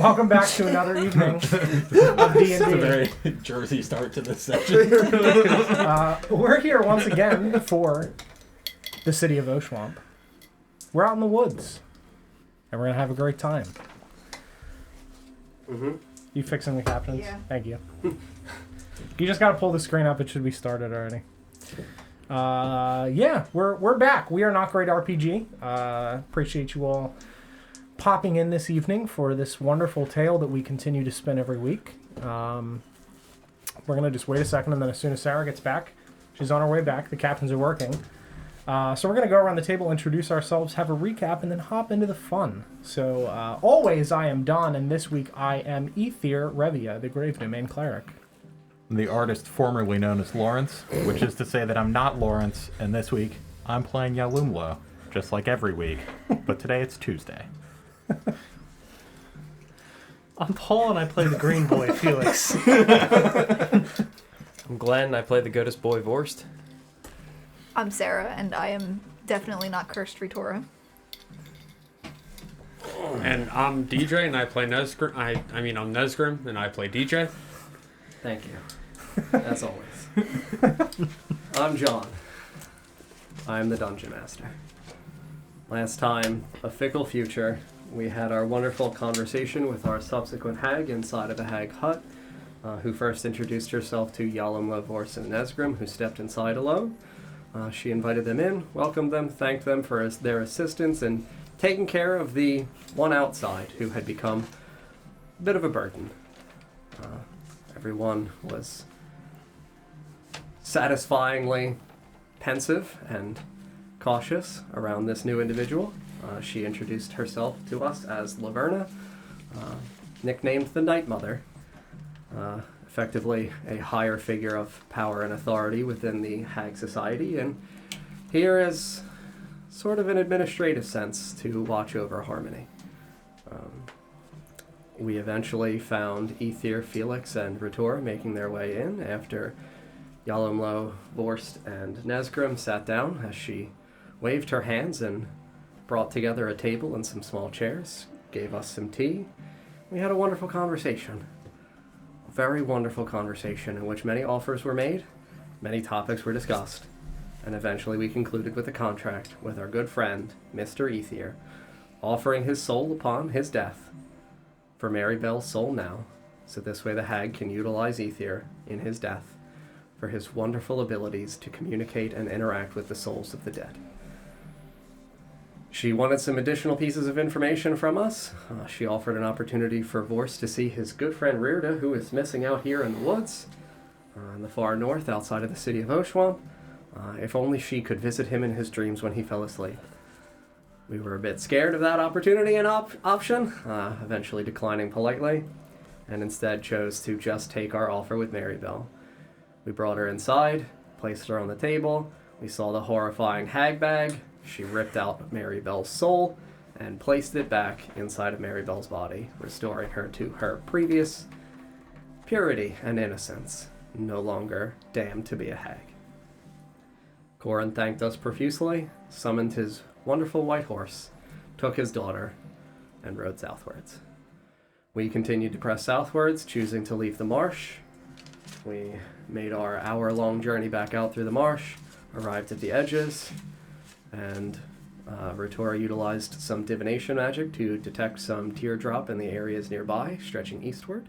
Welcome back to another evening of D&D. It's a very Jersey start to this session. We're here once again for the City of Oshuamp. We're out in the woods, and we're going to have a great time. Mm-hmm. You fixing the captions? Yeah. Thank you. You just got to pull the screen up. It should be started already. Yeah, we're back. We are NotGreatRPG. Appreciate you all popping in this evening for this wonderful tale that we continue to spin every week. We're going to just wait a second, and then as soon as Sarah gets back, she's on her way back. The captains are working. So we're going to go around the table, introduce ourselves, have a recap, and then hop into the fun. So always I am Don, and this week I am Ether Revia, the Grave Domain Cleric. The artist formerly known as Lawrence, which is to say that I'm not Lawrence, and this week I'm playing Yalumlo, just like every week, but today it's Tuesday. I'm Paul and I play the green boy, Felix. I'm Glenn, I play the goatess boy, Vorst. I'm Sarah, and I am definitely not cursed Ritora. And I'm DJ, and I play Nesgrim. I'm Nesgrim, and I play DJ. Thank you. As always. I'm John. I'm the Dungeon Master. Last time, a fickle future, we had our wonderful conversation with our subsequent hag inside of the hag hut, who first introduced herself to Yalumlo, Vorst, and Nesgrim, who stepped inside alone. She invited them in, welcomed them, thanked them for their assistance, and taking care of the one outside who had become a bit of a burden. Everyone was satisfyingly pensive and cautious around this new individual. She introduced herself to us as Laverna, nicknamed the Night Mother, effectively a higher figure of power and authority within the Hag Society, and here as sort of an administrative sense to watch over harmony. We eventually found Ether, Felix, and Ritor making their way in after Yalumlo, Vorst, and Nesgrim sat down as she waved her hands and brought together a table and some small chairs, gave us some tea. We had a wonderful conversation. A very wonderful conversation in which many offers were made, many topics were discussed, and eventually we concluded with a contract with our good friend, Mr. Ether, offering his soul upon his death for Mary Bell's soul now, so this way the hag can utilize Ether in his death for his wonderful abilities to communicate and interact with the souls of the dead. She wanted some additional pieces of information from us. She offered an opportunity for Vorst to see his good friend Rirda, who is missing out here in the woods, in the far north outside of the City of Oshuamp. If only she could visit him in his dreams when he fell asleep. We were a bit scared of that opportunity and option, eventually declining politely, and instead chose to just take our offer with Mary Bell. We brought her inside, placed her on the table, we saw the horrifying hag bag, she ripped out Mary Bell's soul, and placed it back inside of Mary Bell's body, restoring her to her previous purity and innocence, no longer damned to be a hag. Corin thanked us profusely, summoned his wonderful white horse, took his daughter, and rode southwards. We continued to press southwards, choosing to leave the marsh. We made our hour-long journey back out through the marsh, arrived at the edges, and Ritora utilized some divination magic to detect some teardrop in the areas nearby, stretching eastward.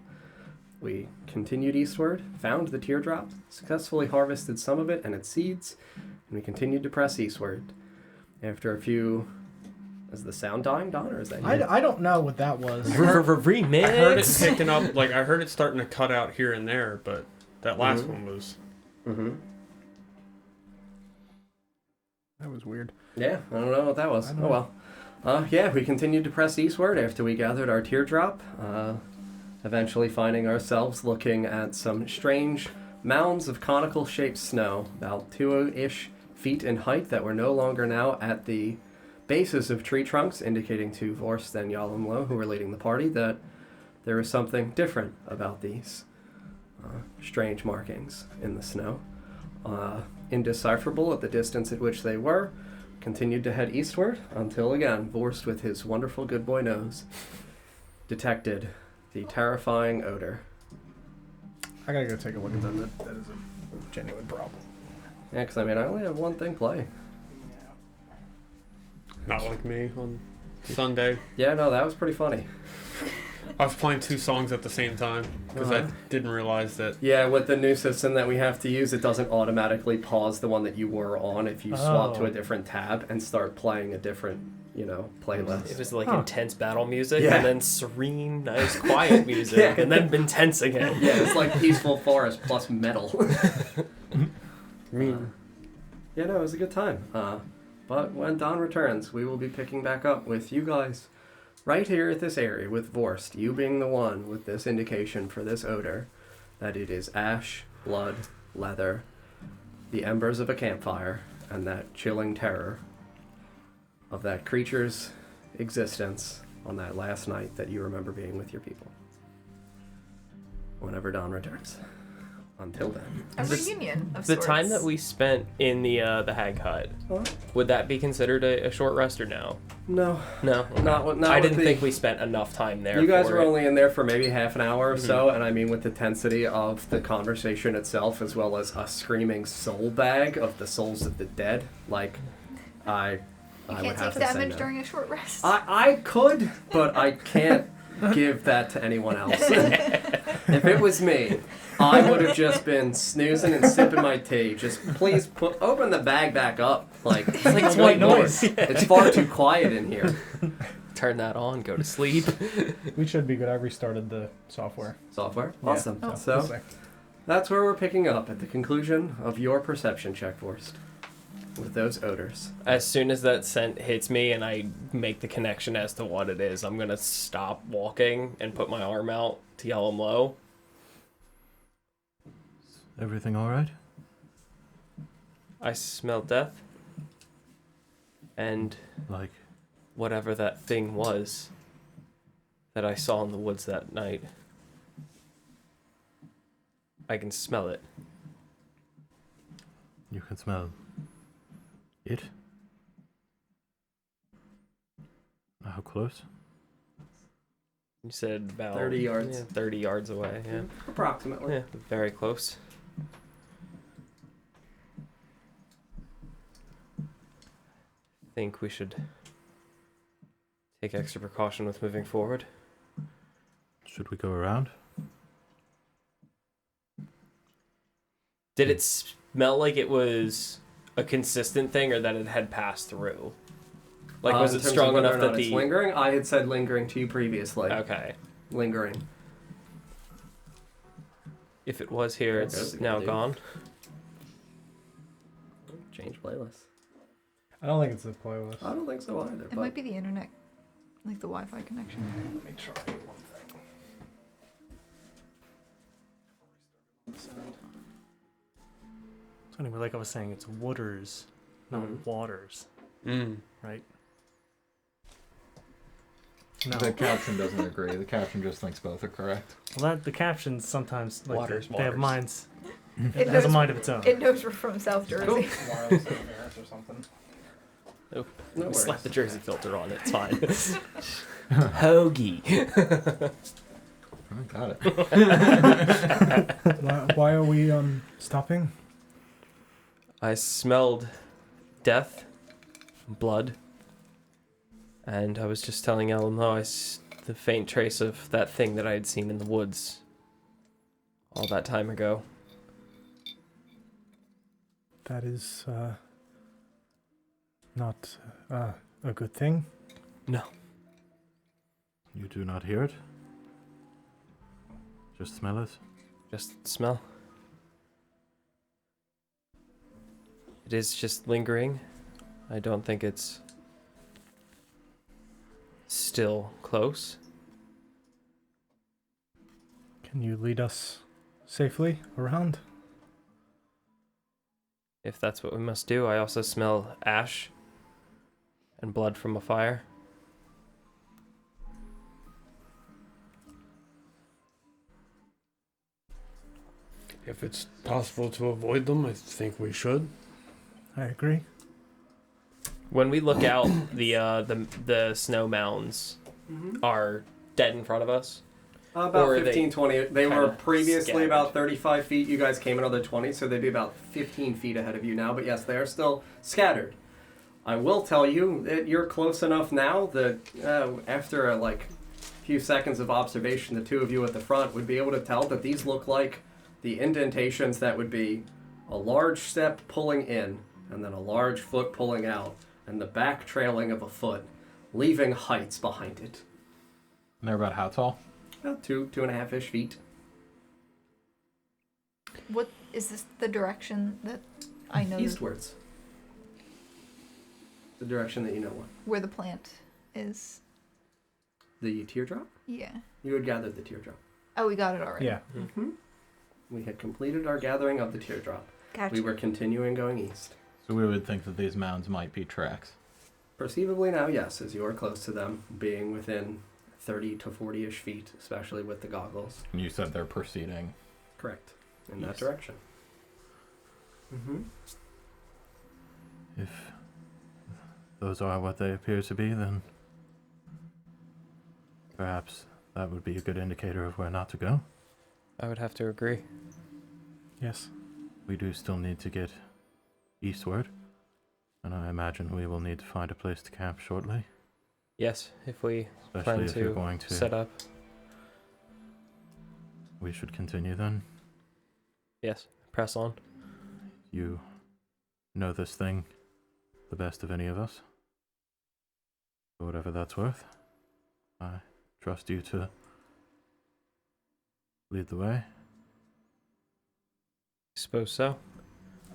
We continued eastward, found the teardrop, successfully harvested some of it and its seeds, and we continued to press eastward. After a few... Is the sound dying, Don, or is that you? I don't know what that was. Remix. I heard it picking up, I heard it starting to cut out here and there, but that last one was... Mm-hmm. That was weird. Yeah, I don't know what that was. Oh well. Yeah, we continued to press eastward after we gathered our teardrop, eventually finding ourselves looking at some strange mounds of conical-shaped snow, about 2-ish feet in height, that were no longer now at the bases of tree trunks, indicating to Vorst and Yalumlo, who were leading the party, that there was something different about these strange markings in the snow. Indecipherable at the distance at which they were, continued to head eastward until again Vorst, with his wonderful good boy nose, detected The terrifying odor. I gotta go take a look at that. That is a genuine problem. Yeah, because I mean, I only have one thing play. Not like me on Sunday. Yeah, no, that was pretty funny. I was playing 2 songs at the same time because I didn't realize that. Yeah, with the new system that we have to use, it doesn't automatically pause the one that you were on if you swap to a different tab and start playing a different, playlist. It was like intense battle music, Yeah. and then serene, nice, quiet music, and then intense again. Yeah, it's like Peaceful Forest plus metal. Yeah, no, it was a good time. But when Dawn returns, we will be picking back up with you guys right here at this area with Vorst, you being the one with this indication for this odor, that it is ash, blood, leather, the embers of a campfire, and that chilling terror of that creature's existence on that last night that you remember being with your people. Whenever Dawn returns. Until then. A reunion of The sorts. time that we spent in the Hag Hut, would that be considered a short rest or no? No. No, Not I with didn't the- think we spent enough time there. You guys for were it. only in there for maybe half an hour or so, and I mean with the tensity of the conversation itself, as well as a screaming soul bag of the souls of the dead, like, I You would can't have take to say damage no. during a short rest. I could, but I can't give that to anyone else. If it was me, I would have just been snoozing and sipping my tea. Just please open the bag back up. Like, It's like it's white noise. noise. It's far too quiet in here. Turn that on, go to sleep. We should be good. I restarted the software. Software? Yeah. Awesome. Oh. So, that's where we're picking up at the conclusion of your perception check, Forrest. With those odors. As soon as that scent hits me and I make the connection as to what it is, I'm gonna stop walking and put my arm out to yell him low. Everything all right? I smell death. And Like, whatever that thing was that I saw in the woods that night. I can smell it. you can smell it? How close? You said about 30 yards. Yeah, 30 yards away, yeah. Approximately. Yeah, very close. Think we should take extra precaution with moving forward. Should we go around? Did it smell like it was a consistent thing, or that it had passed through? Like, was In it terms of strong whether enough or not that it's the... lingering? I had said lingering to you previously. Okay. Lingering. If it was here, There it's goes the now dude. gone. Change playlist. I don't think it's a playlist. I don't think so either. It might be the internet, like the Wi-Fi connection. Let me try one thing. So anyway, like I was saying, it's Wooders, not Mhm. Waters, Mm. right? No. The caption doesn't agree. The caption just thinks both are correct. Well, the captions sometimes they Waters. have minds. It It has a knows- mind of its own. It knows we're from South Jersey. Wireless interference or something. No Slap worries. the Jersey filter on it, it's fine. Hoagie. I got it. Why are we stopping? I smelled death, blood, and I was just telling Ellen Lois the faint trace of that thing that I had seen in the woods all that time ago. That is not a good thing. No. You do not hear it? Just smell it? Just smell. It is just lingering. I don't think it's still close. Can you lead us safely around? If that's what we must do. I also smell ash and blood from a fire. If it's possible to avoid them, I think we should. I agree. When we look out, the snow mounds are dead in front of us. About Or are 15, 20. They were kinda previously scattered? about 35 feet. You guys came another 20, so they'd be about 15 feet ahead of you now. But yes, they are still scattered. I will tell you that you're close enough now that after a few seconds of observation, the two of you at the front would be able to tell that these look like the indentations that would be a large step pulling in and then a large foot pulling out and the back trailing of a foot, leaving heights behind it. And they're about how tall? About 2.5-ish feet. What is this? The direction that I know Eastwards. The direction that you know what? where the plant is. The teardrop? Yeah. You had gathered the teardrop. Oh, we got it already. Yeah. Mm-hmm. We had completed our gathering of the teardrop. Gotcha. We were continuing going east. So we would think that these mounds might be tracks. Perceivably now, yes, as you are close to them, being within 30 to 40-ish feet, especially with the goggles. And you said they're proceeding. Correct. In that Yes. direction. Mm-hmm. If those are what they appear to be, then perhaps that would be a good indicator of where not to go. I would have to agree. Yes. We do still need to get eastward, and I imagine we will need to find a place to camp shortly, Yes, if we especially plan if you're to going to. set up. We should continue then. Yes, press on. You know this thing the best of any of us. For whatever that's worth, I trust you to lead the way. Suppose so.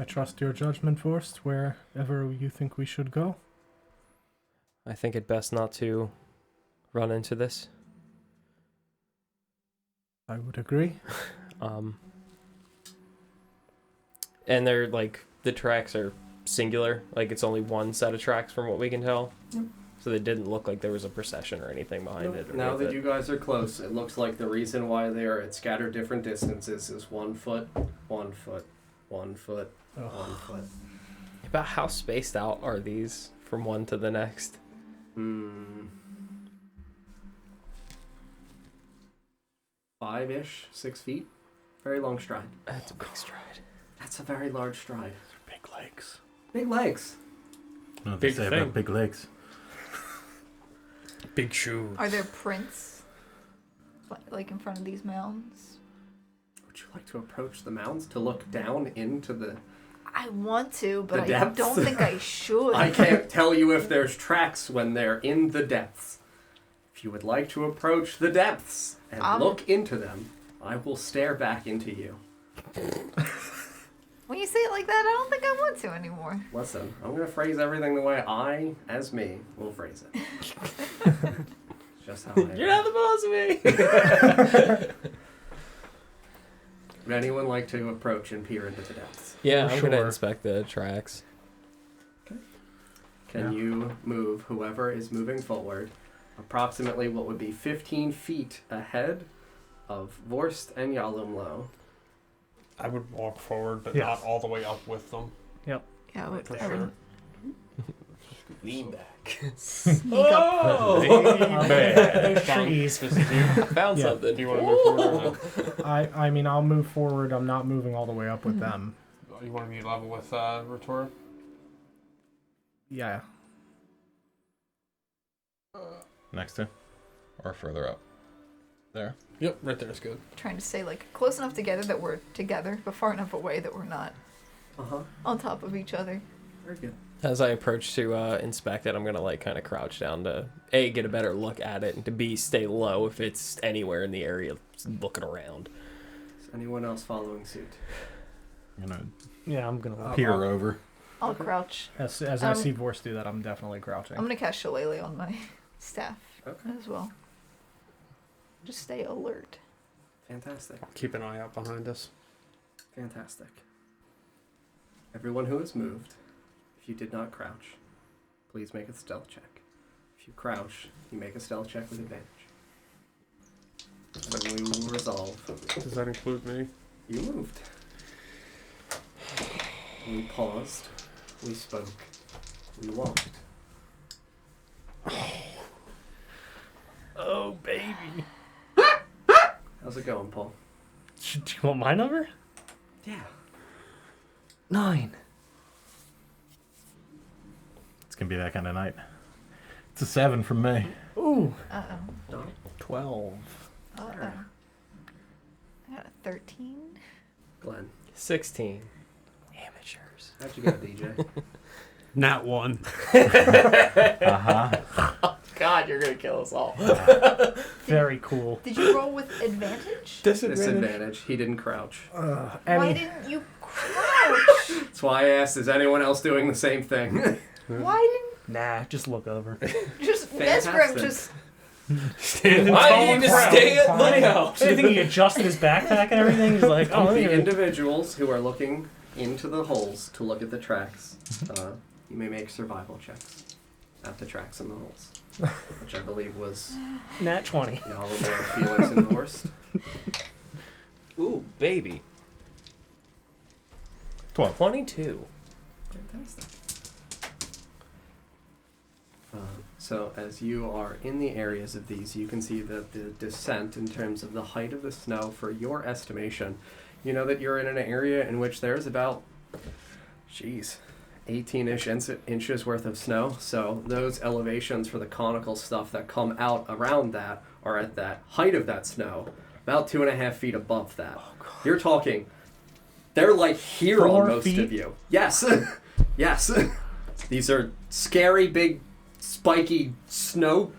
I trust your judgment, Forst, wherever you think we should go. I think it best not to run into this. I would agree. And they're the tracks are singular. It's only one set of tracks from what we can tell. Yep. So they didn't look like there was a procession or anything behind it. Or Now with that it. you guys are close, it looks like the reason why they are at scattered different distances is 1 foot, 1 foot, 1 foot, 1 foot. About how spaced out are these from one to the next? 5-ish, 6 feet. Very long stride. That's a big stride. That's a very large stride. Big legs. Big legs. What they Big say thing. about big legs. Big shoe. Are there prints in front of these mounds? Would you like to approach the mounds to look down into the... I want to, but The I depths? don't think I should. I can't tell you if there's tracks when they're in the depths. If you would like to approach the depths and look into them, I will stare back into you. When you say it like that, I don't think I want to anymore. Listen, I'm going to phrase everything the way I, as me, will phrase it. Just how I am. You're not the boss of me! Would anyone like to approach and peer into the depths? Yeah, For I'm gonna sure. inspect the tracks. Can you move, whoever is moving forward, approximately what would be 15 feet ahead of Vorst and Yalumlo? I would walk forward, but Yeah. not all the way up with them. Yeah, I would. For I would sure. Lean back. sneak up. Those trees. Just do you, Found Yeah. something. do you want to move forward or not? I mean, I'll move forward. I'm not moving all the way up with them. You want to be level with Rotora? Yeah. Next to? Or further up? There. Yep, right there is good. Trying to stay close enough together that we're together, but far enough away that we're not Uh-huh. on top of each other. Very good. As I approach to inspect it, I'm gonna kind of crouch down to A, get a better look at it, and to B, stay low if it's anywhere in the area looking around. Is anyone else following suit? I'm gonna Yeah, I'm gonna. peer over. I'll crouch. As I see Vorst do that, I'm definitely crouching. I'm gonna cast Shillelagh on my staff Okay. as well. Just stay alert. Fantastic. Keep an eye out behind us. Fantastic. Everyone who has moved, if you did not crouch, please make a stealth check. If you crouch, you make a stealth check with advantage. So we will resolve. Does that include me? You moved. We paused. We spoke. We walked. Oh, baby. How's it going, Paul? Do you want my number? Yeah. 9. It's gonna be that kind of night. It's a 7 from me. Ooh. Uh-oh. 12. Uh-oh. I got a 13. Glenn, 16. Amateurs. how'd you go, DJ? Nat 1. God, you're gonna kill us all. Very cool. Did you roll with advantage? Disadvantage. He didn't crouch. Why didn't you crouch? That's why I asked, is anyone else doing the same thing? Why Nah, just look over. didn't just Fantastic. Nesgrim just Standing Why tall did you and just proud. stay at lookout? So you think he adjusted his backpack and everything? He's like, oh, let The me individuals who are looking into the holes to look at the tracks, you may make survival checks at the tracks in the holes, which I believe was Nat 20. Yalomlo, Felix, and Horst. Ooh, baby. 12. 22. Fantastic. So as you are in the areas of these, you can see that the descent in terms of the height of the snow, for your estimation, you know that you're in an area in which there's about, 18-ish inches worth of snow. So those elevations for the conical stuff that come out around that are at that height of that snow, about 2.5 feet above that. You're talking, they're like here 4 on most feet? of you. Yes. Yes. These are scary, big, spiky snow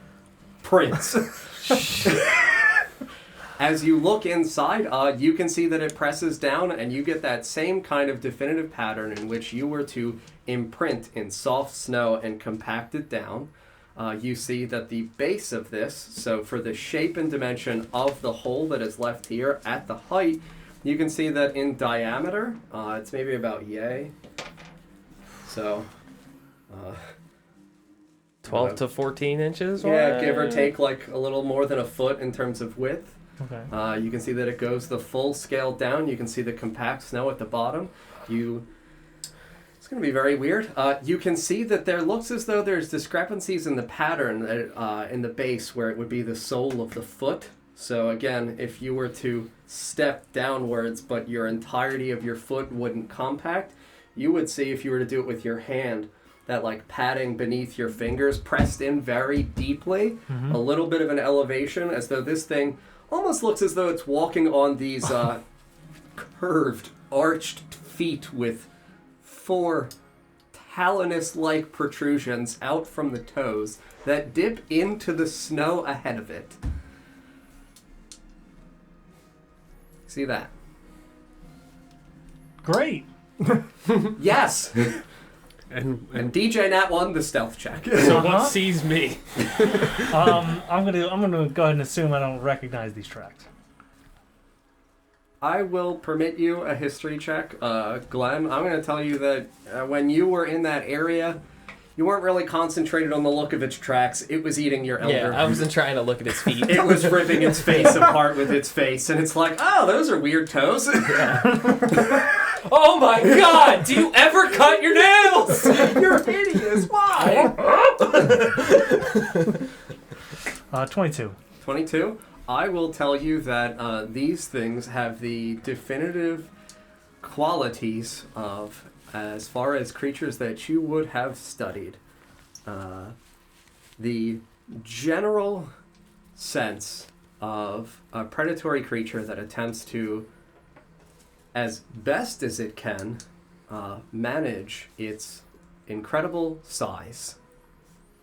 prints. As you look inside, you can see that it presses down, and you get that same kind of definitive pattern in which you were to imprint in soft snow and compact it down. You see that the base of this, so for the shape and dimension of the hole that is left here at the height, you can see that in diameter, it's maybe about yay. So, 12 to 14 inches? yeah, give or take like a little more than a foot in terms of width. Okay. You can see that it goes the full scale down. You can see the compact snow at the bottom. It's going to be very weird. You can see that there looks as though there's discrepancies in the pattern in the base where it would be the sole of the foot. So again, if you were to step downwards but your entirety of your foot wouldn't compact, you would see, if you were to do it with your hand, that like padding beneath your fingers pressed in very deeply, a little bit of an elevation, as though this thing almost looks as though it's walking on these curved, arched feet with 4 talonous-like protrusions out from the toes that dip into the snow ahead of it. See that? Great. Yes! And And DJ Nat won the stealth check. so Uh-huh. what sees me? I'm gonna go ahead and assume I don't recognize these tracks. I will permit you a history check. Glenn, I'm going to tell you that when you were in that area, you weren't really concentrated on the look of its tracks. It was eating your elder. Yeah, I wasn't trying to look at his feet. It was ripping its face apart with its face, and it's like, oh, those are weird toes. Oh my god! Do you ever cut your nails? You're hideous. Why? 22. 22. I will tell you that these things have the definitive qualities of, as far as creatures that you would have studied, the general sense of a predatory creature that attempts to, as best as it can, manage its incredible size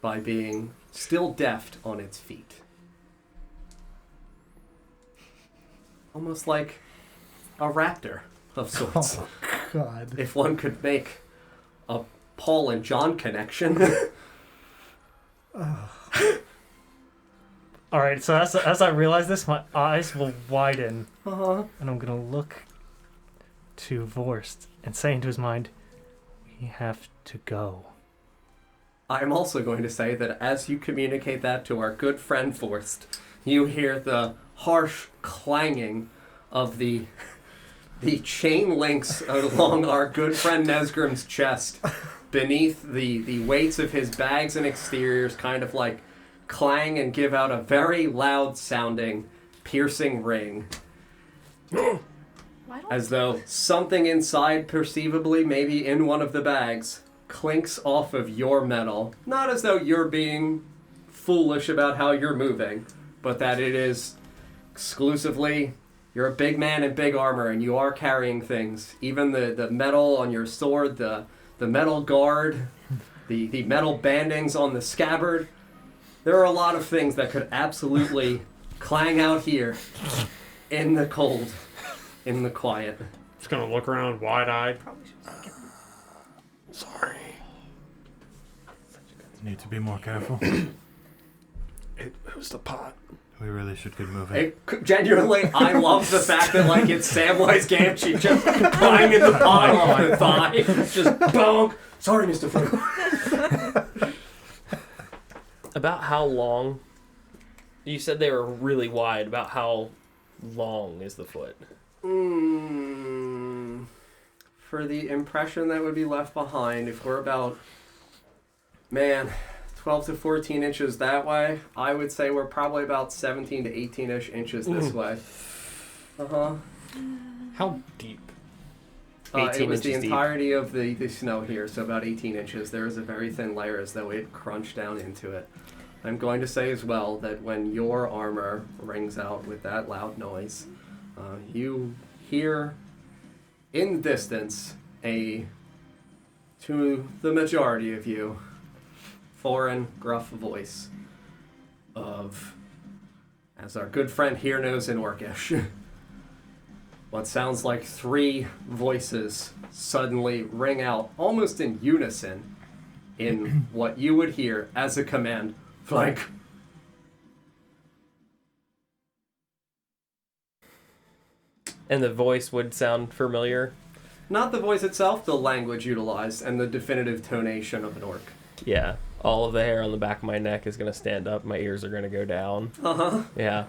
by being still deft on its feet. Almost like a raptor of sorts. Oh, God. If one could make a Paul and John connection. Alright, so as I realize this, my eyes will widen, Uh-huh. and I'm gonna look to Vorst and say into his mind, we have to go. I'm also going to say that as you communicate that to our good friend Forst, you hear the harsh clanging of the chain links along our good friend Nesgrim's chest beneath the weights of his bags and exteriors kind of like clang and give out a very loud sounding piercing ring. Why don't As though something inside, perceivably maybe in one of the bags, clinks off of your metal. Not as though you're being foolish about how you're moving, but that it is exclusively, you're a big man in big armor and you are carrying things. Even the metal on your sword, the metal guard, the metal bandings on the scabbard. There are a lot of things that could absolutely clang out here in the cold, in the quiet. Just gonna look around wide-eyed. probably should skip it. Sorry. Need to be more careful. It was the pot. We really should get moving. Genuinely, I love the fact that like it's Samwise Gamgee just climbing the bottom of the thigh. Just bonk. Sorry, Mr. Flynn. About how long? You said they were really wide. About how long is the foot? For the impression that would be left behind, if we're about, 12 to 14 inches that way, I would say we're probably about 17 to 18-ish inches this way. Uh-huh. How deep? 18 it was the inches deep. entirety of the snow here, so about 18 inches. There is a very thin layer as though it crunched down into it. I'm going to say as well that when your armor rings out with that loud noise, you hear in the distance to the majority of you, foreign, gruff voice of, as our good friend here knows in Orcish, what sounds like 3 voices suddenly ring out almost in unison in what you would hear as a command, flank. And the voice would sound familiar. Not the voice itself, the language utilized, and the definitive tonation of an orc. Yeah. All of the hair on the back of my neck is going to stand up. My ears are going to go down. Uh-huh. Yeah.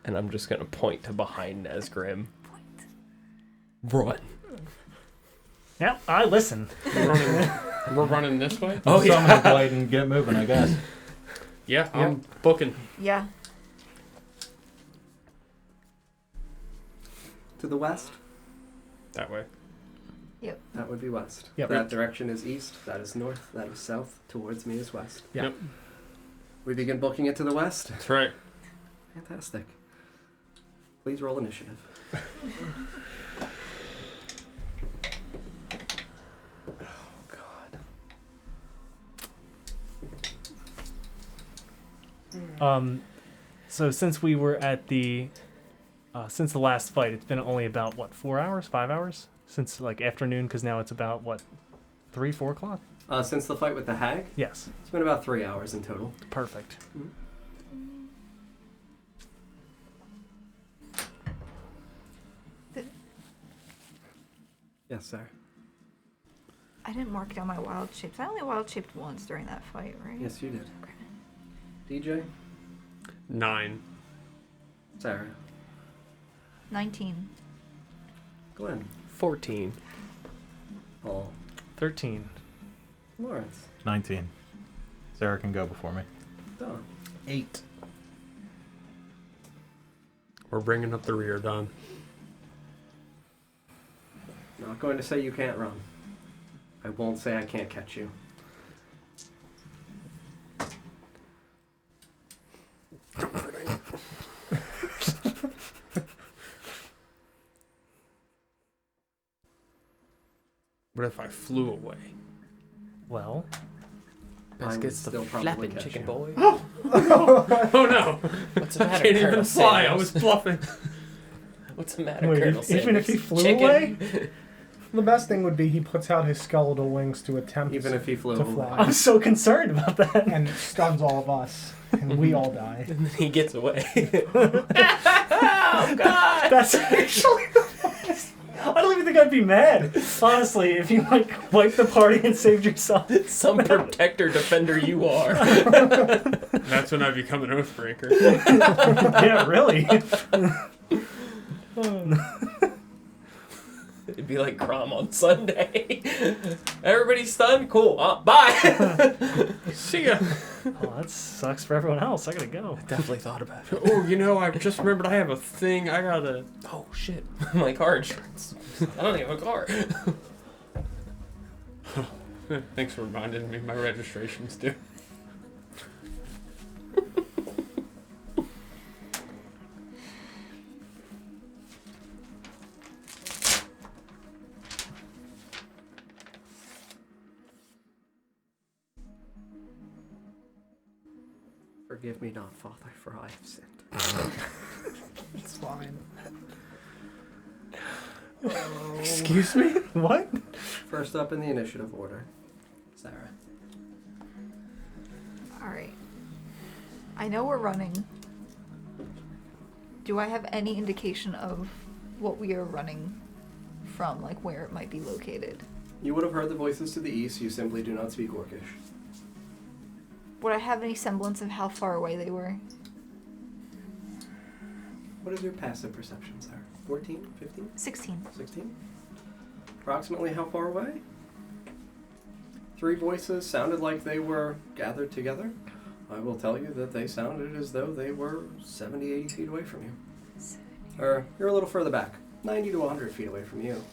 And I'm just going to point to behind Nesgrim. Run. Yeah, I listen. We're running this way? Oh, yeah. Summon a blade and get moving, I guess. Yeah, I'm booking. Yeah. To the west, That way. that would be west. Yep. That direction is east, that is north, that is south. Towards me is west. Yeah. Yep. We begin booking it to the west. That's right. Fantastic. Please roll initiative. So since we were at since the last fight, it's been only about, 4 hours, 5 hours? Since, afternoon, because now it's about, 3, 4 o'clock? Since the fight with the hag, Yes. it's been about 3 hours in total. Perfect. Yes, sir. I didn't mark down my wild shapes. I only wild shaped once during that fight, right? Yes, you did. Okay. DJ? 9. Sarah? 19. Glenn? 14. Paul? 13. Lawrence? 19. Sarah can go before me. Don? 8. We're bringing up the rear, Don. Not going to say you can't run. I won't say I can't catch you. What if I flew away? Well, Best I gets would the still probably flapping catch chicken you. boy. Oh no! What's the I matter, can't even Colonel fly. I Sanders? was bluffing. What's the matter, Wait, Colonel even if he Sanders? flew Chicken? away? The best thing would be he puts out his skeletal wings to attempt Even if he flew to away. fly I'm so concerned about that. and stuns all of us, and we all die. And then he gets away. Oh, God! That's actually the best. I don't even think I'd be mad, honestly, if you, wiped the party and saved yourself. Some protector defender you are. That's when I become an oathbreaker. Yeah, really. It'd be like Crom on Sunday. Everybody stunned? Cool. Bye! See ya. Oh, that sucks for everyone else. I gotta go. Definitely thought about it. Oh, I just remembered I have a thing. I gotta. Oh shit, my car insurance. I don't even have a car. Thanks for reminding me. My registration's due. Forgive me not, Father, for I have sinned. It's fine. Excuse me? What? First up in the initiative order, Sarah. Alright. I know we're running. Do I have any indication of what we are running from, like where it might be located? You would have heard the voices to the east. You simply do not speak Orcish. Would I have any semblance of how far away they were? What is your passive perception, Sarah? 14? 15? 16. 16? Approximately how far away? 3 voices sounded like they were gathered together. I will tell you that they sounded as though they were 70, 80 feet away from you. Or you're a little further back. 90 to 100 feet away from you.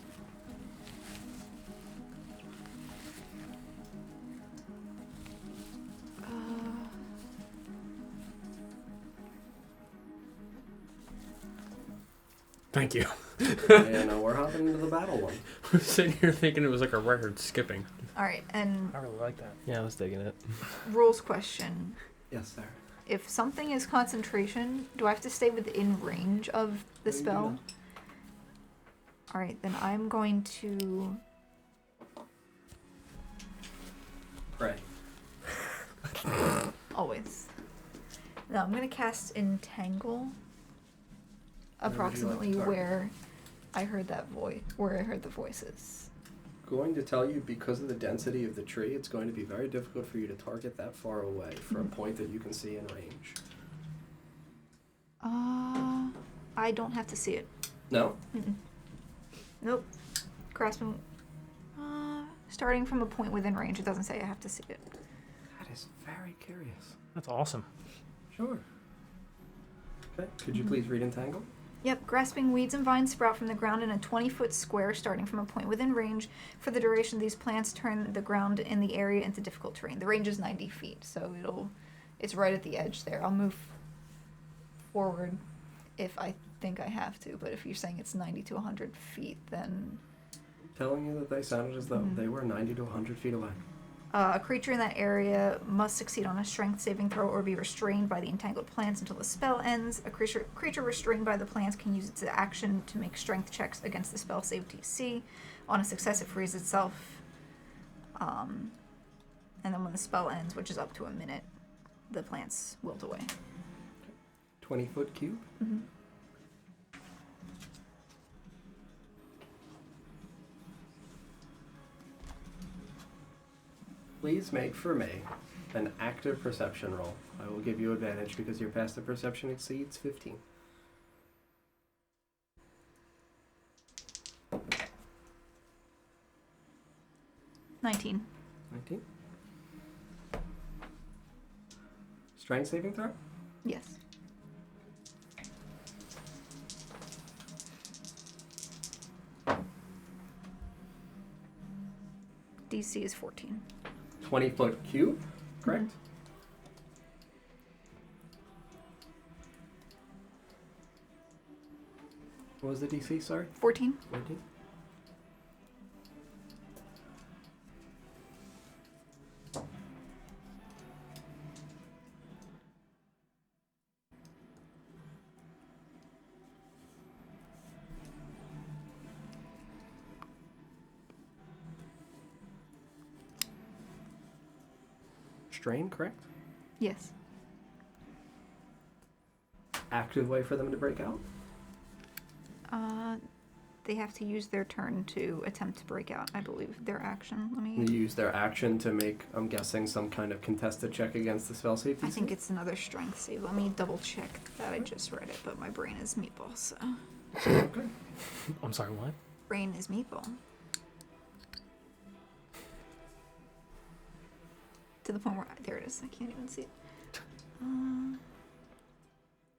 Thank you. And we're hopping into the battle one. I was sitting here thinking it was like a record skipping. Alright, and I really like that. Yeah, I was digging it. rules question. Yes, Sarah. If something is concentration, do I have to stay within range of the No, you do spell? not. Alright, then I'm going to... Pray. Always. No, I'm going to cast Entangle. Where would you like to Approximately target? where I heard that voice, where I heard the voices. Going to tell you, because of the density of the tree, it's going to be very difficult for you to target that far away for a point that you can see in range. I don't have to see it. No? Mm-mm. Nope. Grasping. Starting from a point within range, it doesn't say I have to see it. That is very curious. That's awesome. Sure. Okay, could you please read Entangle? Yep, grasping weeds and vines sprout from the ground in a 20-foot square starting from a point within range. For the duration, these plants turn the ground in the area into difficult terrain. The range is 90 feet, so it's right at the edge there. I'll move forward if I think I have to, but if you're saying it's 90 to 100 feet, then... Telling you that they sounded as though they were 90 to 100 feet away. A creature in that area must succeed on a strength saving throw or be restrained by the entangled plants until the spell ends. A creature restrained by the plants can use its action to make strength checks against the spell save DC. On a success, it frees itself. And then when the spell ends, which is up to a minute, the plants wilt away. 20-foot cube? Mm-hmm. Please make for me an active perception roll. I will give you advantage because your passive perception exceeds 15. $19. 19. Strength saving throw? Yes. DC is 14. 20-foot cube, correct? What was the DC, sorry? 14? 14? Strain, correct? Yes. Active way for them to break out? They have to use their turn to attempt to break out, I believe. Their action. Let They me... use their action to make, I'm guessing, some kind of contested check against the spell safety. I think it's another strength save. Let me double check that. I just read it, but my brain is meatball, so... Okay. I'm sorry, what? Brain is meatball. to the point where there it is. I can't even see it.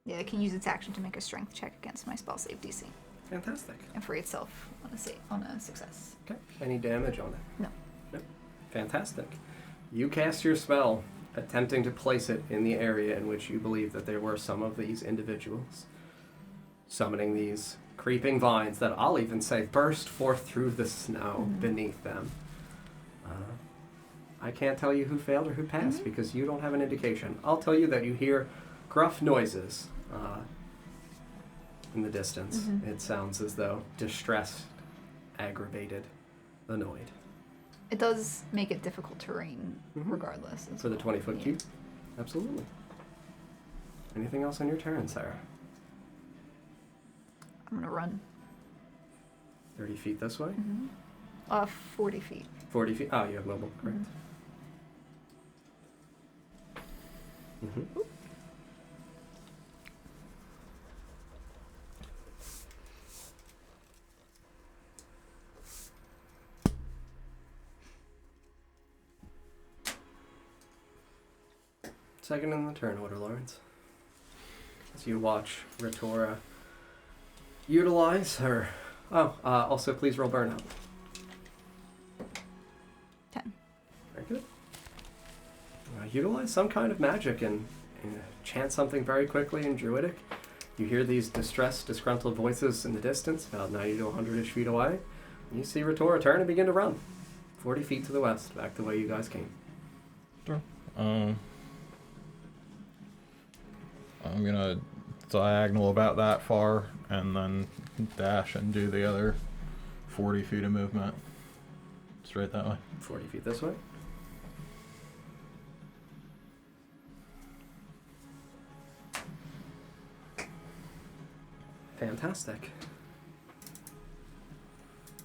Yeah, it can use its action to make a strength check against my spell save DC Fantastic. and free itself on a success. Okay. Any damage on it? No. Nope. Fantastic. You cast your spell, attempting to place it in the area in which you believe that there were some of these individuals, summoning these creeping vines that I'll even say burst forth through the snow beneath them. I can't tell you who failed or who passed because you don't have an indication. I'll tell you that you hear gruff noises in the distance. It sounds as though distressed, aggravated, annoyed. It does make it difficult terrain, regardless. For the 20-foot cube? Absolutely. Anything else on your turn, Sarah? I'm gonna run. 30 feet this way? 40 feet. 40 feet? Oh, you have mobile, correct. Second in the turn order, Lawrence. As you watch Ritora utilize her... also please roll burnout. 10. Very good. Utilize some kind of magic and chant something very quickly in Druidic. You hear these distressed, disgruntled voices in the distance, about 90 to 100-ish feet away. You see Ritora turn and begin to run. 40 feet to the west, back the way you guys came. Sure. I'm gonna diagonal about that far and then dash and do the other 40 feet of movement. Straight that way. 40 feet this way. Fantastic.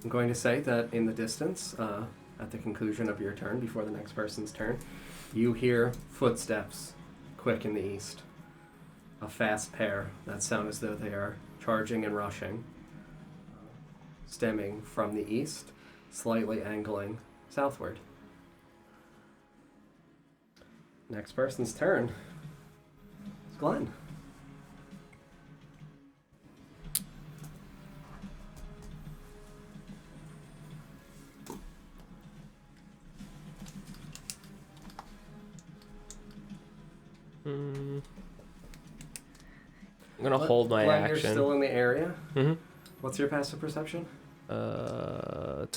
I'm going to say that in the distance, at the conclusion of your turn, before the next person's turn, you hear footsteps quick in the east. A fast pair that sound as though they are charging and rushing, stemming from the east, slightly angling southward. Next person's turn is Glenn. I'm gonna hold my Glenn, action. You're still in the area. Mm-hmm. What's your passive perception? 12.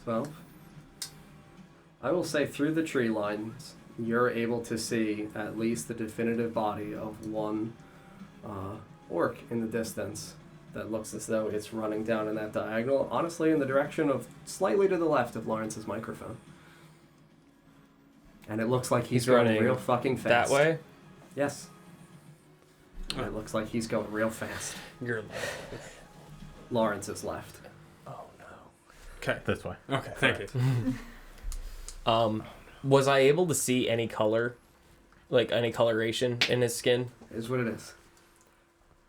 12. I will say through the tree lines, you're able to see at least the definitive body of one orc in the distance that looks as though it's running down in that diagonal, honestly in the direction of slightly to the left of Lawrence's microphone. And it looks like he's going running real fucking fast. That way? Yes. And it looks like he's going real fast. You're left. Lawrence is left. Oh no. Okay. This way. Okay. Thank you. Was I able to see any color? Like any coloration in his skin? Is what it is.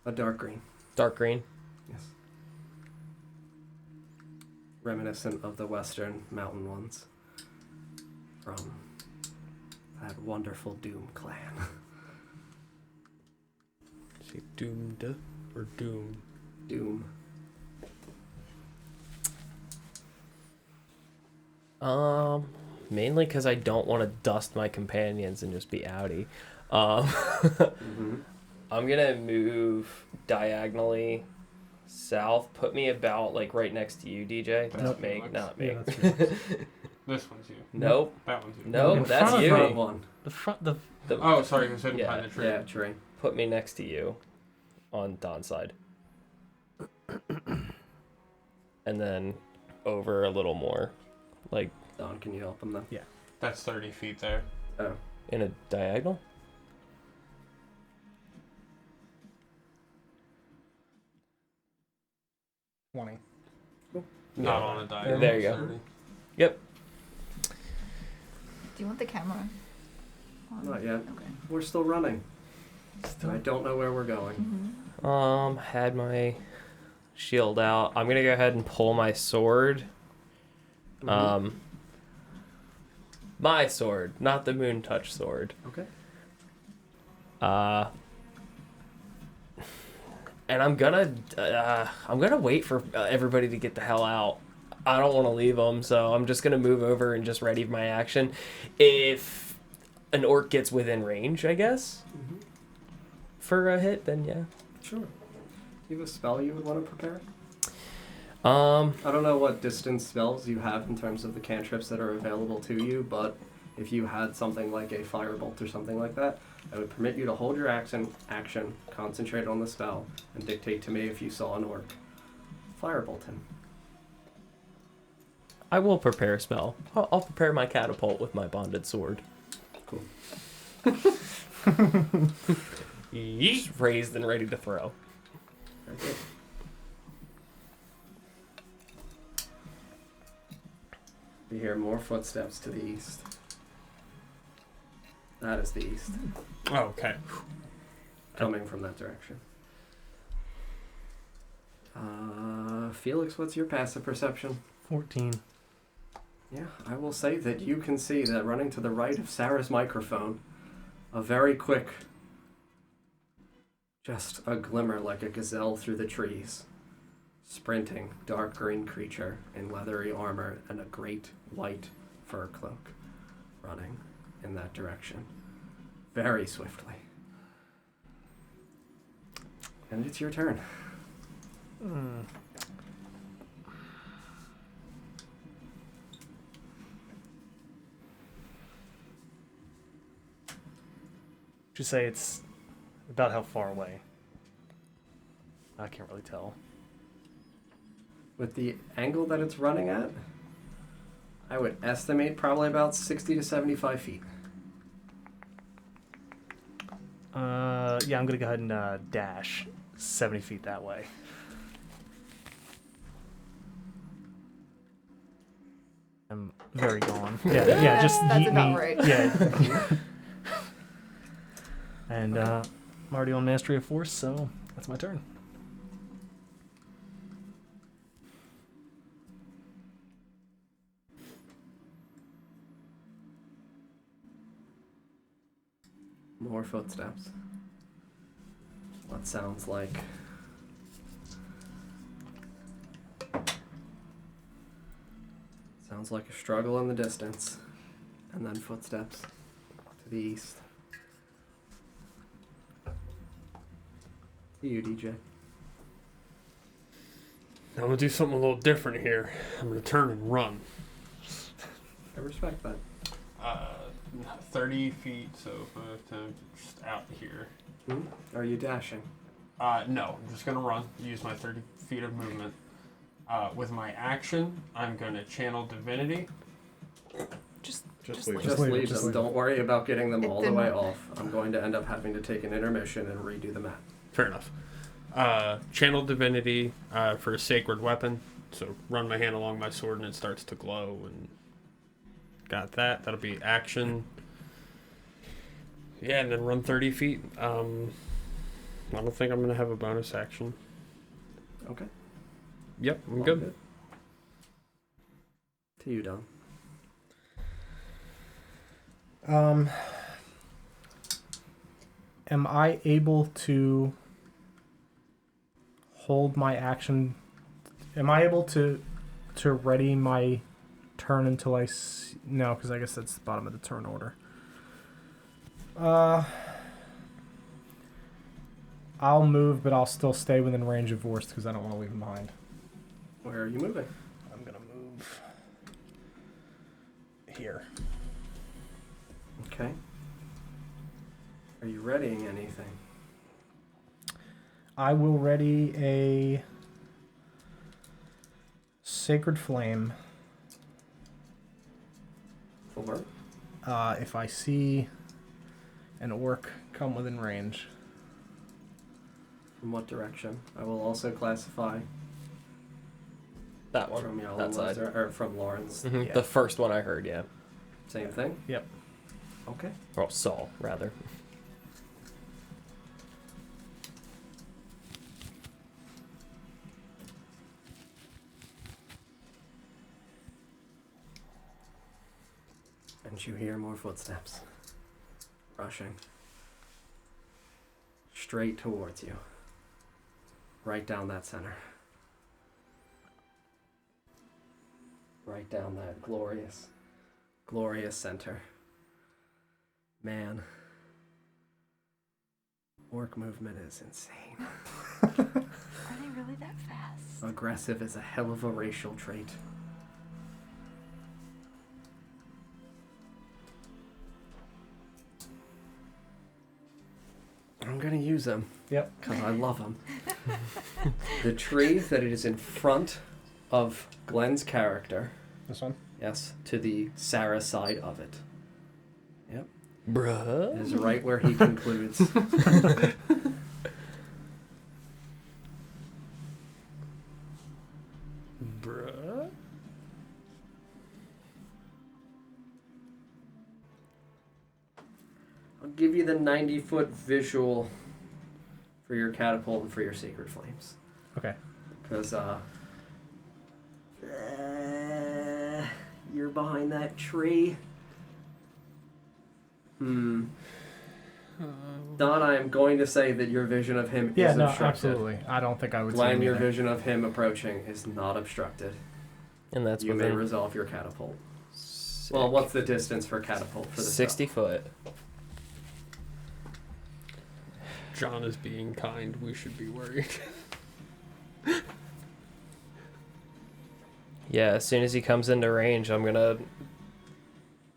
A dark green. Dark green? Yes. Reminiscent of the western mountain ones. From that wonderful Doom clan. Is he doomed or doom? Doom. Mainly because I don't want to dust my companions and just be outie. I'm gonna move diagonally south. Put me about like right next to you, DJ. That's Not Felix. me. Not me. Yeah, that's right. This one's you. Nope. That one's you. Nope. In That's front of you. Front one. The front, the Oh, sorry. You said Yeah. behind the tree. Yeah, tree. Put me next to you on Don's side. And then over a little more. Like Don, can you help him then? That's 30 feet there. Oh. in a diagonal? $20. Not on a diagonal. There you go. 30. Yep. Do you want the camera? on? Not yet. Okay. We're still running. I don't know where we're going. Had my shield out. I'm gonna go ahead and pull my sword. My sword, not the moon touch sword. Okay. And I'm gonna wait for everybody to get the hell out. I don't want to leave them, so I'm just gonna move over and just ready my action. If an orc gets within range, I guess, for a hit, then yeah. Sure. Do you have a spell you would want to prepare? I I don't know what distance spells you have in terms of the cantrips that are available to you, but if you had something like a firebolt or something like that, I would permit you to hold your action, concentrate on the spell, and dictate to me if you saw an orc. Firebolt him. I will prepare a spell. I'll prepare my catapult with my bonded sword. Cool. Just raised and ready to throw. Very good. You hear more footsteps to the east. That is the east, Oh, okay. coming from that direction. Felix, what's your passive perception? 14. Yeah, I will say that you can see that running to the right of Sarah's microphone, a very quick, just a glimmer like a gazelle through the trees, sprinting, dark green creature in leathery armor and a great white fur cloak, running in that direction, very swiftly. And it's your turn. Just say it's about how far away. I can't really tell. With the angle that it's running at, I would estimate probably about 60 to 75 feet. Yeah, I'm gonna go ahead and dash 70 feet that way. I'm very gone. Yeah, just That's yeet about me. right. Yeah. And I'm already on Mastery of Force, so that's my turn. More footsteps. What sounds like a struggle in the distance, and then footsteps to the east. To you, DJ. I'm gonna do something a little different here. I'm gonna turn and run. I respect that. 30 feet, so 5, 10, just out here. Are you dashing? No, I'm just gonna run. Use my 30 feet of movement. With my action, I'm gonna channel divinity. Just Just leave leave. Just leave it, leave just them. leave it. Don't worry about getting them It all the way didn't- off. I'm going to end up having to take an intermission and redo the map. Fair enough. Channel divinity for a sacred weapon. So run my hand along my sword and it starts to glow. And got that. That'll be action. Yeah, and then run 30 feet. I don't think I'm gonna have a bonus action. Okay. Yep, I'm All good. To you, Don. Am I able to hold my action? Am I able to ready my turn until I see? No, because I guess that's the bottom of the turn order. I'll move, but I'll still stay within range of Vorst because I don't want to leave him behind. Where are you moving? I'm gonna move here. Okay. Are you readying anything? I will ready a Sacred Flame. For? If I see an orc come within range. From what direction? I will also classify That one. from That Yala's side. or from Lauren's. Mhm, Yeah. The first one I heard, yeah. Same thing? Yep. Okay. Or saw, rather. And And you hear more footsteps. Rushing. Straight towards you. Right down that center. Right down that glorious, glorious center. Man. Orc movement is insane. Are they really that fast? Aggressive is a hell of a racial trait. I'm gonna use them. Yep. Because I love them. The tree that is in front of Glenn's character. This one? Yes, to the Sarah side of it. Yep. Bruh. Is right where he concludes. Bruh. I'll give you the 90-foot visual for your catapult and for your sacred flames. Okay. Because, you're behind that tree. Don, I am going to say that your vision of him Yeah, is no, obstructed. absolutely. I don't think I would Glenn, say your either. vision of him approaching is not obstructed. And that's You may within resolve your catapult. Well, what's the distance for catapult for the 60 foot. John is being kind. We should be worried. Yeah, as soon as he comes into range, I'm gonna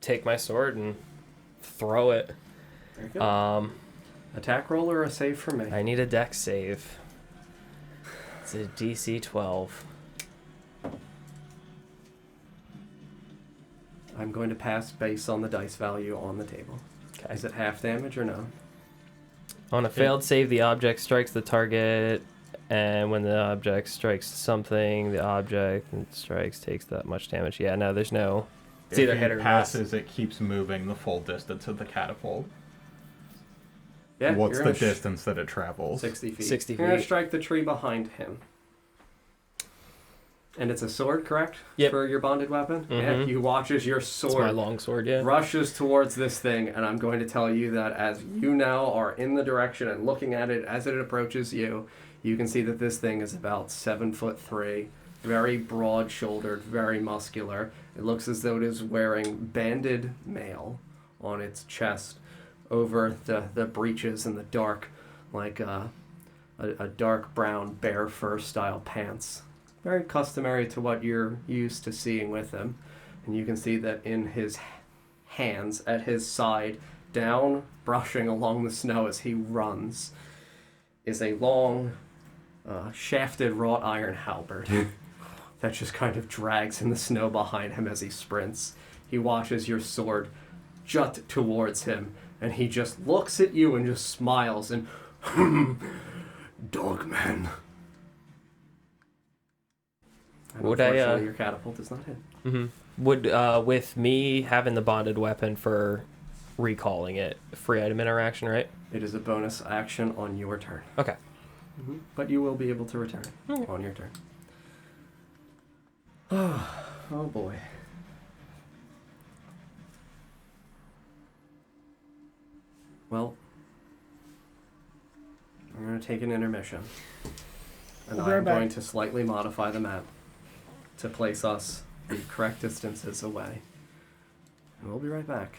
take my sword and throw it. Very good. Attack roll or a save for me? I need a dex save. It's a DC 12. I'm going to pass based on the dice value on the table. Okay. Is it half damage or no? On a failed save, the object strikes the target, and when the object strikes something, the object it strikes takes that much damage. Yeah, no, there's no. It's either If hit it or miss. passes, it keeps moving the full distance of the catapult. Yeah. What's you're the gonna distance that it travels? 60 feet. 60 You're going to feet. strike the tree behind him. And it's a sword, correct? Yep. For your bonded weapon? Yeah. Mhm. You watch as your It's my sword long sword, yeah. rushes towards this thing, and I'm going to tell you that as you now are in the direction and looking at it as it approaches you, you can see that this thing is about 7'3", very broad-shouldered, very muscular. It looks as though it is wearing banded mail on its chest over the breeches and the dark, like a dark brown bear fur style pants. Very customary to what you're used to seeing with him. And you can see that in his hands, at his side, down, brushing along the snow as he runs, is a long, shafted wrought iron halberd that just kind of drags in the snow behind him as he sprints. He watches your sword jut towards him, and he just looks at you and just smiles and, Dogman. And Would I, unfortunately, your catapult does not hit. Hmm. Would, with me having the bonded weapon for recalling it, free item interaction, right? It is a bonus action on your turn. Okay. But you will be able to return it on your turn. Oh boy. Well, I'm going to take an intermission. And We'll be right I'm back. going to slightly modify the map to place us the correct distances away. And we'll be right back.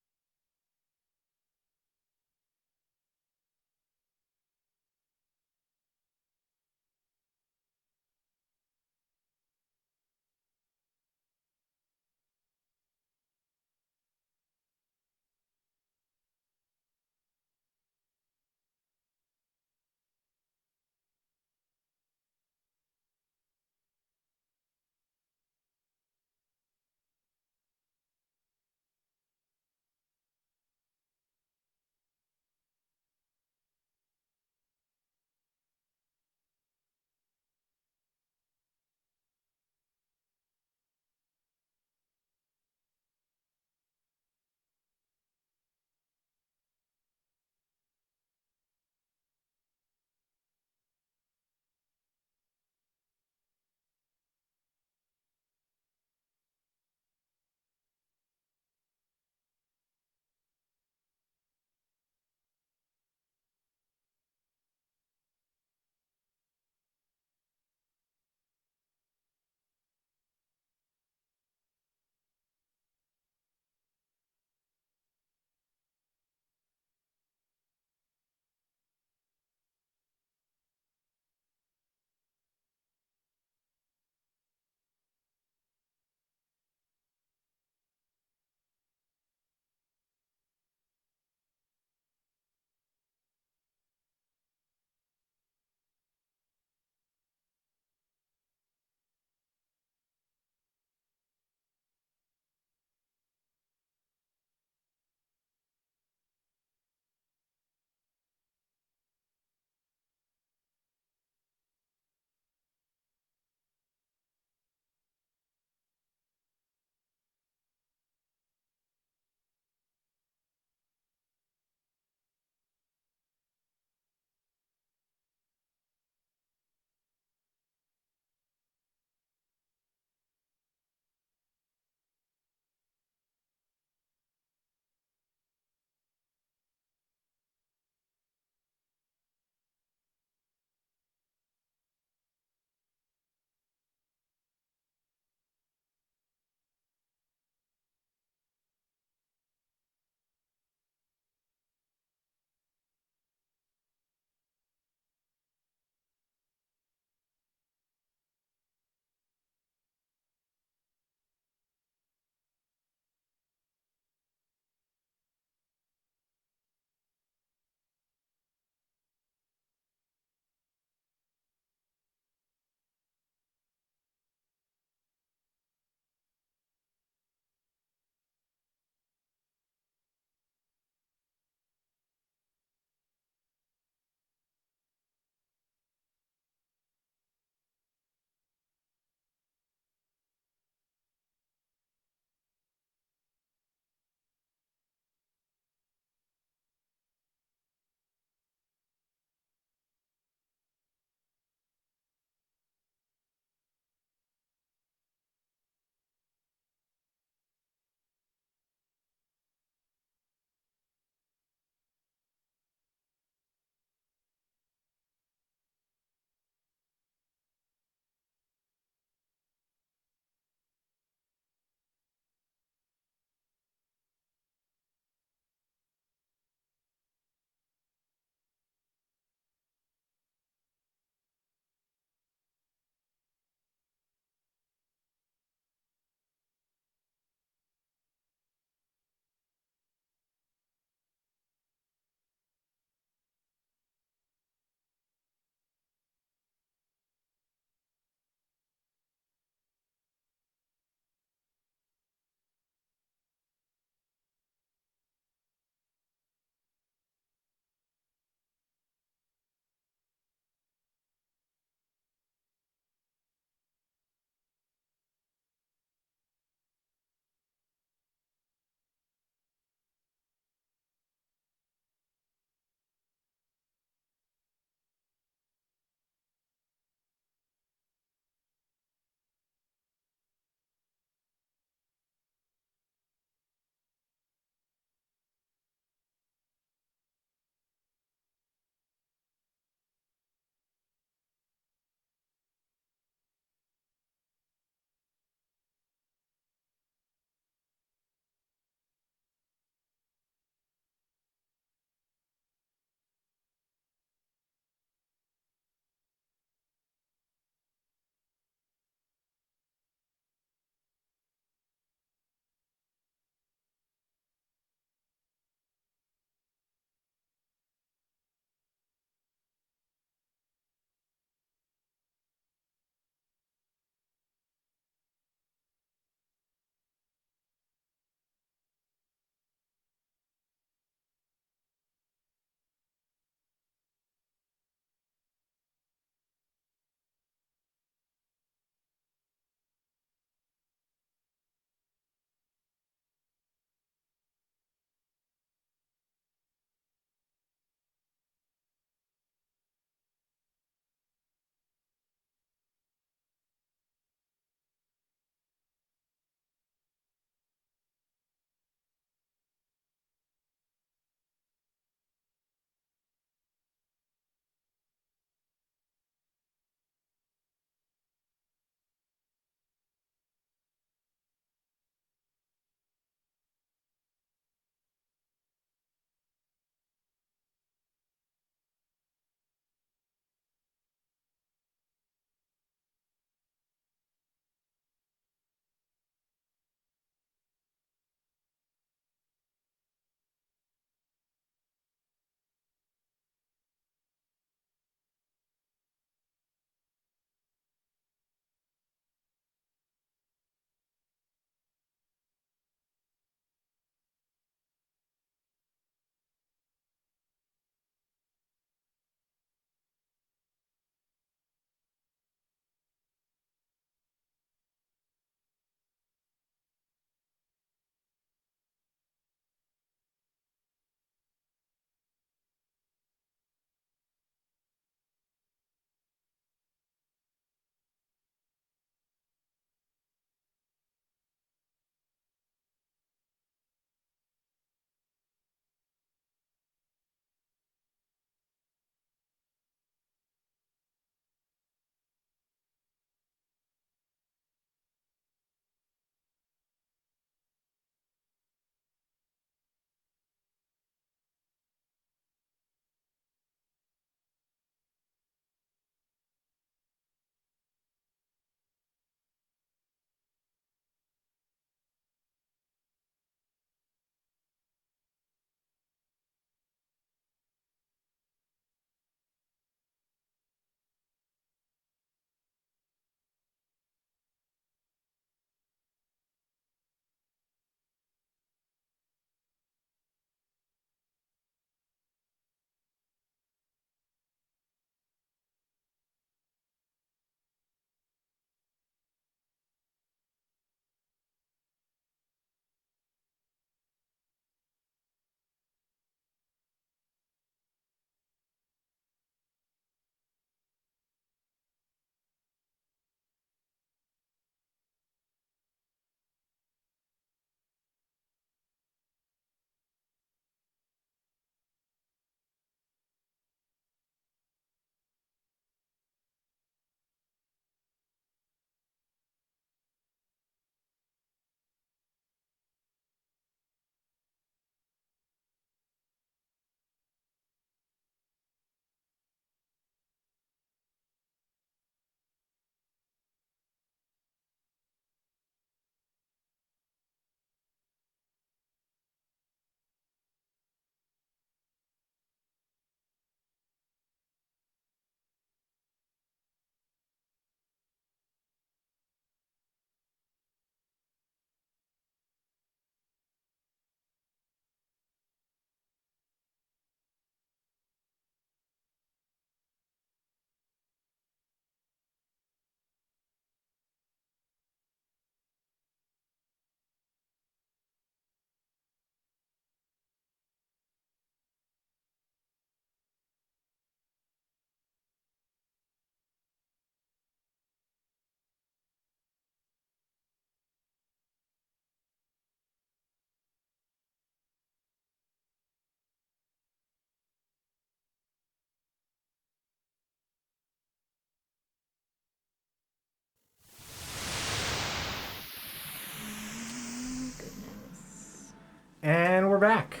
back.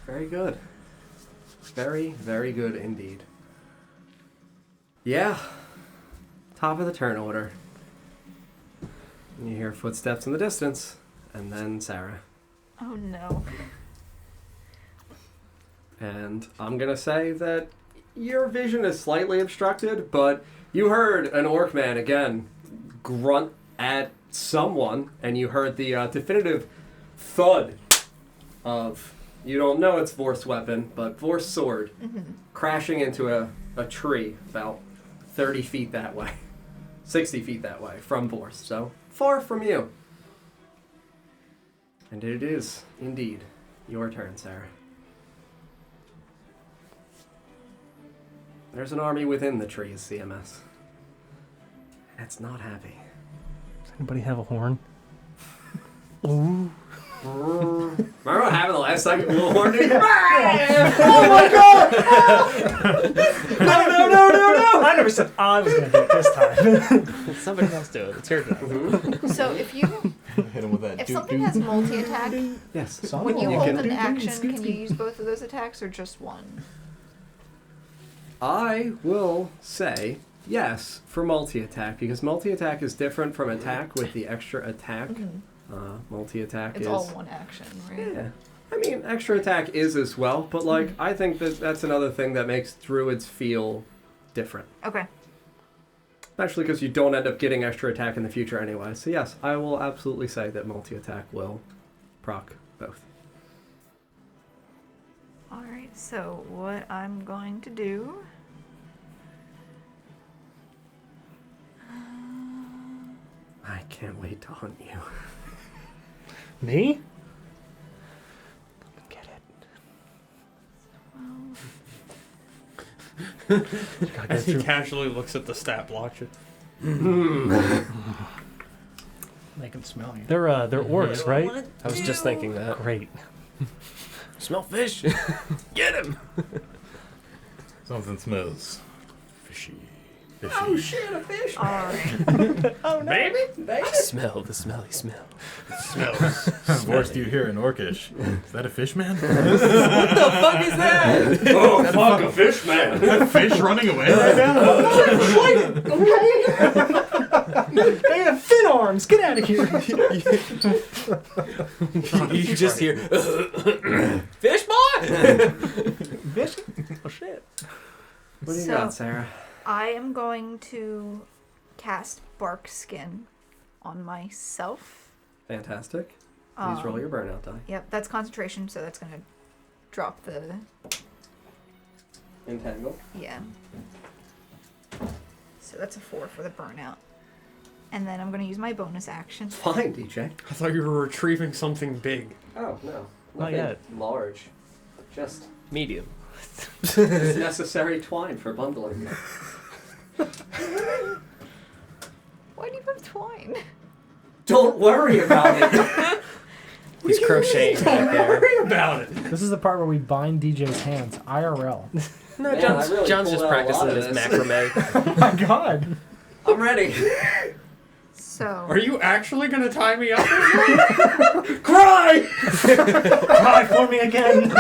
Very good. Very, very good indeed. Yeah. Top of the turn order. You hear footsteps in the distance, and then Sarah. Oh no. And I'm going to say that your vision is slightly obstructed, but you heard an orc man again grunt at someone, and you heard the definitive thud of, you don't know it's Vor's weapon, but Vor's sword crashing into a tree about 30 feet that way, 60 feet that way from Vor's, so far from you. And it is indeed your turn, Sarah. There's an army within the trees, CMS. It's not happy. Does anybody have a horn? Ooh. Remember what happened the last time you blew a horn? Dude? Oh my god! No! I never said I was going to do it this time. Somebody else do it. It's your turn. So if you Hit him with that. if something has multi-attack, Yes. when you You hold can- an action, can you use both of those attacks or just one? I will say yes for multi-attack, because multi-attack is different from attack with the extra attack. Multi-attack It's is... all one action, right? Yeah. I mean, extra attack is as well, but like, I think that that's another thing that makes druids feel different. Okay. Especially because you don't end up getting extra attack in the future anyway. So yes, I will absolutely say that multi-attack will proc both. Alright, so what I'm going to do... I can't wait to hunt you. Me? Get it. As he casually looks at the stat block. They can smell you. They're orcs, right? I was just thinking that. Great. Smell fish. Get him. Something smells fishy. Oh shit, a fish! Alright. Oh no. Baby? Smell the smelly smell. Smells. Worse, do you hear in Orcish? Is that a fish man? What the fuck is that? Oh fuck, a fish man! A fish running away right now? They have fin arms. Get out of here. You just hear fish boy. Fish? Oh shit. What do you So- got, Sarah? I am going to cast Bark Skin on myself. Fantastic. Please roll your burnout die. Yep, that's concentration, so that's going to drop the... Entangle. Yeah. So that's a 4 for the burnout. And then I'm going to use my bonus action. Fine, DJ. I thought you were retrieving something big. Oh, no. Not Nothing yet. large. Just Medium. necessary twine for bundling. Why do you have twine? Don't worry about it. He's crocheting back Don't there. worry about it. This is the part where we bind DJ's hands. IRL. No, Man, John's, I really John's pulled just out a practicing lot of his this. macrame. Oh my god. I'm ready. So... Are you actually going to tie me up? Cry! Cry for me again.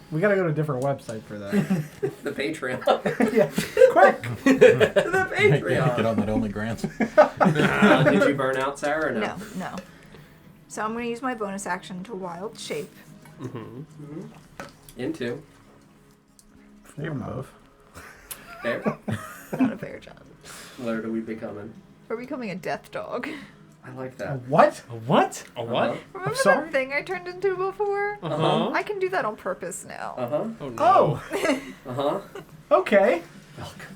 We gotta go to a different website for that. The Patreon. Yeah. Quick! The Get Patreon. on that only grants. Did you burn out, Sarah, or no? No. So I'm going to use my bonus action to wild shape. Into. Form of. There. Not a bear, John. Where do we becoming? We're becoming a death dog. I like A that. what? A what? A what? Remember sorry? that thing I turned into before? Uh-huh. I can do that on purpose now. Uh-huh. Oh, no. Oh! Uh-huh. Okay. Welcome.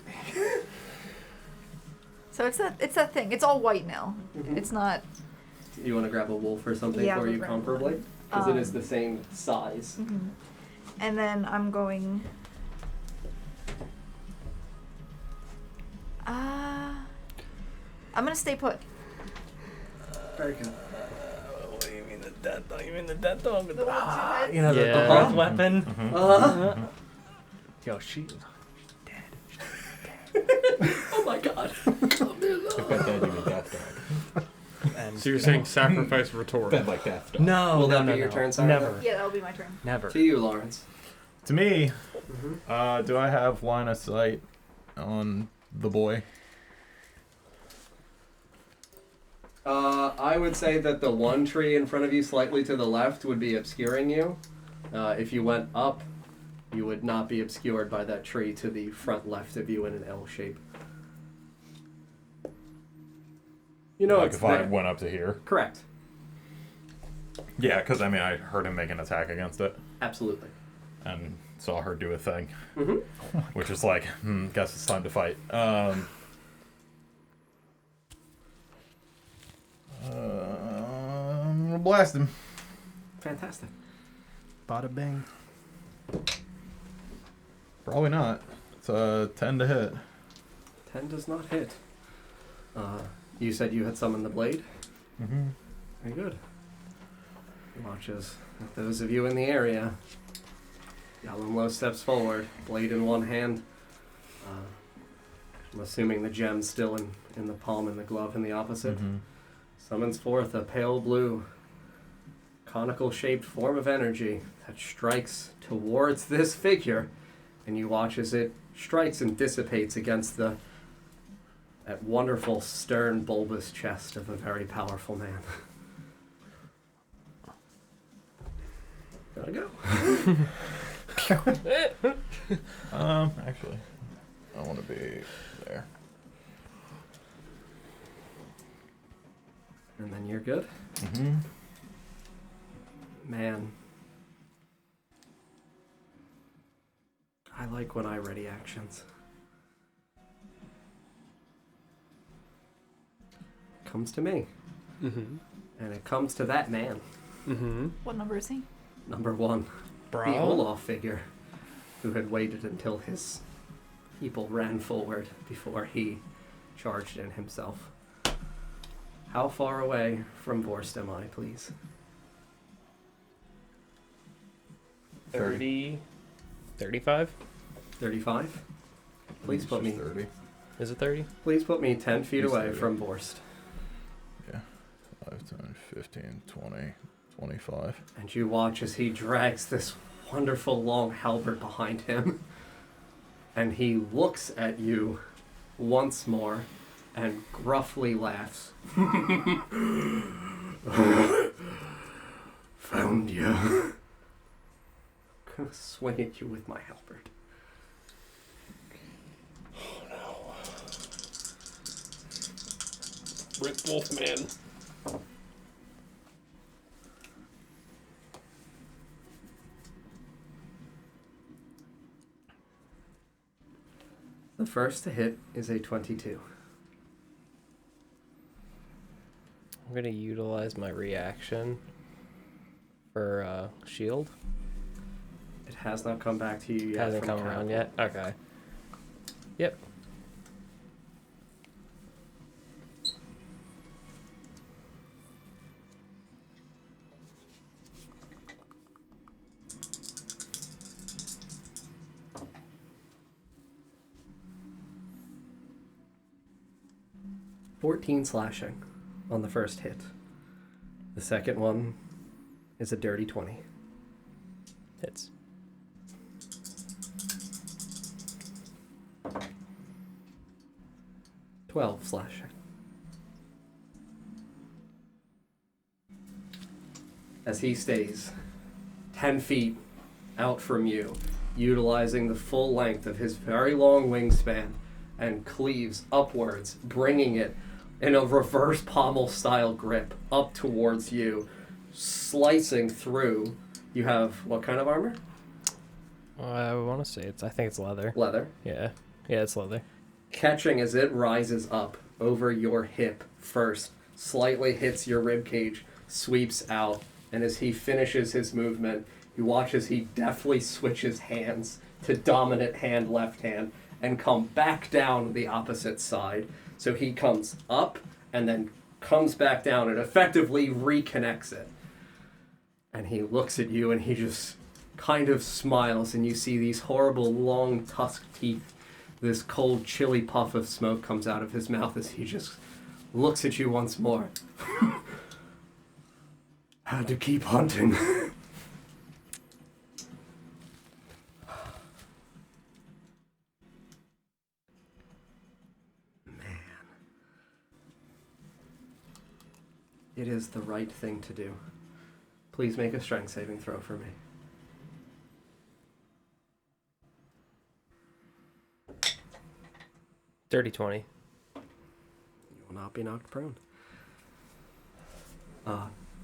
So it's that thing. It's all white now. It's not... You want to grab a wolf or something Yeah, for we'll you grab comfortably? one. Because it is the same size. And then I'm going... I'm going to stay put. Very good. What do you mean the death dog? You mean the death dog? The one with two heads? You know, the Yeah. breath weapon? Uh-huh. Yo, she... Oh my god. If I died, you would death dog. And and So you're saying sacrifice rhetoric? Bed like that stuff. no, Will no, that no, be your no. turn, Sarah? Never, Yeah, that'll be my turn. never. To you, Lawrence. To me, Mm-hmm. do I have line of sight on the boy? I would say that the one tree in front of you, slightly to the left, would be obscuring you. If you went up, you would not be obscured by that tree to the front left of you in an L shape. You know, Like it's if I there. went up to here. Correct. Yeah, because I mean, I heard him make an attack against it Absolutely. and saw her do a thing, Mm-hmm. which is like, guess it's time to fight. We'll blast him. Fantastic. Bada bing. Probably not. It's a 10 to hit. 10 does not hit. You said you had summoned the blade? Mm-hmm. Very good. Watch as those of you in the area, Yalumlo steps forward, blade in one hand. I'm assuming the gem's still in the palm and the glove in the opposite. Mm-hmm. Summons forth a pale blue, conical-shaped form of energy that strikes towards this figure, and you watch as it strikes and dissipates against that wonderful, stern, bulbous chest of a very powerful man. Gotta go. Actually, I want to be there. And then you're good. Mm-hmm. Man. I like when I ready actions. Comes to me. Mm-hmm. And it comes to that man. Mm-hmm. What number is he? Number one. Bro. The Olaf figure. Who had waited until his people ran forward before he charged in himself. How far away from Vorst am I, please? 30, 35? 35? Please put me 30. Is it 30? Please put me 10 feet He's away 30. from Vorst. Yeah. 5, 10, 15, 20, 25. And you watch as he drags this wonderful long halberd behind him. And he looks at you once more and gruffly laughs. Found you. I'm gonna swing at you with my halberd. Rip Wolfman. The first to hit is a 22. I'm going to utilize my reaction for shield. It has not come back to you yet. Hasn't from come around Cal. yet? Okay. Yep. $14 slashing on the first hit. The second one is a dirty 20. Hits. $12 slashing. As he stays 10 feet out from you, utilizing the full length of his very long wingspan, and cleaves upwards, bringing it in a reverse pommel style grip up towards you, slicing through. You have what kind of armor? I want to say I think it's leather. Leather. Yeah. Yeah, it's leather. Catching as it rises up over your hip first, slightly hits your rib cage, sweeps out, and as he finishes his movement, you watch as he deftly switches hands to dominant hand, left hand, and come back down the opposite side. So he comes up and then comes back down and effectively reconnects it. And he looks at you and he just kind of smiles, and you see these horrible long tusked teeth. This cold chilly puff of smoke comes out of his mouth as he just looks at you once more. Had to keep hunting. It is the right thing to do. Please make a strength saving throw for me. Dirty 20. You will not be knocked prone.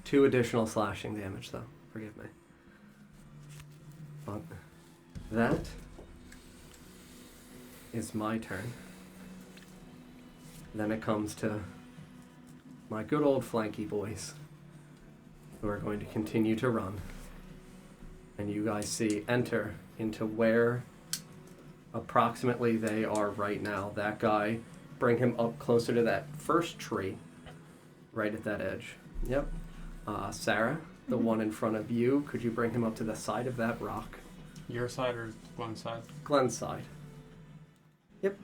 2 additional slashing damage, though. Forgive me. But that is my turn. Then it comes to my good old flanky boys, who are going to continue to run. And you guys see enter into where approximately they are right now. That guy, bring him up closer to that first tree, right at that edge. Yep. Sarah, the one in front of you, could you bring him up to the side of that rock? Your side or Glenn's side? Glenn's side. Yep.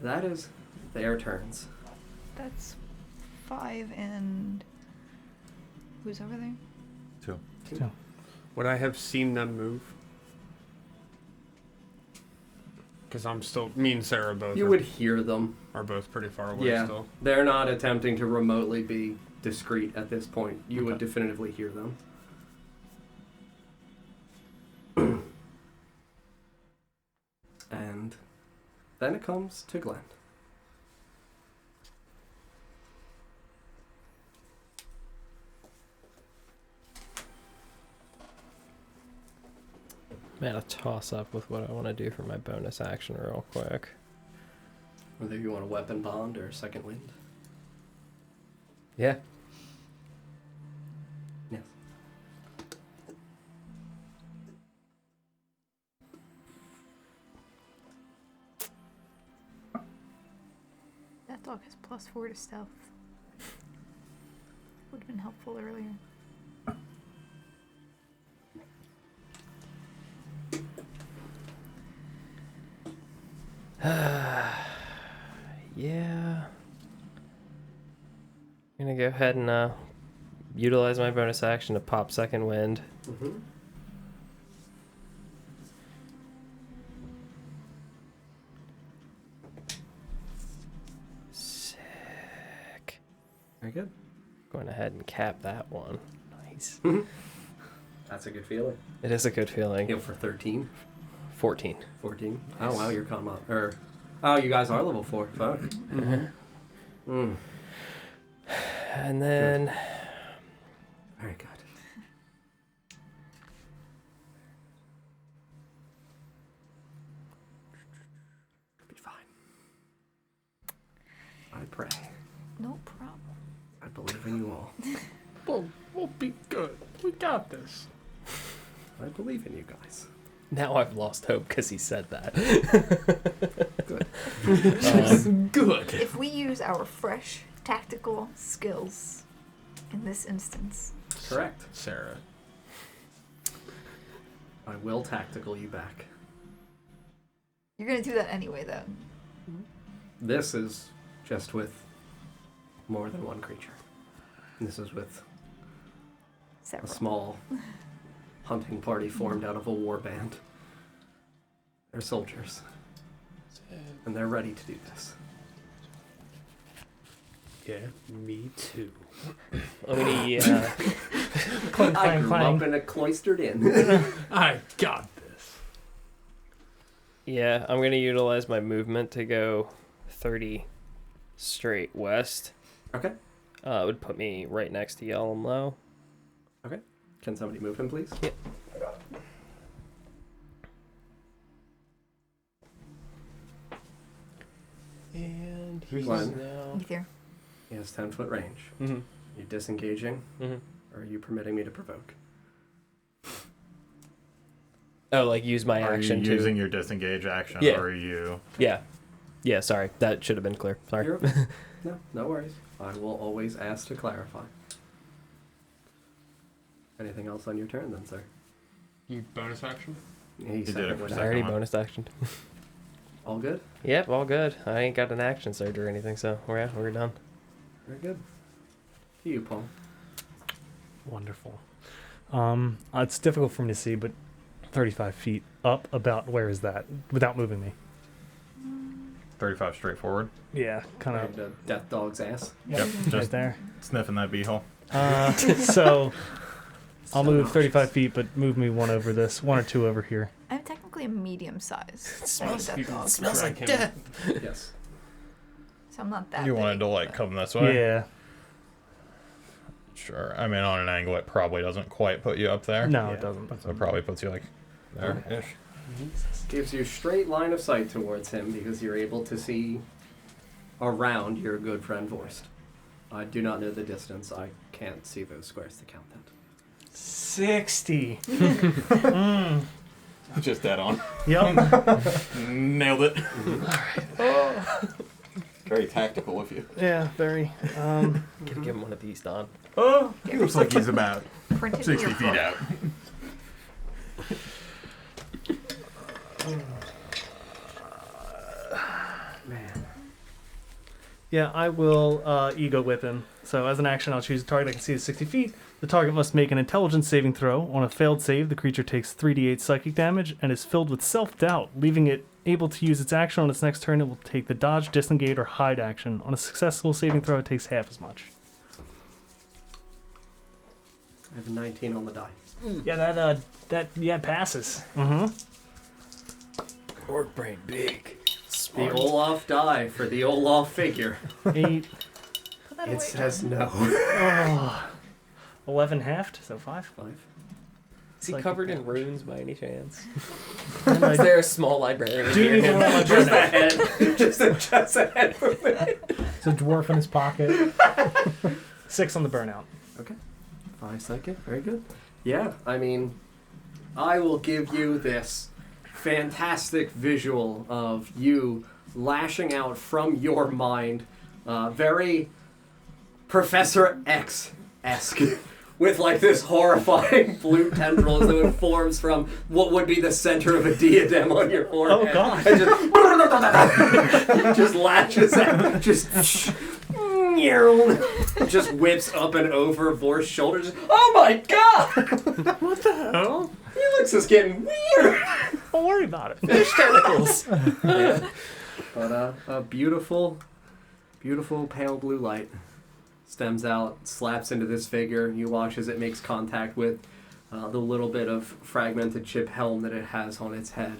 That is their turns. That's 5 and who's over there? 2. Would I have seen them move? Because I'm still... Me and Sarah both You would hear them. are both pretty far away Yeah. still. They're not attempting to remotely be discreet at this point. You would definitively hear them. And then it comes to Glenn. Man, a toss up with what I want to do for my bonus action real quick. Whether you want a weapon bond or second wind. Yeah. Yes. That dog has +4 to stealth. Would have been helpful earlier. Yeah. I'm gonna go ahead and utilize my bonus action to pop second wind. Mm-hmm. Sick. Very good. Going ahead and cap that one. Nice. That's a good feeling. It is a good feeling. Heal for 13. 14. 14. Oh, wow, you're calm up. Oh, you guys are level 4. Fuck. Mm. And then Very good. Be fine. I pray. No problem. I believe in you all. We'll be good. We got this. I believe in you guys. now I've lost hope because he said that. Good. Good. If we use our fresh tactical skills in this instance, Correct. Sarah. I will tactical you back. you're gonna do that anyway, though. This is just with more than one creature. This is with a Several. small hunting party formed out of a war band. They're soldiers. And they're ready to do this. Yeah, me too. I'm gonna Clang, I clang, grew clang. up in a cloistered inn. I got this. I'm gonna utilize my movement to go 30 straight west. Okay. It would put me right next to Yellum Low. Can somebody move him, please? Yep. And he's Glenn. now. Either. He has 10-foot range. Mm-hmm. You disengaging, Mm-hmm. or are you permitting me to provoke? Oh, like use my Are action you to. using your disengage action, Yeah. or are you... Yeah. Yeah, sorry. That should have been clear. Sorry. You're okay. No worries. I will always ask to clarify. Anything else on your turn then, sir? You bonus action? He did it second for would I second already one. bonus action. All good? Yep, all good. I ain't got an action surge or anything, so we're done. Very good. To you, Paul. Wonderful. It's difficult for me to see, but 35 feet up, about where is that? Without moving me. 35 straight forward. Yeah, kind Right to Death Dog's ass. Yep. of right Just there. sniffing that beehole. So I'll move nauseous. 35 feet, but move me one over this, one or two over here. I'm technically a medium size. Smells- Death dog, smells like Drag him. death. Yes. so I'm not that You big, wanted to like but- come this way? Yeah. Sure. I mean, on an angle, it probably doesn't quite put you up there. No, Yeah. it doesn't. So it probably puts you like there ish. Gives you straight line of sight towards him because you're able to see around your good friend Vorst. I do not know the distance. I can't see those squares to count that. 60. Just dead on. Yep. Nailed it. Very tactical of you. Yeah, very. Gotta give him one of these, Don. Oh. He looks like he's about Print it in 60 your feet book. out. Man. Yeah, I will ego whip him. So as an action, I'll choose a target I can see at 60 feet. The target must make an intelligence saving throw. On a failed save, the creature takes 3d8 psychic damage and is filled with self-doubt, leaving it able to use its action on its next turn. It will take the dodge, disengage, or hide action. On a successful saving throw, it takes half as much. I have a 19 on the die. Yeah, that passes. Mm-hmm. Orc brain big. The Olaf die for the Olaf figure. 8. Put that It away, says John. no. Oh, 11 halved, so 5. 5. Is he Psychic covered in damage. runes by any chance? And Is I there a small librarian do here? need to roll my Just a burnout. head. Just a head movement. It's a dwarf in his pocket. 6 on the burnout. 5 psychic. Very good. Yeah, I mean, I will give you this fantastic visual of you lashing out from your mind, very Professor X-esque, with like this horrifying blue tendril as though it forms from what would be the center of a diadem on your forehead. Oh, God. And just lashes out, just whips up and over Vor's shoulders. Oh my god! What the hell? Felix is getting weird. Don't worry about it. Fish tentacles. Yeah. But a beautiful, beautiful pale blue light stems out, slaps into this figure. You watch as it makes contact with the little bit of fragmented chip helm that it has on its head.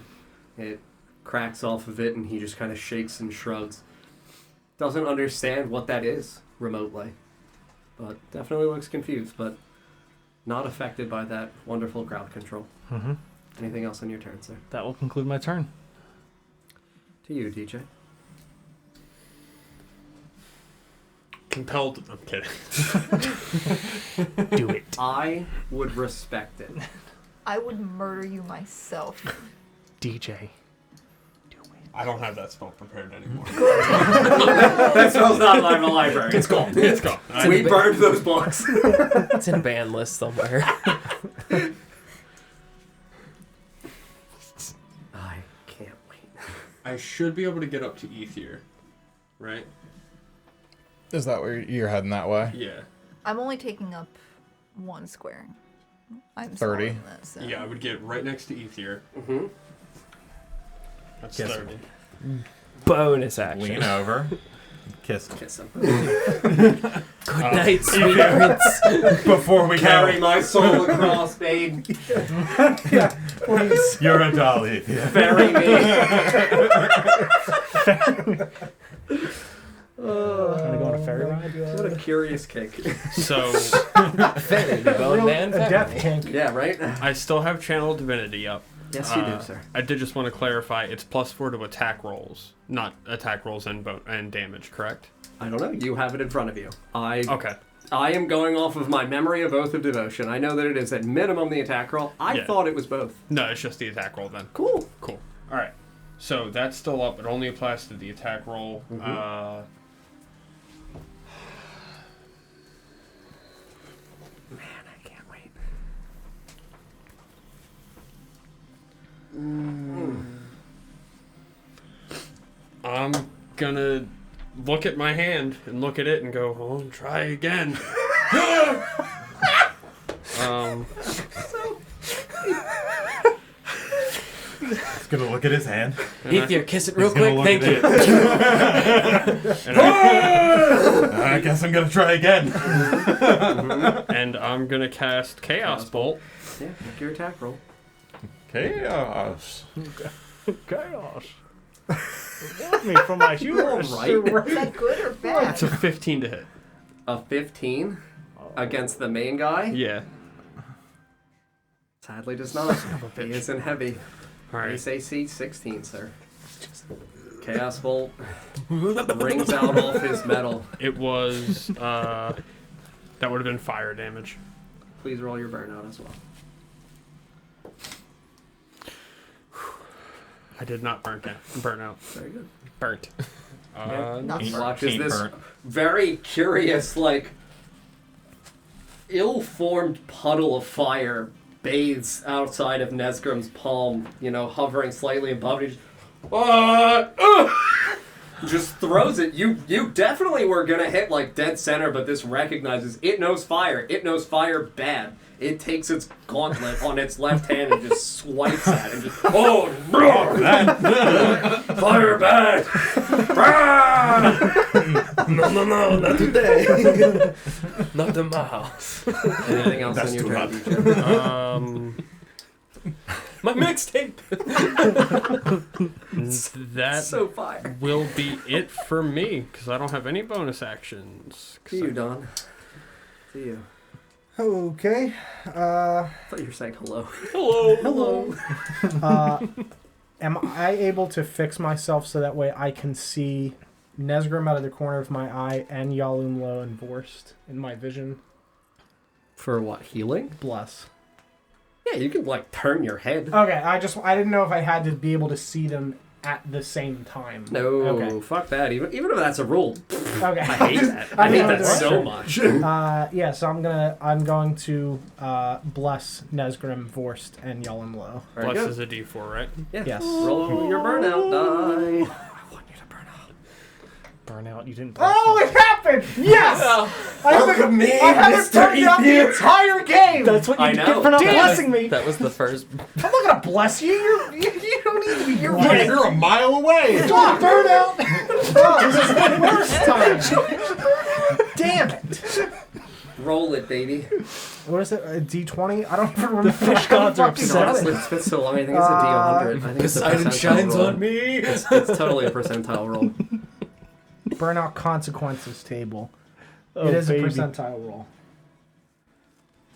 It cracks off of it, and he just kind of shakes and shrugs. Doesn't understand what that is remotely, but definitely looks confused, but not affected by that wonderful crowd control. Mm-hmm. Anything else on your turn, sir? That will conclude my turn. To you, DJ. Compelled. I'm kidding. Do it. I would respect it. I would murder you myself. DJ. I don't have that spell prepared anymore. That spell's not in the library. It's gone. It's gone. We burned those books. It's in a ban list somewhere. I can't wait. I should be able to get up to Ether, right? Is that where you're heading that way? Yeah. I'm only taking up 1 square. I'm 30. smaller than that, so. Yeah, I would get right next to Ether. Mm-hmm. That's Yes. 30. Bonus action. Lean over. Kiss. Kiss him. Good night, sweet prince. Before we Carry my soul across, babe. Please. You're a dolly. Bury me. Trying to go on a ferry ride? What a curious kick. So Ferry, bone man, A death ferry. tank. Yeah, right? I still have Channel Divinity up. Yes, you do, sir. I did just want to clarify, it's +4 to attack rolls, not attack rolls and damage, correct? I don't know. You have it in front of you. Okay. I am going off of my memory of Oath of Devotion. I know that it is at minimum the attack roll. I Yeah. thought it was both. No, it's just the attack roll then. Cool. Cool. All right. So that's still up. It only applies to the attack roll. Man, I can't wait. I'm gonna look at my hand and look at it and go, oh, try again. He's gonna look at his hand. Ether, kiss it real He's gonna quick. look Thank at you. it. I guess I'm gonna try again. And I'm gonna cast Chaos Bolt. Yeah, make your attack roll. Chaos. Chaos. Reward me for my hubris. Right. Is that good or bad? It's a 15 to hit. A 15 against the main guy? Yeah. Sadly does not. He isn't heavy. Alright. Base AC 16, sir. Chaos Bolt rings out off his metal. It was, that would have been fire damage. Please roll your burnout as well. I did not burn out. Very good. Burnt. Not He burnt. watches Ain't this burnt. very curious, like, ill-formed puddle of fire bathes outside of Nesgrim's palm, you know, hovering slightly above it. Just throws it. You definitely were gonna hit like dead center, but this recognizes it knows fire. It knows fire bad. It takes its gauntlet on its left hand and just swipes at it. And just, oh, fire bad. No, not today. Not the mouse. Anything else That's in your too turn, loud. DJ? My mixtape. That So fire. will be it for me, because I don't have any bonus actions. To you, Don. To you. Okay. I thought you were saying hello. Hello. Am I able to fix myself so that way I can see Nesgrim out of the corner of my eye and Yalumlo and Vorst in my vision? For what, healing? Bless. Yeah, you can, like, turn your head. Okay, I didn't know if I had to be able to see them at the same time. No, Okay. fuck that. Even if that's a rule. Okay. I hate that. I I hate didn't that know so that. much. Yeah, so I'm going to bless Nesgrim, Vorst, and Yalumlo. Very Bless good. is a d4, right? Yeah. Yes. Roll your burnout die. I want you to burn out. Burnout. You didn't. Oh, it happened! Yes! Welcome me, I haven't turned out the entire game! That's what you I get know. for not Damn. blessing me. That was the first. I'm not gonna bless you. You don't need to be. You're Wait, right. you're a mile away. Oh, burnout! Oh, this is the worst time. Damn it! Roll it, baby. What is it? A D20? I don't even remember. The fish gods are upset. Honestly, it's been so long. I think it's a D100. I think it's a Poseidon percentile shines roll. on me. It's totally a percentile roll. Burnout consequences table. Oh, it is baby. a percentile roll.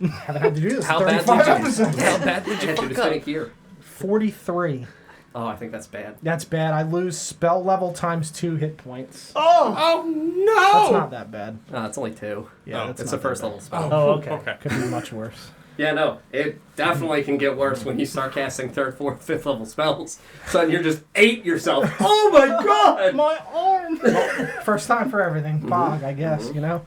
Haven't had to do this. How in bad 35 did you? episodes. How bad did you Dude, fuck it's up? been a year. 43. Oh, I think that's bad. That's bad. I lose spell level times 2 hit points. Oh, no! That's not that bad. No, it's only 2. Yeah, Oh, that's It's not a first that level spell. Oh, okay. Okay. bad. Could be much worse. Yeah, no. It definitely can get worse when you start casting 3rd, 4th, 5th level spells. So you're just ate yourself. Oh my god! My arm. First time for everything. Bog, I guess, you know?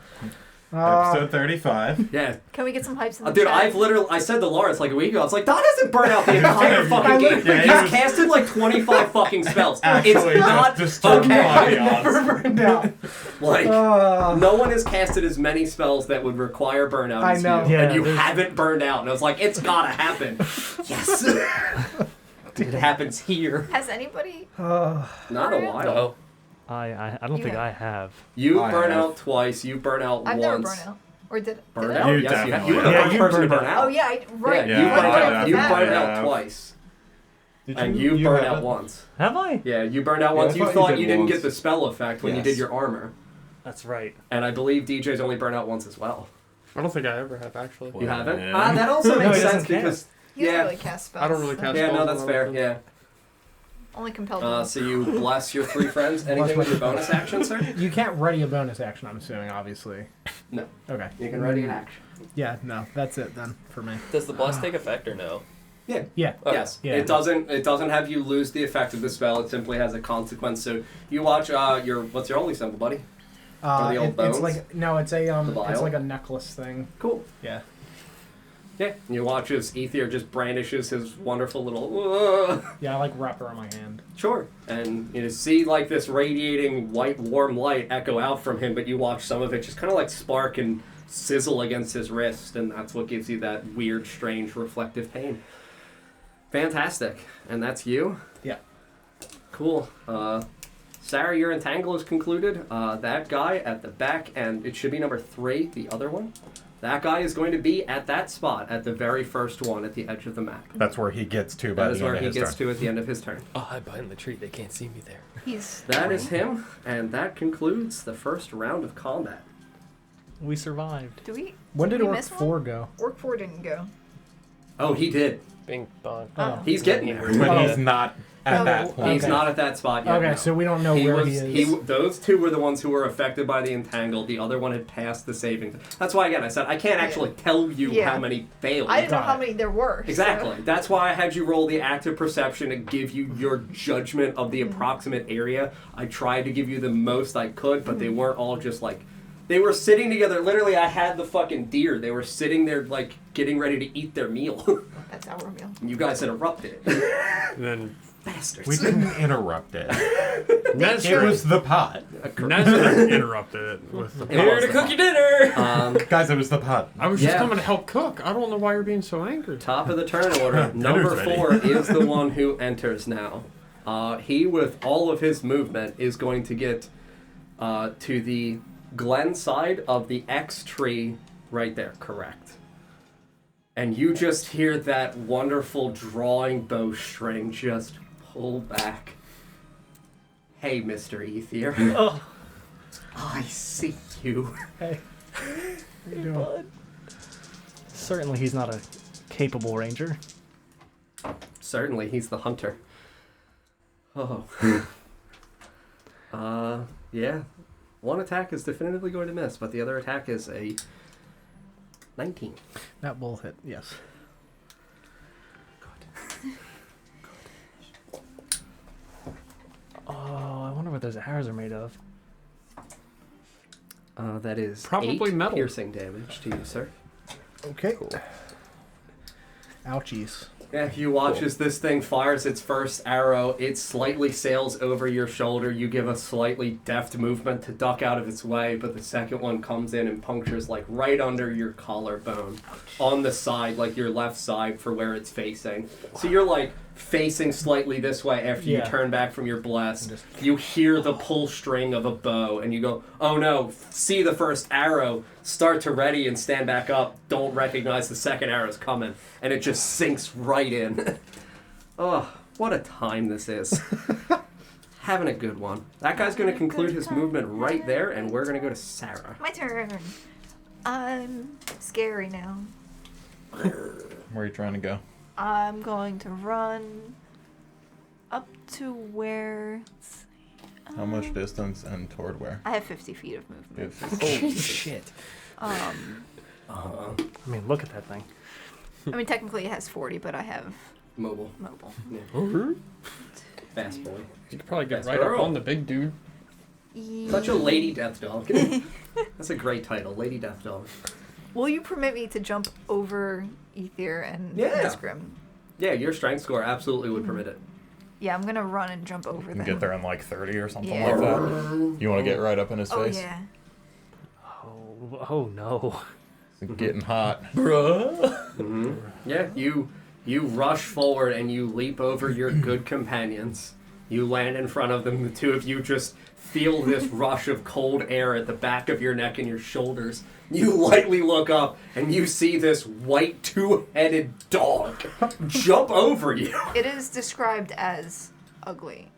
Episode 35. Yeah. Can we get some hypes in the Dude, chat? I said to Lawrence like a week ago, I was like, Don hasn't burnt out the entire fucking game. Yeah, he He's was- casted like 25 fucking spells. Actually, It's not just turned okay. by the I've odds. never burned out. Like, Uh, no one has casted as many spells that would require burnout I as know. you, Yeah, and you there's- haven't burned out. And I was like, it's gotta happen. Yes. It happens here. Has anybody? Not a while. No. I don't You think have. I have. You I burn have. out twice. You burn out I've once. never burned out. Or did Burn did out? I? You Yes, you have. definitely You were the have. first Yeah, you person to burned burn out. out. Oh yeah, right. Yeah, Yeah, you I burned did. out. You Yeah. burned Yeah. out twice, Did and you burned out haven't? once. Have I? Yeah, you burned out Yeah, I once. You thought you thought did you didn't once. get the spell effect when you Yes. did your armor, That's right. and I believe DJ's only burned out once as well. I don't think I ever have, actually. You haven't? Yeah. That also No, makes he doesn't sense because He doesn't yeah. really cast spells. I don't really so cast Yeah, no, spells that's on fair. other Yeah. Only compelled. So you bless your 3 friends. Anything with your bonus action, sir? you can't ready a bonus action, I'm assuming, obviously. No. Okay. You can ready an action. Yeah, no, that's it then for me. Does the bless take effect or no? Yeah. Yeah. Yes. Yeah. It doesn't have you lose the effect of the spell. It simply has a consequence. So you watch what's your holy symbol, buddy? Or the old It's bones? like no, it's a The vial? it's like a necklace thing. Cool. Yeah. Yeah. You watch as Ether just brandishes his wonderful little Yeah, I like wrap it around my hand. sure. And you see like this radiating white warm light echo out from him, but you watch some of it just kind of like spark and sizzle against his wrist, and that's what gives you that weird, strange, reflective pain. Fantastic. And that's you? Yeah. Cool. Sarah, your entangle is concluded. That guy at the back, and it should be number 3, the other one. That guy is going to be at that spot, at the very first one at the edge of the map. That's where he gets to by That is the end where of he his gets turn. to at the end of his turn. Oh, hide behind the tree. They can't see me there. That is him, and that concludes the first round of combat. We survived. When did we Orc miss one? 4 go? Orc 4 didn't go. Oh, he did. Bing bong. Oh. He's getting there. But Oh. he's not at Oh, that point. He's Okay. not at that spot yet. Okay, no. so we don't know where he is. Those two were the ones who were affected by the entangle. The other one had passed the saving. That's why, again, I said I can't actually tell you Yeah. how many failed. I didn't know Got how it. many there were. Exactly. That's why I had you roll the active perception to give you your judgment of the approximate area. I tried to give you the most I could, but they weren't all just like... They were sitting together. Literally, I had the fucking deer. They were sitting there, like, getting ready to eat their meal. That's our meal. You guys interrupted it. And then Bastards. We didn't interrupt it. It Nezra, was the pot. Nezra interrupted it with the It Here was to the cook your dinner! Guys, it was the pot. I was just Yeah. coming to help cook. I don't know why you're being so angry. Top of the turn order. Number ready. 4 is the one who enters now. He, with all of his movement, is going to get to the Glen side of the X tree right there. Correct. And you just hear that wonderful drawing bowstring just pull back. Hey, Mr. Ether. Oh. I see you. Hey. How you doing? Certainly he's not a capable ranger. Certainly, he's the hunter. Oh. Yeah. One attack is definitively going to miss, but the other attack is a 19. That will hit, yes. Oh, I wonder what those arrows are made of. That is Probably 8 metal. piercing damage to you, sir. Okay. Ouchies. Yeah, you watch as this thing fires its first arrow. It slightly sails over your shoulder. You give a slightly deft movement to duck out of its way, but the second one comes in and punctures like right under your collarbone, on the side, like your left side for where it's facing. So you're like facing slightly this way after you Yeah. turn back from your bless. Just- You hear the pull string of a bow, and you go, "Oh no!" See the first arrow, start to ready and stand back up. Don't recognize the second arrow's coming, and it just sinks right in. Oh, what a time this is! Having a good one. That guy's going to conclude his movement right there, and we're going to go to Sarah. My turn. I'm scary now. Where are you trying to go? I'm going to run up to where... let's see, How much distance and toward where? I have 50 feet of movement. Holy shit. I mean, look at that thing. I mean, technically it has 40, but I have Mobile. mobile. Yeah. Fast boy. You could probably get That's right girl. up on the big dude. Such a lady death dog. That's a great title, Lady Death Dog. Will you permit me to jump over Ether and Yeah. Nisgrim? Yeah, your strength score absolutely would permit it. Yeah, I'm gonna run and jump over You them. can get there in like 30 or something Yeah. like that. You want to get right up in his Oh face? yeah. Oh no. It's getting hot. Mm-hmm. Yeah, you rush forward and you leap over your good companions. You land in front of them. The two of you just feel this rush of cold air at the back of your neck and your shoulders. You lightly look up and you see this white two-headed dog jump over you. It is described as ugly.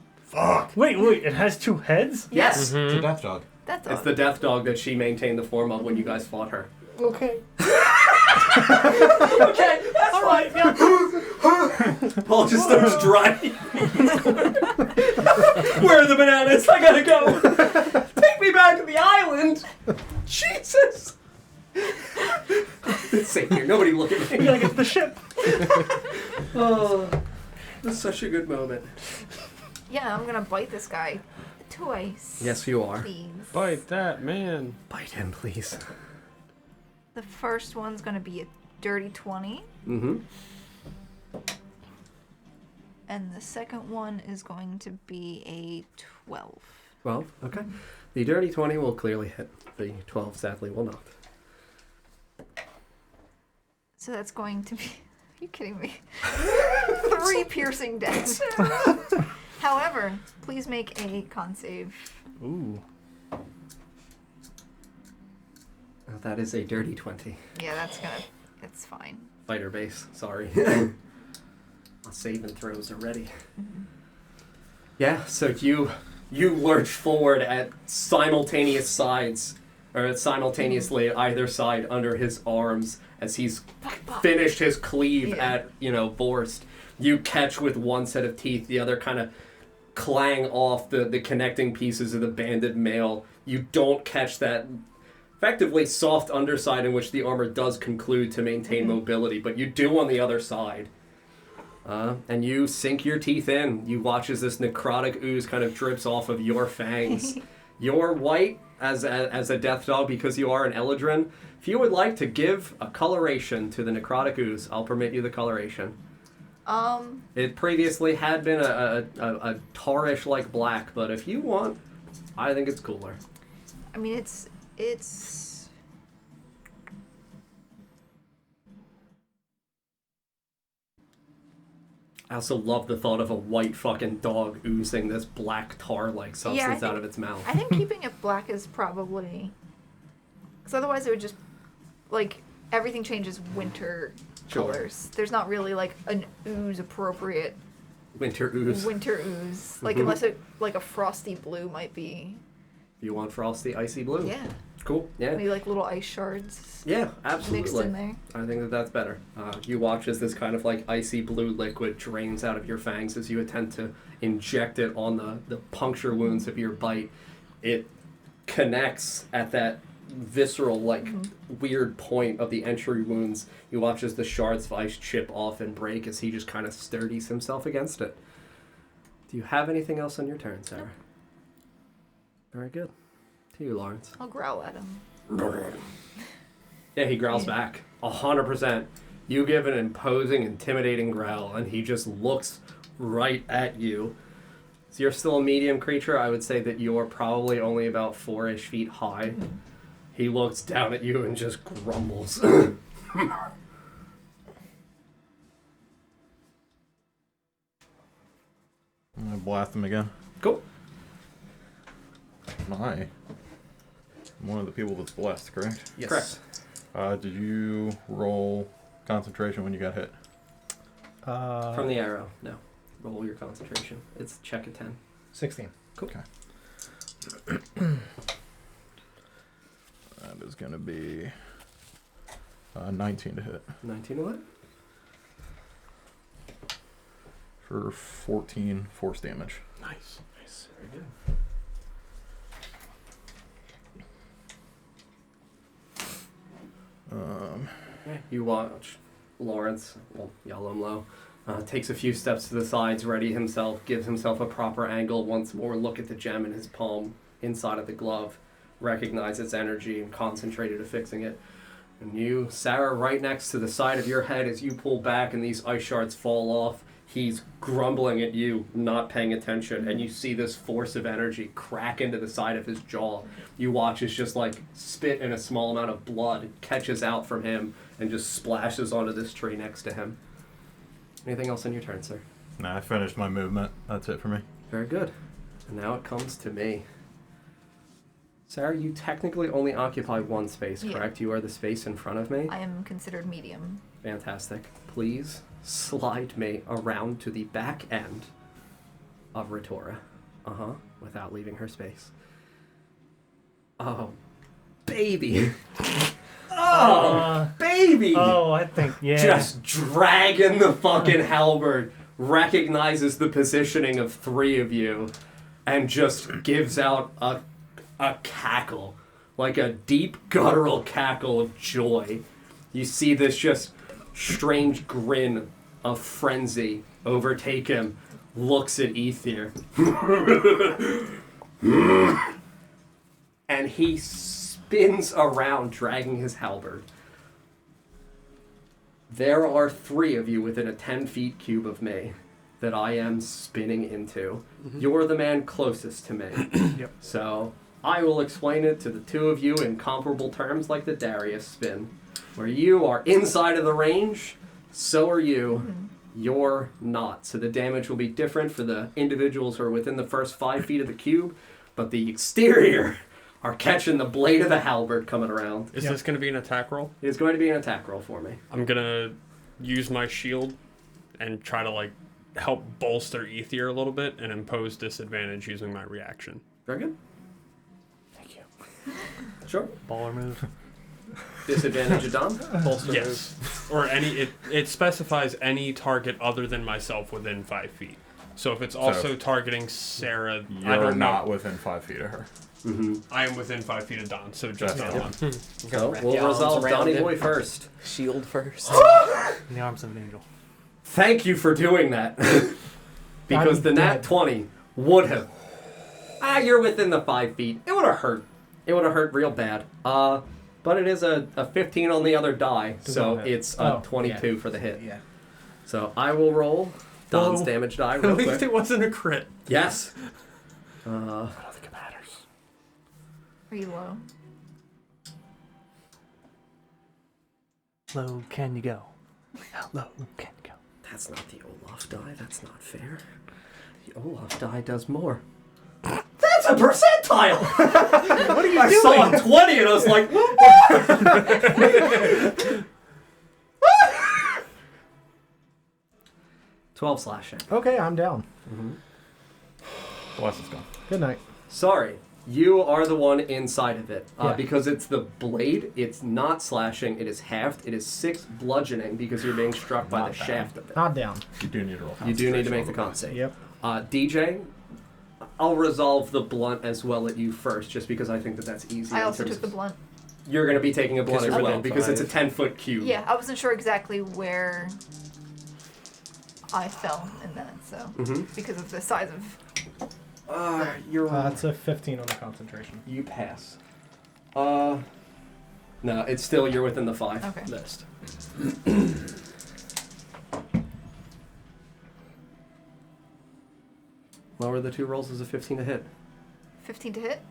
Wait, it has 2 heads? Yes, It's a death dog. That's it's the death dog that she maintained the form of when you guys fought her. Okay. Okay, that's Alright, yeah. Paul just starts driving. Where are the bananas? I gotta go. Take me back to the island. Jesus. It's safe here. Nobody look at We me. gotta get to the ship. Oh, this is such a good moment. Yeah, I'm gonna bite this guy twice. Yes, you are. Please. Bite that, man. Bite him, please. The first one's gonna be a dirty 20, Mm-hmm. and the second one is going to be a 12. Well, okay. The dirty 20 will clearly hit. The 12 sadly will not. So that's going to be... Are you kidding me? 3 piercing deaths. However, please make a con save. Ooh. Oh, that is a dirty 20. Yeah, that's gonna... It's fine. Fighter base, sorry. Saving throws are ready. Mm-hmm. Yeah, so you lurch forward at simultaneous sides, or simultaneously at either side under his arms as he's finished his cleave at, Vorst. You catch with one set of teeth, the other kind of clang off the connecting pieces of the banded mail. You don't catch that effectively soft underside in which the armor does conclude to maintain mobility, but you do on the other side. And you sink your teeth in. You watch as this necrotic ooze kind of drips off of your fangs. You're white as a death dog because you are an Eladrin. If you would like to give a coloration to the necrotic ooze, I'll permit you the coloration. It previously had been a tarish like black, but if you want, I think it's cooler. I mean, it's... I also love the thought of a white fucking dog oozing this black tar-like substance out of its mouth. I think keeping it black is probably... Because otherwise it would just... Like, everything changes winter colors. There's not really, like, an ooze-appropriate... Winter ooze. Winter ooze. Like, unless it... Like, a frosty blue might be... You want frosty, icy blue? Yeah. Cool, yeah. Maybe, like, little ice shards. Yeah, absolutely. Mixed in there. I think that's better. You watch as this kind of like icy blue liquid drains out of your fangs as you attempt to inject it on the puncture wounds of your bite. It connects at that visceral, like, weird point of the entry wounds. You watch as the shards of ice chip off and break as he just kind of sturdies himself against it. Do you have anything else on your turn, Sarah? No. Very good. To you, Lawrence. I'll growl at him. Yeah, he growls back. 100%. You give an imposing, intimidating growl, and he just looks right at you. So you're still a medium creature. I would say that you're probably only about 4-ish feet high. He looks down at you and just grumbles. I'm gonna blast him again. Cool. I'm one of the people that's blessed, correct? Yes. Correct. Did you roll concentration when you got hit? From the arrow, no. Roll your concentration. It's check a 10. 16. Cool. Okay. That is going to be 19 to hit. 19 what? For 14 force damage. Nice. Very good. Yeah, you watch Lawrence, yell him low, takes a few steps to the sides, ready himself, gives himself a proper angle, once more look at the gem in his palm, inside of the glove, recognize its energy and concentrated affixing it. And you, Sarah, right next to the side of your head as you pull back and these ice shards fall off, he's grumbling at you, not paying attention, and you see this force of energy crack into the side of his jaw. You watch as just like spit and a small amount of blood catches out from him and just splashes onto this tree next to him. Anything else on your turn, sir? Nah, I finished my movement. That's it for me. Very good. And now it comes to me. Sarah, you technically only occupy one space, correct? You are the space in front of me. I am considered medium. Fantastic. Please slide me around to the back end of Ritora. Without leaving her space. Oh, baby. Baby. Oh, I think, yeah. Just dragging the fucking halberd, recognizes the positioning of 3 of you, and just gives out a cackle, like a deep guttural cackle of joy. You see this just strange grin of frenzy overtake him, looks at Ether, and he spins around, dragging his halberd. There are 3 of you within a 10 feet cube of me that I am spinning into. You're the man closest to me. Yep. So I will explain it to the 2 of you in comparable terms like the Darius spin. Where you are inside of the range, so are you. You're not. So the damage will be different for the individuals who are within the first 5 feet of the cube, but the exterior are catching the blade of the halberd coming around. Is this going to be an attack roll? It is going to be an attack roll for me. I'm going to use my shield and try to, like, help bolster Ether a little bit and impose disadvantage using my reaction. Very good. Thank you. Sure. Baller move. Disadvantage of Dom? Bolster Yes. Or it specifies any target other than myself within 5 feet. So if it's also targeting Sarah, I You're don't not know. within 5 feet of her. Mm-hmm. I am within 5 feet of Don, so just That's Don. So wrap we'll the arms resolve around Donnie him. Boy first. Shield first. in the arms of an angel. Thank you for doing that. Because the nat 20 would have... you're within the 5 feet. It would have hurt. It would have hurt real bad. But it is a 15 on the other die, so it's a 22 for the hit. Yeah. So I will roll Don's damage die At real least quick. it wasn't a crit. Yes. I don't think it matters. Are you low? Low can you go? How low can you go? That's not the Olaf die. That's not fair. The Olaf die does more. That's a percentile! What are you doing? I saw a 20 and I was like, what? 12 slashing. Okay, I'm down. Bless is gone. Good night. Sorry, you are the one inside of it. Yeah. Because it's the blade, it's not slashing, it is halved, it is 6 bludgeoning because you're being struck by Not the bad. shaft of it. Not down. You do need to roll. You do need to make the concentration. con save. Yep. DJ, I'll resolve the blunt as well at you first, just because I think that's easier. I in also terms took the of- blunt. You're going to be taking a blunt Because as you're well, within because it's a 5. 10-foot cube. Yeah, I wasn't sure exactly where I fell in that, so because of the size of. You're It's a 15 on the concentration. You pass. No, it's still you're within the 5 Okay. list. Lower the 2 rolls is a 15 to hit. 15 to hit.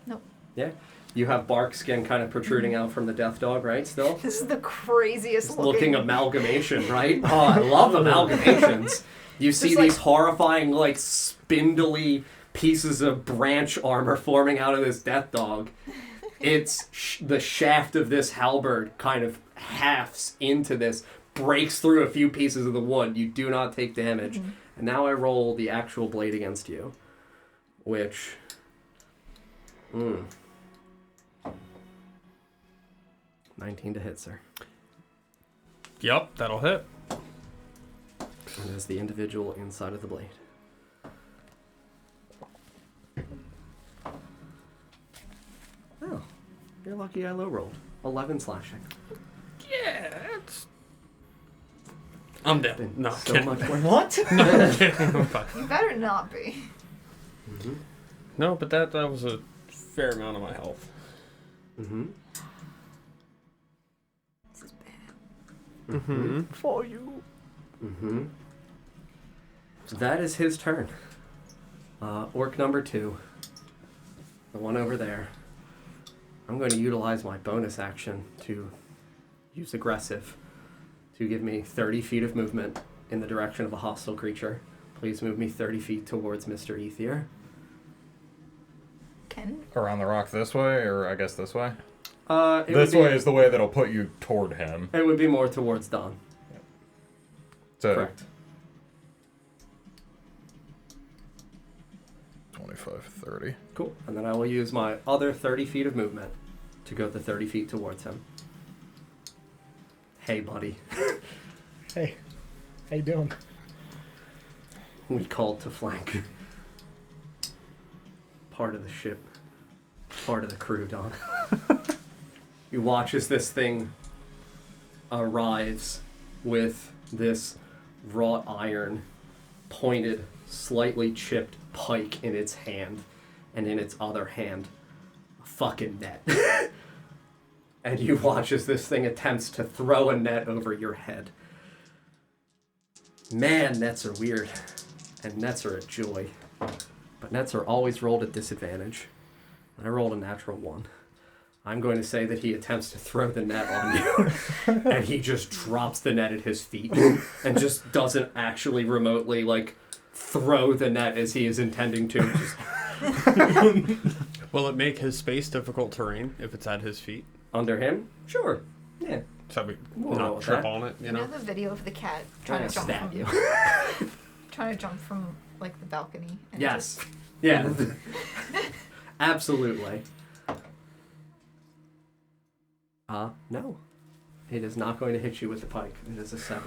Nope. Yeah. You have bark skin kind of protruding out from the death dog, right? Still. This is the craziest This looking amalgamation, right? Oh, I love amalgamations. You see Just these horrifying, like, spindly pieces of branch armor forming out of this death dog. It's the shaft of this halberd kind of halves into this, breaks through a few pieces of the wood. You do not take damage. And now I roll the actual blade against you, which... 19 to hit, sir. Yep, that'll hit. And is the individual inside of the blade. Oh, you're lucky I low rolled. 11 slashing. Yeah, it's... I'm dead. Been No, so kidding. much work. What? No, I'm kidding. I'm fine. You better not be. No, but that was a fair amount of my health. Mm-hmm. This is bad. Mm-hmm. For you. Mm-hmm. That is his turn. Orc number 2. The one over there. I'm going to utilize my bonus action to use aggressive to give me 30 feet of movement in the direction of a hostile creature. Please move me 30 feet towards Mr. Ethier. Ken? Around the rock this way, or I guess this way? This Way is the way that'll put you toward him. It would be more towards Don. So Correct. 25, 30. Cool. And then I will use my other 30 feet of movement to go the 30 feet towards him. Hey, buddy. Hey. How you doing? We called to flank. Part of the ship. Part of the crew, Don. You watch as this thing arrives with this wrought iron, pointed, slightly chipped pike in its hand, and in its other hand, a fucking net. And you watch as this thing attempts to throw a net over your head. Man, nets are weird. And nets are a joy. But nets are always rolled at disadvantage. And I rolled a natural 1. I'm going to say that he attempts to throw the net on you, and he just drops the net at his feet, and just doesn't actually remotely, like, throw the net as he is intending to. Just Will it make his space difficult terrain if it's at his feet? under him? Sure. Yeah. So we We'll roll not with trip that. on it, you You know? know the video of the cat Trying trying to to jump stab from you. trying to jump from like the balcony? And Yes. Yeah. Absolutely. No. It is not going to hit you with the pike. It is a 7.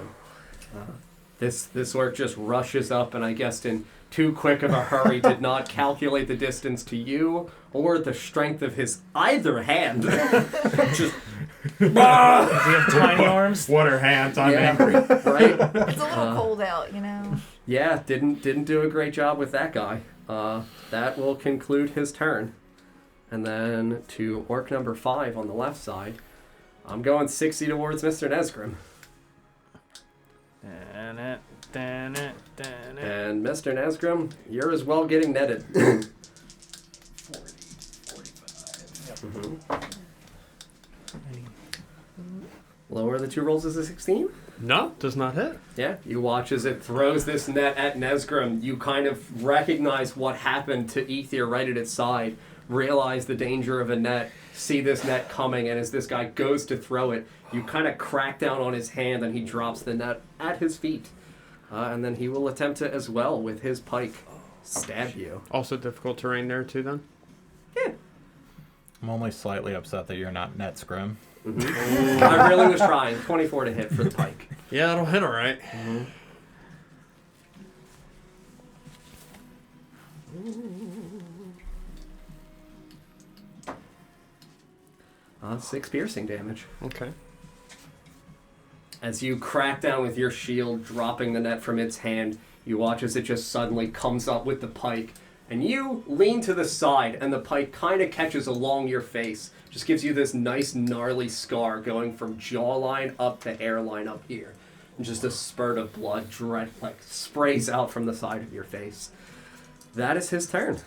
This orc just rushes up, and I guess in too quick of a hurry did not calculate the distance to you or the strength of his either hand. Just Does he have tiny arms? What are hands? I'm yeah, angry. right? It's a little cold out, you know. Yeah, didn't do a great job with that guy. That will conclude his turn. And then to orc number 5 on the left side, I'm going 60 towards Mr. Nesgrim. And Mr. Nesgrim, you're as well getting netted. 40, 45. Lower the 2 rolls is a 16? No, does not hit. Yeah, you watch as it throws this net at Nesgrim. You kind of recognize what happened to Ether right at its side, realize the danger of a net, see this net coming, and as this guy goes to throw it, you kind of crack down on his hand and he drops the net at his feet. And then he will attempt to as well with his pike stab you. Also difficult terrain there too then? Yeah. I'm only slightly upset that you're not net scrim. Mm-hmm. I really was trying. 24 to hit for the pike. Yeah, that'll hit alright. Mm-hmm. 6 piercing damage. Okay. As you crack down with your shield, dropping the net from its hand, you watch as it just suddenly comes up with the pike. And you lean to the side, and the pike kind of catches along your face. Just gives you this nice gnarly scar going from jawline up to hairline up here. And just a spurt of blood sprays out from the side of your face. That is his turn.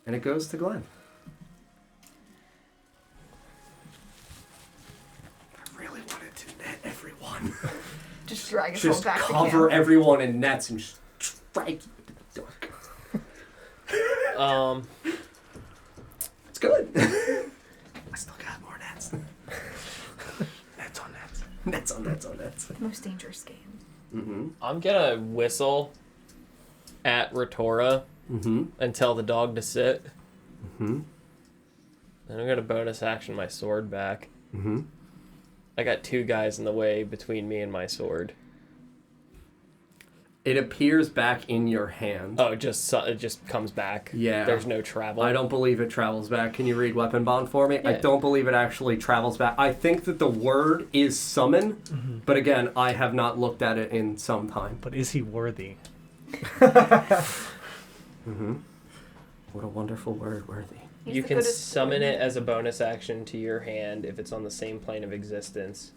And it goes to Glenn. I really wanted to net everyone. Just drag us all Just back cover to camp. everyone in nets and just strike you in the dark. It's good. I still got more nets. Nets on nets. Nets on nets on nets. Most dangerous game. Mm-hmm. I'm gonna whistle at Retora Mm-hmm. and tell the dog to sit. Mm-hmm. And I'm gonna bonus action my sword back. Mm-hmm. I got 2 guys in the way between me and my sword. It appears back in your hand. Oh, it just comes back. Yeah. There's no travel. I don't believe it travels back. Can you read Weapon Bond for me? I Yeah. don't believe it actually travels back. I think that the word is summon, but again, I have not looked at it in some time. But is he worthy? Mm-hmm. What a wonderful word, worthy. He's You the can goodest summon sword. it as a bonus action to your hand if it's on the same plane of existence.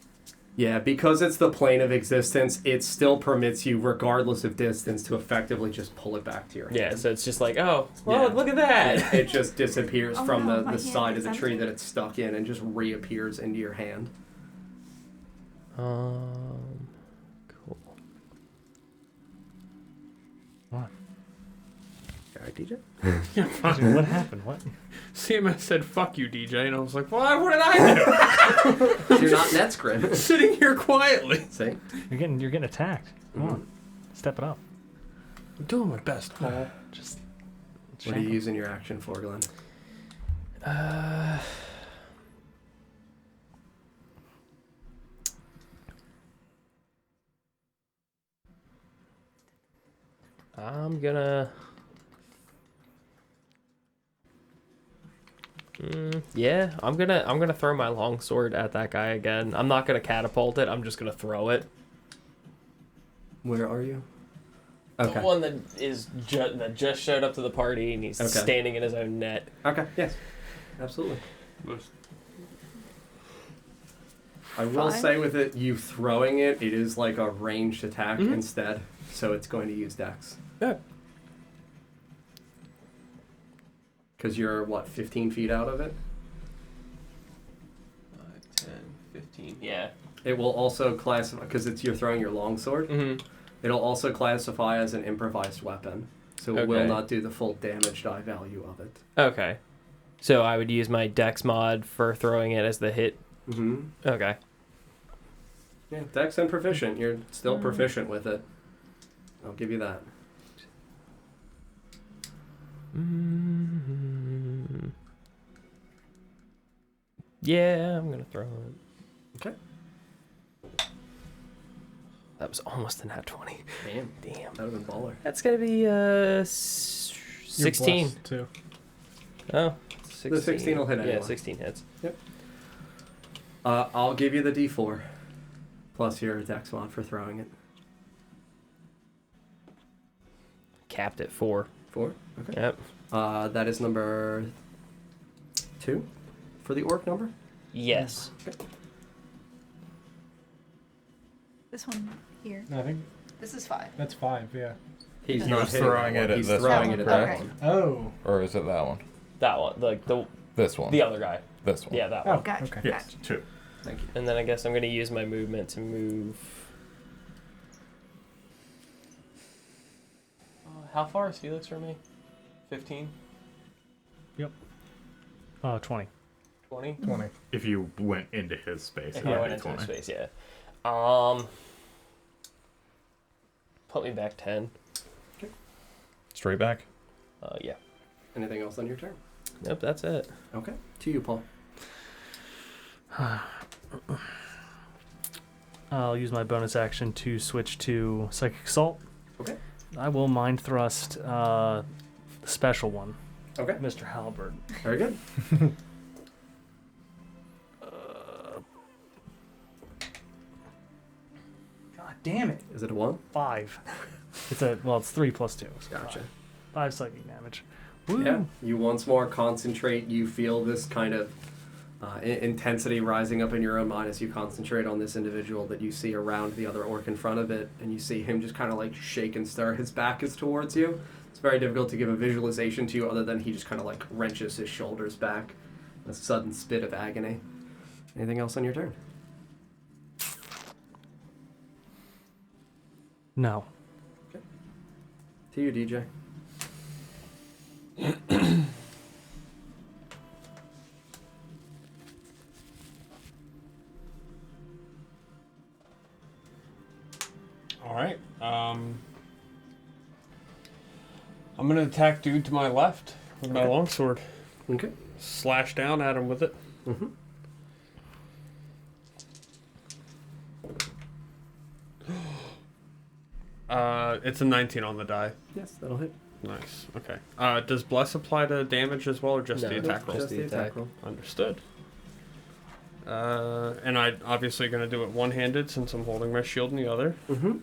Yeah, because it's the plane of existence, it still permits you, regardless of distance, to effectively just pull it back to your hand. Yeah, so it's just like, oh, well, Yeah. look at that. It just disappears Oh from no, the my hand side of is the tree empty. that it's stuck in and just reappears into your hand. Cool. What? Alright, DJ? Yeah, fine. What happened? What? CMS said, fuck you, DJ, and I was like, well, what did I do? You're not Netscrim. Sitting here quietly. See? You're getting attacked. Come on, step it up. I'm doing my best, Paul. Just. What are you using your action for, Glenn? I'm gonna. Yeah, I'm gonna throw my longsword at that guy again. I'm not gonna catapult it. I'm just gonna throw it. Where are you? The Okay. one that is that just showed up to the party and he's Okay. standing in his own net. Okay, yes. Absolutely. I will Fine. say with it, you throwing it, it is like a ranged attack Mhm. instead. So it's going to use Dex. Yeah. Because you're, 15 feet out of it? 5, 10, 15. Yeah. It will also classify, because you're throwing your longsword, it'll also classify as an improvised weapon. So it will Okay. not do the full damage die value of it. Okay. So I would use my Dex mod for throwing it as the hit. Okay. Yeah, Dex and proficient. You're still proficient with it. I'll give you that. Yeah, I'm gonna throw it. Okay. That was almost a nat 20. Damn. Damn. That would have been baller. That's gonna be You're 16. blessed, too. Oh, 16. The 16 will hit Yeah, anyway. 16 hits. I'll give you the D4 plus your Dex mod for throwing it. Capped at 4. 4? Okay. Yep. That is number 2 for the orc number. Yes. This one here. I think This is 5. that's 5, yeah. He's He not was hitting throwing that it one. at He's this throwing one, it at that okay. one. Oh. Or is it that one? That one. Like This one. the other guy. This one. Yeah, that Oh, one. Gotcha. okay. Yes, Gotcha. 2. Thank you. And then I guess I'm gonna use my movement to move. How far is Felix from me? 15? 20. 20? 20. If you went into his space, If it I would went be into 20. space, yeah. Put me back 10. Straight back. Yeah. Anything else on your turn? Nope, that's it. Okay. To you, Paul. I'll use my bonus action to switch to Psychic Assault. Okay. I will Mind Thrust the special one, Okay. Mr. Halberd. Very good. God damn it. Is it a 1? 5. It's 3 plus 2. So Gotcha. 5 psychic damage. Woo. Yeah. You once more concentrate. You feel this kind of intensity rising up in your own mind as you concentrate on this individual that you see around the other orc in front of it, and you see him just kind of like shake and stir. His back is towards you. It's very difficult to give a visualization to you other than he just kind of like wrenches his shoulders back. A sudden spit of agony. Anything else on your turn? No. To you, DJ. All right. I'm gonna attack dude to my left with my longsword. Okay. Slash down at him with it. Mm-hmm. It's a 19 on the die. Yes, that'll hit. Nice. Okay. Does bless apply to damage as well, or just No, the attack roll? Just the attack attack. roll. Understood. And I'm obviously going to do it one-handed since I'm holding my shield in the other. Mm-hmm.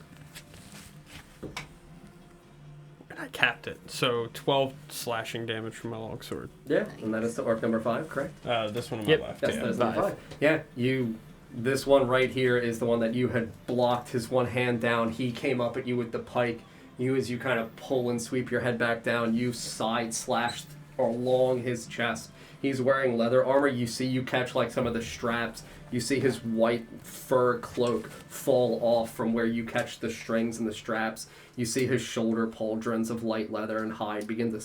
And I capped it. So 12 slashing damage from my longsword. Yeah, and that is to orc number 5, correct? This one on Yep. my left. Yes, yeah. that is number 5. Yeah, this one right here is the one that you had blocked his one hand down. He came up at you with the pike. As you kind of pull and sweep your head back down, you side slashed along his chest. He's wearing leather armor. You catch like some of the straps. You see his white fur cloak fall off from where you catch the strings and the straps. You see his shoulder pauldrons of light leather and hide begin to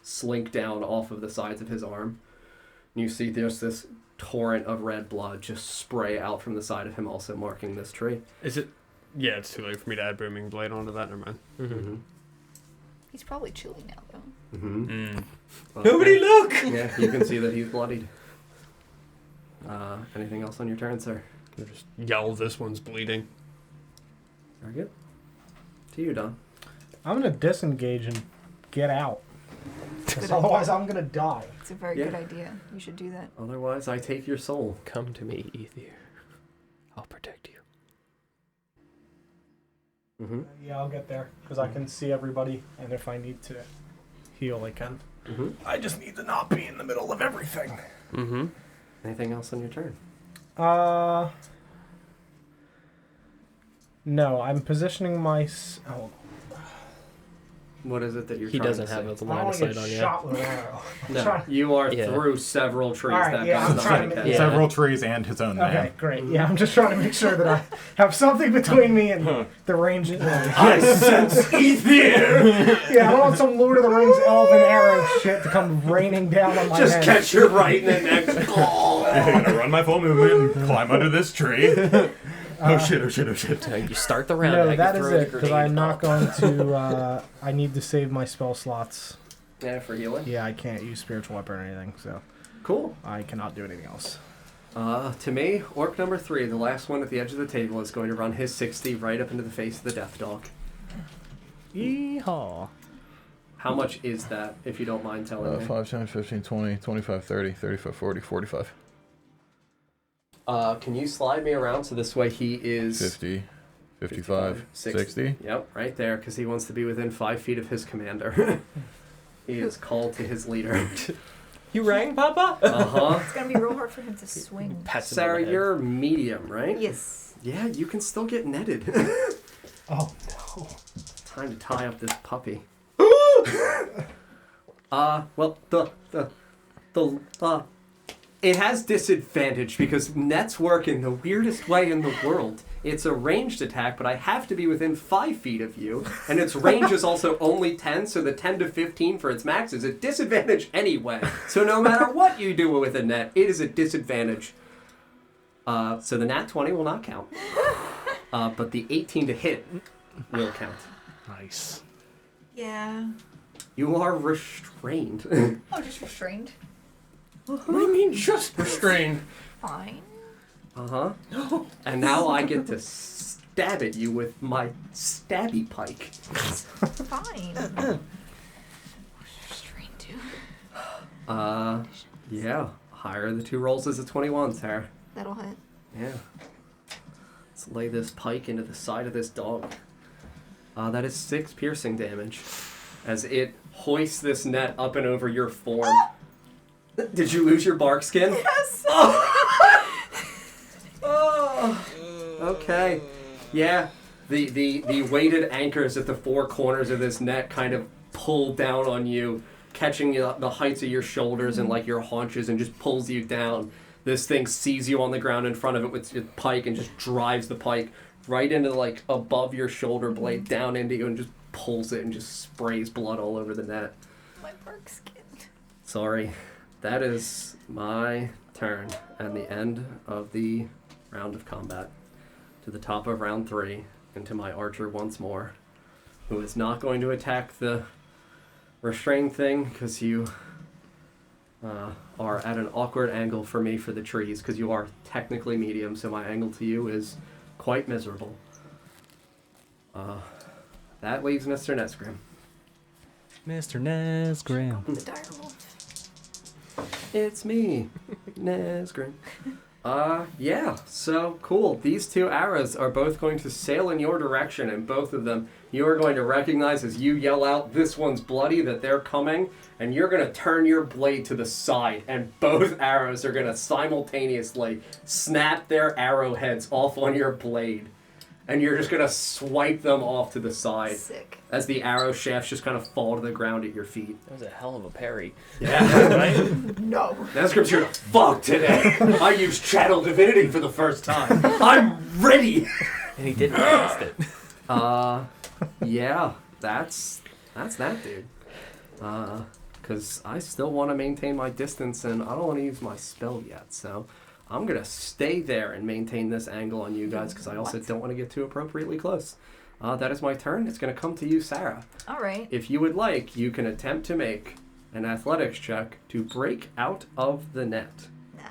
slink down off of the sides of his arm. And you see there's this torrent of red blood just spray out from the side of him, also marking this tree. Is it? Yeah, it's too late for me to add Booming Blade onto that. Never mind. Mm-hmm. He's probably chilly now, though. Mm-hmm. Well, Nobody look! Yeah, you can see that he's bloodied. Anything else on your turn, sir? Just yell, this one's bleeding. Very good. To you, Don. I'm going to disengage and get out. Good 'Cause idea. otherwise, I'm going to die. It's a very Yeah. good idea. You should do that. Otherwise, I take your soul. Come to me, Ether. I'll protect you. Mm-hmm. Yeah, I'll get there because I can see everybody, and if I need to heal, I can. Mm-hmm. I just need to not be in the middle of everything. Mm-hmm. Anything else on your turn? No, I'm positioning my. What is it that you're He trying doesn't to have say? a I line don't of want to sight get on shot yet. with an arrow. No, you are Yeah. through several trees. All right, that yeah, guy's I'm not trying gonna to catch. make- Yeah. Several trees and his own man. Okay, great. Yeah, I'm just trying to make sure that I have something between me and the range. I sense ether. Yeah, I don't want some Lord of the Rings elven arrow shit to come raining down on my Just head. catch you right in the neck. I'm gonna run my full movement and climb under this tree. Oh shit, oh shit, oh shit. You start the round. No, you that is throw the it, because grenade I'm not up. going to, I need to save my spell slots. Yeah, for healing. Yeah, I can't use spiritual weapon or anything, so Cool. I cannot do anything else. To me, orc number 3, the last one at the edge of the table, is going to run his 60 right up into the face of the death dog. Yeehaw. How much is that, if you don't mind telling me? 5, 10, 15, 20, 25, 30, 35, 40, 45. Can you slide me around so this way he is 50, 55, 60. Yep, right there, because he wants to be within 5 feet of his commander. He is called to his leader. You rang, Papa? Uh-huh. It's gonna be real hard for him to swing. Pats him on Sarah, the head. you're medium, right? Yes. Yeah, you can still get netted. Oh, no. Time to tie up this puppy. Well, it has disadvantage because nets work in the weirdest way in the world. It's a ranged attack, but I have to be within 5 feet of you, and its range is also only 10, so the 10 to 15 for its max is a disadvantage anyway. So no matter what you do with a net, it is a disadvantage. So the nat 20 will not count, but the 18 to hit will count. Nice. Yeah. You are restrained. Oh, just restrained. What do you mean just restrained? Fine. Uh-huh. And now I get to stab at you with my stabby pike. Fine. Restrained too. Yeah. Higher the 2 rolls is a 21, Sarah. That'll hit. Yeah. Let's lay this pike into the side of this dog. That is 6 piercing damage as it hoists this net up and over your form. Did you lose your bark skin? Yes. Oh. Okay. Yeah. The weighted anchors at the 4 corners of this net kind of pull down on you, catching you the heights of your shoulders and like your haunches, and just pulls you down. This thing sees you on the ground in front of it with its pike and just drives the pike right into like above your shoulder blade, down into you, and just pulls it and just sprays blood all over the net. My bark skin. Sorry. That is my turn and the end of the round of combat. To the top of round 3, into my archer once more, who is not going to attack the restrained thing because you are at an awkward angle for me for the trees, because you are technically medium, so my angle to you is quite miserable. That leaves Mr. Nesgrim. Mr. Nesgrim. The dire wolf. It's me, Nesgrim. Yeah, so cool. These 2 arrows are both going to sail in your direction, and both of them you are going to recognize as you yell out, "This one's bloody," that they're coming, and you're going to turn your blade to the side, and both arrows are going to simultaneously snap their arrowheads off on your blade, and you're just going to swipe them off to the side Sick. as the arrow shafts just kind of fall to the ground at your feet. That was a hell of a parry. Yeah, right? No. Nesgrim's here to fuck today. I used Channel Divinity for the first time. I'm ready. And he didn't cast it. Yeah, that's that, dude. Because I still want to maintain my distance, and I don't want to use my spell yet, so I'm going to stay there and maintain this angle on you guys, because I also don't want to get too appropriately close. That is my turn. It's going to come to you, Sarah. All right. If you would like, you can attempt to make an athletics check to break out of the net. Nah.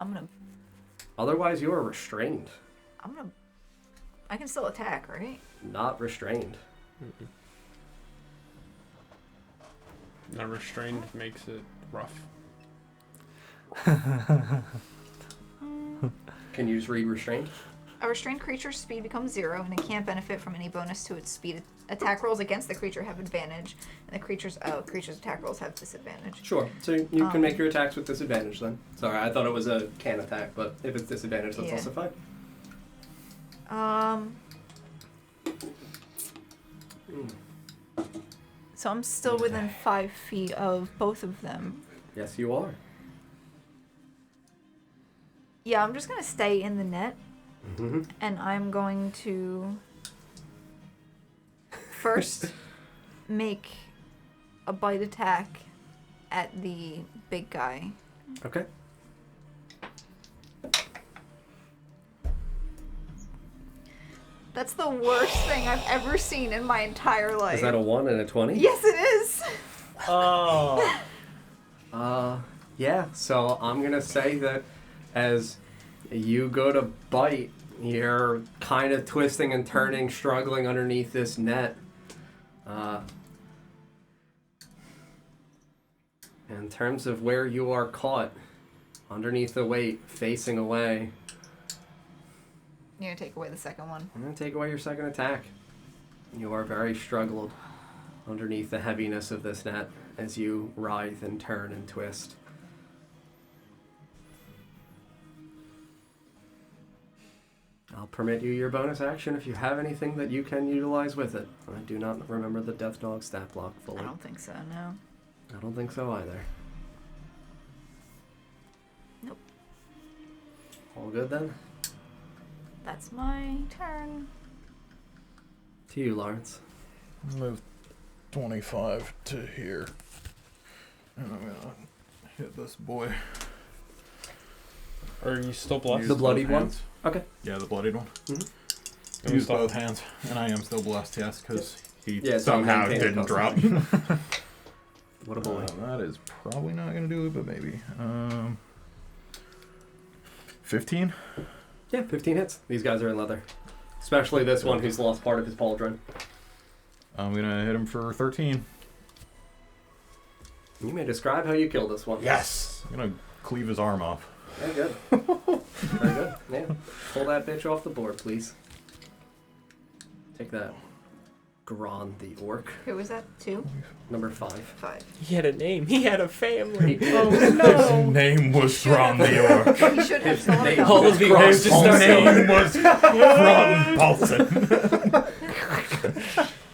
I'm gonna. Otherwise, you are restrained, I can still attack, right? not restrained. Not restrained makes it rough. Can you just read restrained? A restrained creature's speed becomes 0, and it can't benefit from any bonus to its speed. Attack rolls against the creature have advantage, and the creature's attack rolls have disadvantage. Sure. So you can make your attacks with disadvantage then. Sorry, I thought it was a can attack, but if it's disadvantage, that's Yeah. also fine. So I'm still within 5 feet of both of them. Yes, you are. Yeah, I'm just gonna stay in the net, Mm-hmm. and I'm going to first make a bite attack at the big guy. Okay. That's the worst thing I've ever seen in my entire life. Is that a 1 and a 20? Yes, it is. Oh. Yeah, so I'm gonna say that as you go to bite, you're kind of twisting and turning, struggling underneath this net. In terms of where you are caught, underneath the weight, facing away, You're gonna take away the second one. I'm gonna take away your second attack. You are very struggled underneath the heaviness of this net as you writhe and turn and twist. I'll permit you your bonus action if you have anything that you can utilize with it. I do not remember the Death Dog stat block fully. I don't think so, no. I don't think so either. Nope. All good then? That's my turn. To you, Lawrence. Move 25 to here. And I'm gonna hit this boy. Are you still blessed? Use The bloodied both one? hands. Okay. Yeah, the bloodied one. Mhm. Use both hands, and I am still blessed, yes, because he Yeah, so somehow maintain didn't the drop. What a boy. That is probably not gonna do it, but maybe. 15. Yeah, 15 hits. These guys are in leather. Especially this one who's lost part of his pauldron. I'm gonna hit him for 13. You may describe how you kill this one. Yes. I'm gonna cleave his arm off. Very good. Very good. Yeah. Pull that bitch off the board, please. Take that. Gron the orc. Who was that? 2? Number 5. 5. He had a name. He had a family. His name was Thron the Orc. He should have thought name- about All it. of the orcs just His started. name was Thron Paulson.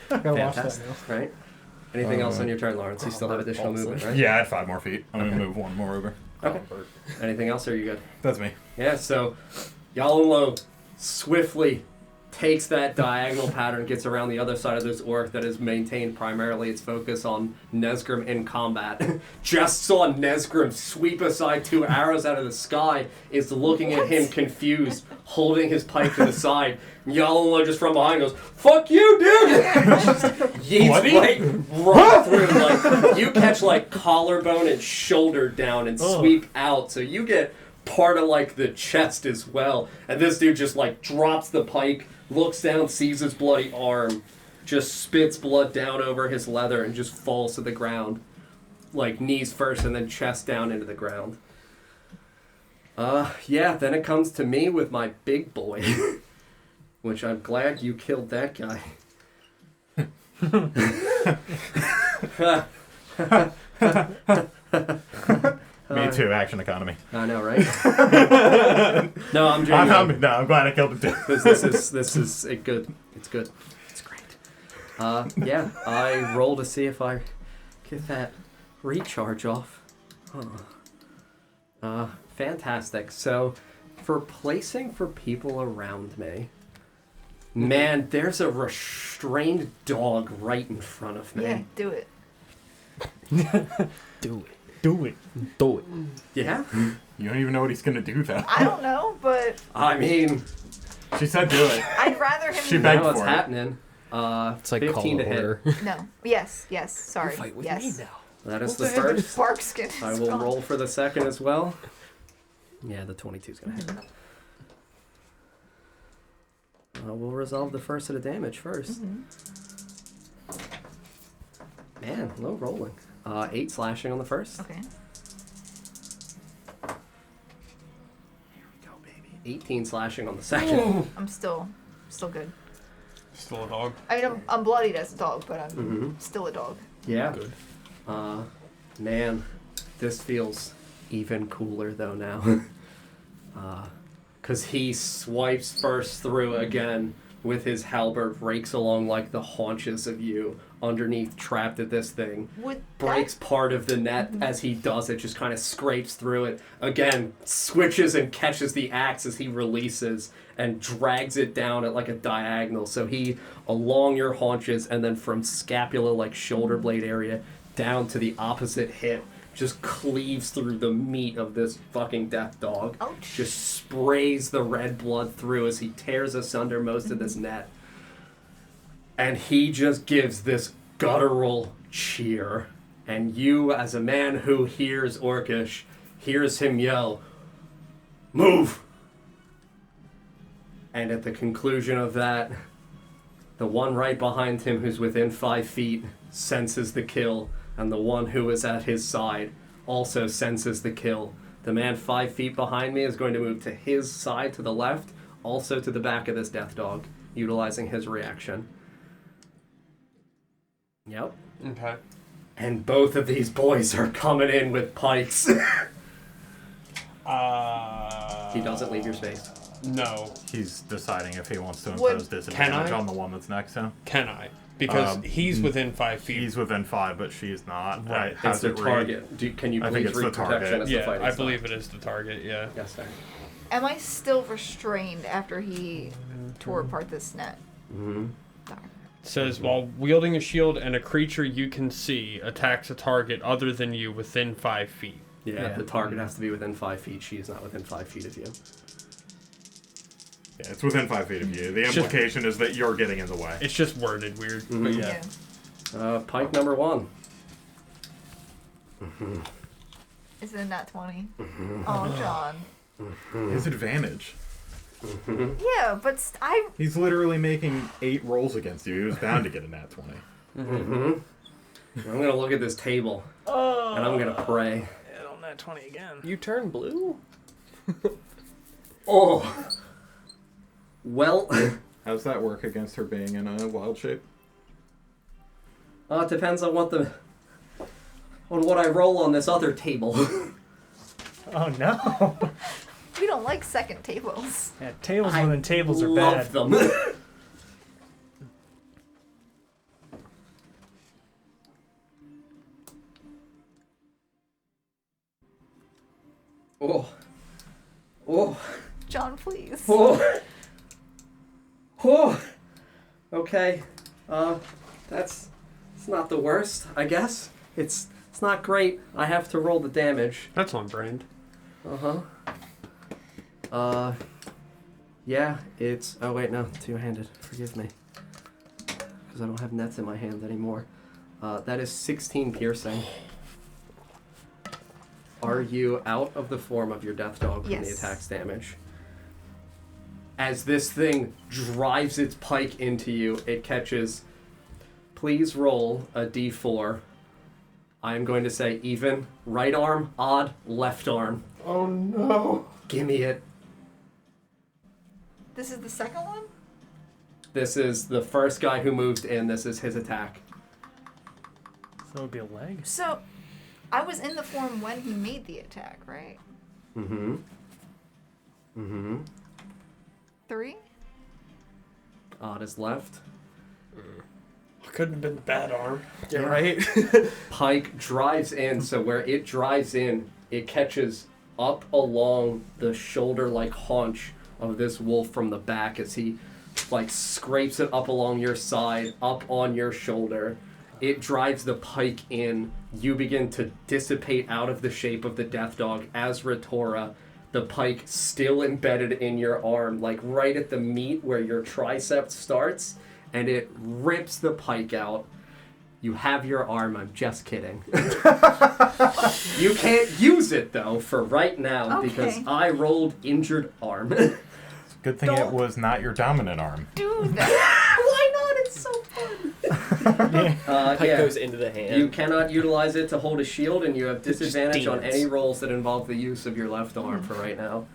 Gotta watch that Fantastic. now. Right? Anything else on your turn, Lawrence? You still have additional movement, right? Yeah, I had 5 more feet. I'm Okay. gonna move one more over. Okay. Anything else, or are you good? That's me. Yeah, so Yalenlo swiftly takes that diagonal pattern, gets around the other side of this orc that has maintained primarily its focus on Nesgrim in combat. Just saw Nesgrim sweep aside 2 arrows out of the sky, is looking at him confused, holding his pike to the side. Yalenlo just from behind goes, "Fuck you, dude!" Just yeets right through. Like, you catch like collarbone and shoulder down and sweep out, so you get part of like the chest as well. And this dude just like drops the pike, looks down, sees his bloody arm, just spits blood down over his leather and just falls to the ground. Like knees first and then chest down into the ground. Yeah, then it comes to me with my big boy. Which I'm glad you killed that guy. Me too, action economy. I know, right? No, I'm joking. I'm glad I killed him too. This is a good. It's good. It's great. Yeah, I roll to see if I get that recharge off. Fantastic. So, for placing for people around me, man, there's a restrained dog right in front of me. Yeah, do it. Do it. Do it. Do it. Yeah? You don't even know what he's gonna do though. I don't know, but I mean, She said do it. I'd rather him. She you begged know what's for it. happening. It's like 15 call to hit. order. No. Yes. Yes. Sorry. Fight with yes. me now. That is the first. Barkskin. I will roll for the second as well. Yeah, the 22's gonna hit. We'll resolve the first of the damage first. Man, low rolling. 8 slashing on the first. Okay. Here we go, baby. 18 slashing on the second. I'm still good. Still a dog. I mean, I'm bloodied as a dog, but I'm Mhm. still a dog. Yeah. Good. Man, this feels even cooler though now. Because he swipes first through again with his halberd, rakes along like the haunches of you, underneath, trapped at this thing. Would Breaks part of the net as he does it, just kind of scrapes through it. Again, switches and catches the axe as he releases and drags it down at like a diagonal. So he, along your haunches and then from scapula, like shoulder blade area, down to the opposite hip, just cleaves through the meat of this fucking death dog. Ouch. Just sprays the red blood through as he tears asunder most of this net. And he just gives this guttural cheer. And you, as a man who hears Orcish, hears him yell, "Move!" And at the conclusion of that, the one right behind him who's within 5 feet senses the kill, and the one who is at his side also senses the kill. The man 5 feet behind me is going to move to his side to the left, also to the back of this death dog, utilizing his reaction. Yep. Okay. And both of these boys are coming in with pikes. He doesn't leave your space. No. He's deciding if he wants to Would- impose disadvantage Can I? on the one that's next to him. Can I? Because he's within 5 feet. He's within 5, but she's not. Right. It's How's the it read? target. Can you I think please it's read the target. protection as the Yeah, fighting I style? believe it is the target, yeah. Yes, sir. Am I still restrained after he tore apart this net? Mm-hmm. Darn. It says, while wielding a shield and a creature you can see attacks a target other than you within 5 feet. Yeah, the target has to be within 5 feet. She is not within 5 feet of you. Yeah, it's within 5 feet of you. The implication is that you're getting in the way. It's just worded weird, but yeah. Pike number 1. Is it a nat 20? Oh, John. His advantage. Yeah, but He's literally making 8 rolls against you. He was bound to get a nat 20. I'm going to look at this table, and I'm going to pray. Yeah, on that 20 again. You turn blue? Oh! Well, How's that work against her being in a wild shape? it depends on what I roll on this other table. Oh no. we don't like second tables. Yeah, tables within tables are love bad. them. Oh. Oh. John, please. Oh. Oh. Okay. It's not the worst, I guess. It's not great. I have to roll the damage. That's on brand. Yeah, it's... Oh, wait, no. Two-handed. Forgive me. Because I don't have nets in my hand anymore. That is 16 piercing. Are you out of the form of your death dog from the Yes. attack's damage? As this thing drives its pike into you, it catches... Please roll a d4. I'm going to say even, right arm, odd, left arm. Oh no! Gimme it. This is the second one? This is the first guy who moved in. This is his attack. So it would be a leg. So, I was in the form when he made the attack, right? Mm-hmm. 3? Odd is left. Couldn't have been the bad arm. Yeah. Right? Pike drives in, so where it drives in, it catches up along the shoulder-like haunch of this wolf from the back as he, scrapes it up along your side, up on your shoulder. It drives the pike in. You begin to dissipate out of the shape of the death dog as Retora. The pike still embedded in your arm, right at the meat where your tricep starts, and it rips the pike out. You have your arm, I'm just kidding. You can't use it, though, for right now, Okay. because I rolled injured arm. Good thing it Don't- was not your dominant arm. Do that. Why not? It's so fun. Pike goes into the hand. You cannot utilize it to hold a shield, and you have just disadvantage on demons. any rolls that involve the use of your left arm for right now.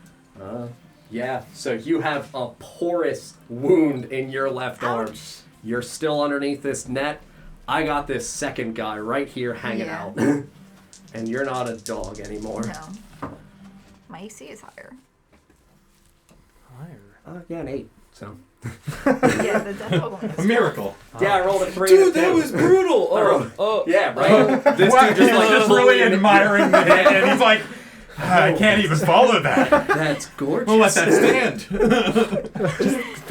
Yeah, so you have a porous wound in your left arm. Ouch. You're still underneath this net. I got this second guy right here hanging Yeah. out. And you're not a dog anymore. No. My AC is higher. Higher. Yeah, an 8. So. Yeah, the death dog one. A miracle. Yeah, I rolled a 3. Dude, and a that 2. was brutal. Oh, Yeah, right. This What? dude just He's like just fully really admiring the hit, and he's like, I can't even follow that. That's gorgeous. We'll let that stand.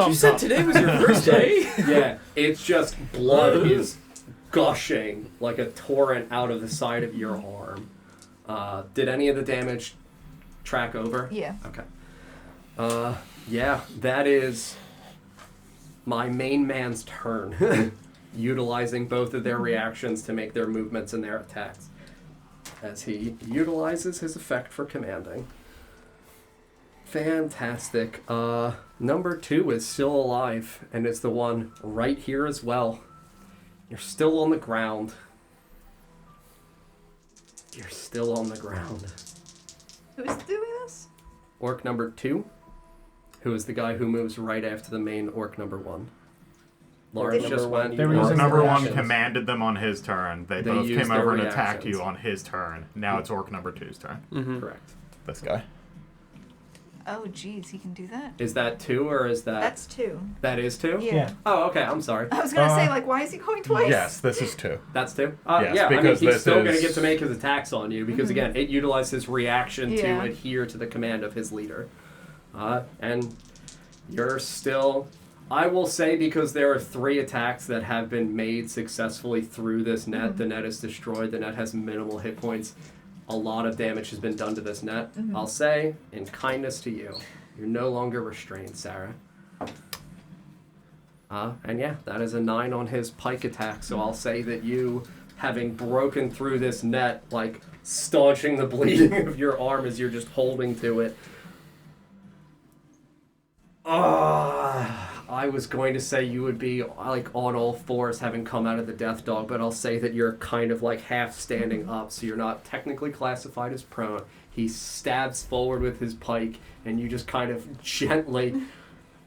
you said today was your first day. Yeah, it's just blood is gushing like a torrent out of the side of your arm. Did any of the damage track over? Yeah. Okay. Yeah, that is my main man's turn. Utilizing both of their reactions to make their movements and their attacks. As he utilizes his effect for commanding. Fantastic. Number 2 is still alive, and it's the one right here as well. You're still on the ground. You're still on the ground. Who's doing this? Orc number 2, who is the guy who moves right after the main orc number 1. Lawrence Number just one, went. They were Orc using number their 1 reactions. commanded them on his turn. They both used came their over and attacked reactions. you on his turn. Now it's Orc number 2's turn. Mm-hmm. Correct. This guy. Oh, geez, he can do that. Is that 2 or is that? That's 2. That is 2? Yeah. Oh, okay. I'm sorry. I was gonna say, like, why is he going twice? Yes, this is 2. That's 2? Yes, yeah, I mean, because he's this still going to is- get to make his attacks on you because, again, it utilized his reaction Yeah. to adhere to the command of his leader. And you're still... I will say because there are 3 attacks that have been made successfully through this net. The net is destroyed. The net has minimal hit points. A lot of damage has been done to this net. I'll say, in kindness to you, you're no longer restrained, Sarah. And yeah, that is a 9 on his pike attack. So I'll say that you, having broken through this net, like staunching the bleeding of your arm as you're just holding to it. I was going to say you would be like on all fours having come out of the death dog, but I'll say that you're kind of like half standing up, so you're not technically classified as prone. He stabs forward with his pike, and you just kind of gently,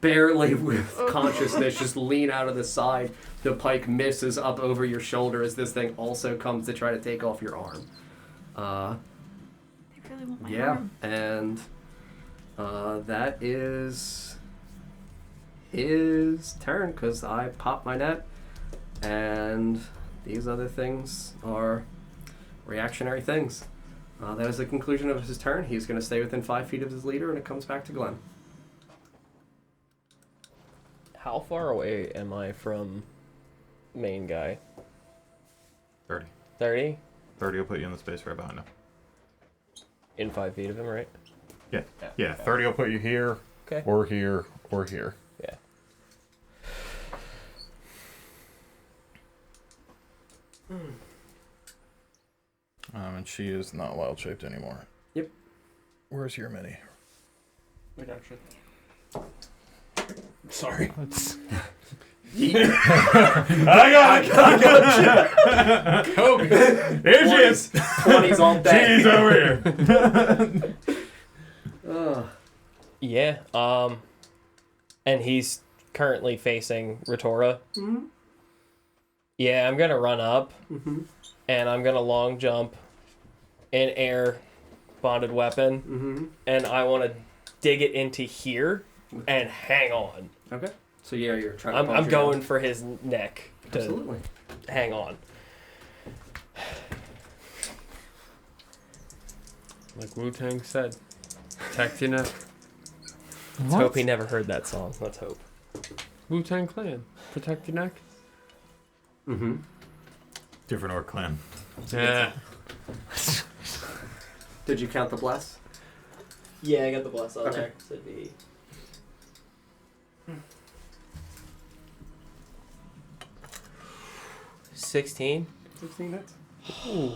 barely with consciousness, just lean out of the side. The pike misses up over your shoulder as this thing also comes to try to take off your arm. They really want my Yeah, arm. and that is his turn because I popped my net, and these other things are reactionary things. That is the conclusion of his turn. He's going to stay within 5 feet of his leader, and it comes back to Glenn. How far away am I from main guy? 30. 30? 30 will put you in the space right behind him. In 5 feet of him, right? Yeah, 30 will put you here, Okay. or here, or here. Yeah. And she is not wild shaped anymore. Yep. Where's your mini? I got you. Sorry. I got it! Kobe! Here she is! 20s all day. She's over here. Yeah. And he's currently facing Retora. Mhm. Yeah, I'm gonna run up, Mhm. and I'm gonna long jump in air, bonded weapon, Mhm. and I want to dig it into here and hang on. Okay. So yeah, you're trying to I'm punch her going down. for his neck to Absolutely. hang on. Like Wu-Tang said, protect your neck. Let's hope he never heard that song. Let's hope. Wu-Tang Clan, protect your neck. Mm-hmm. Different orc clan. Yeah. Did you count the bless? Yeah, I got the bless on Okay. there. So it'd be... $16. 16 hits. Ooh.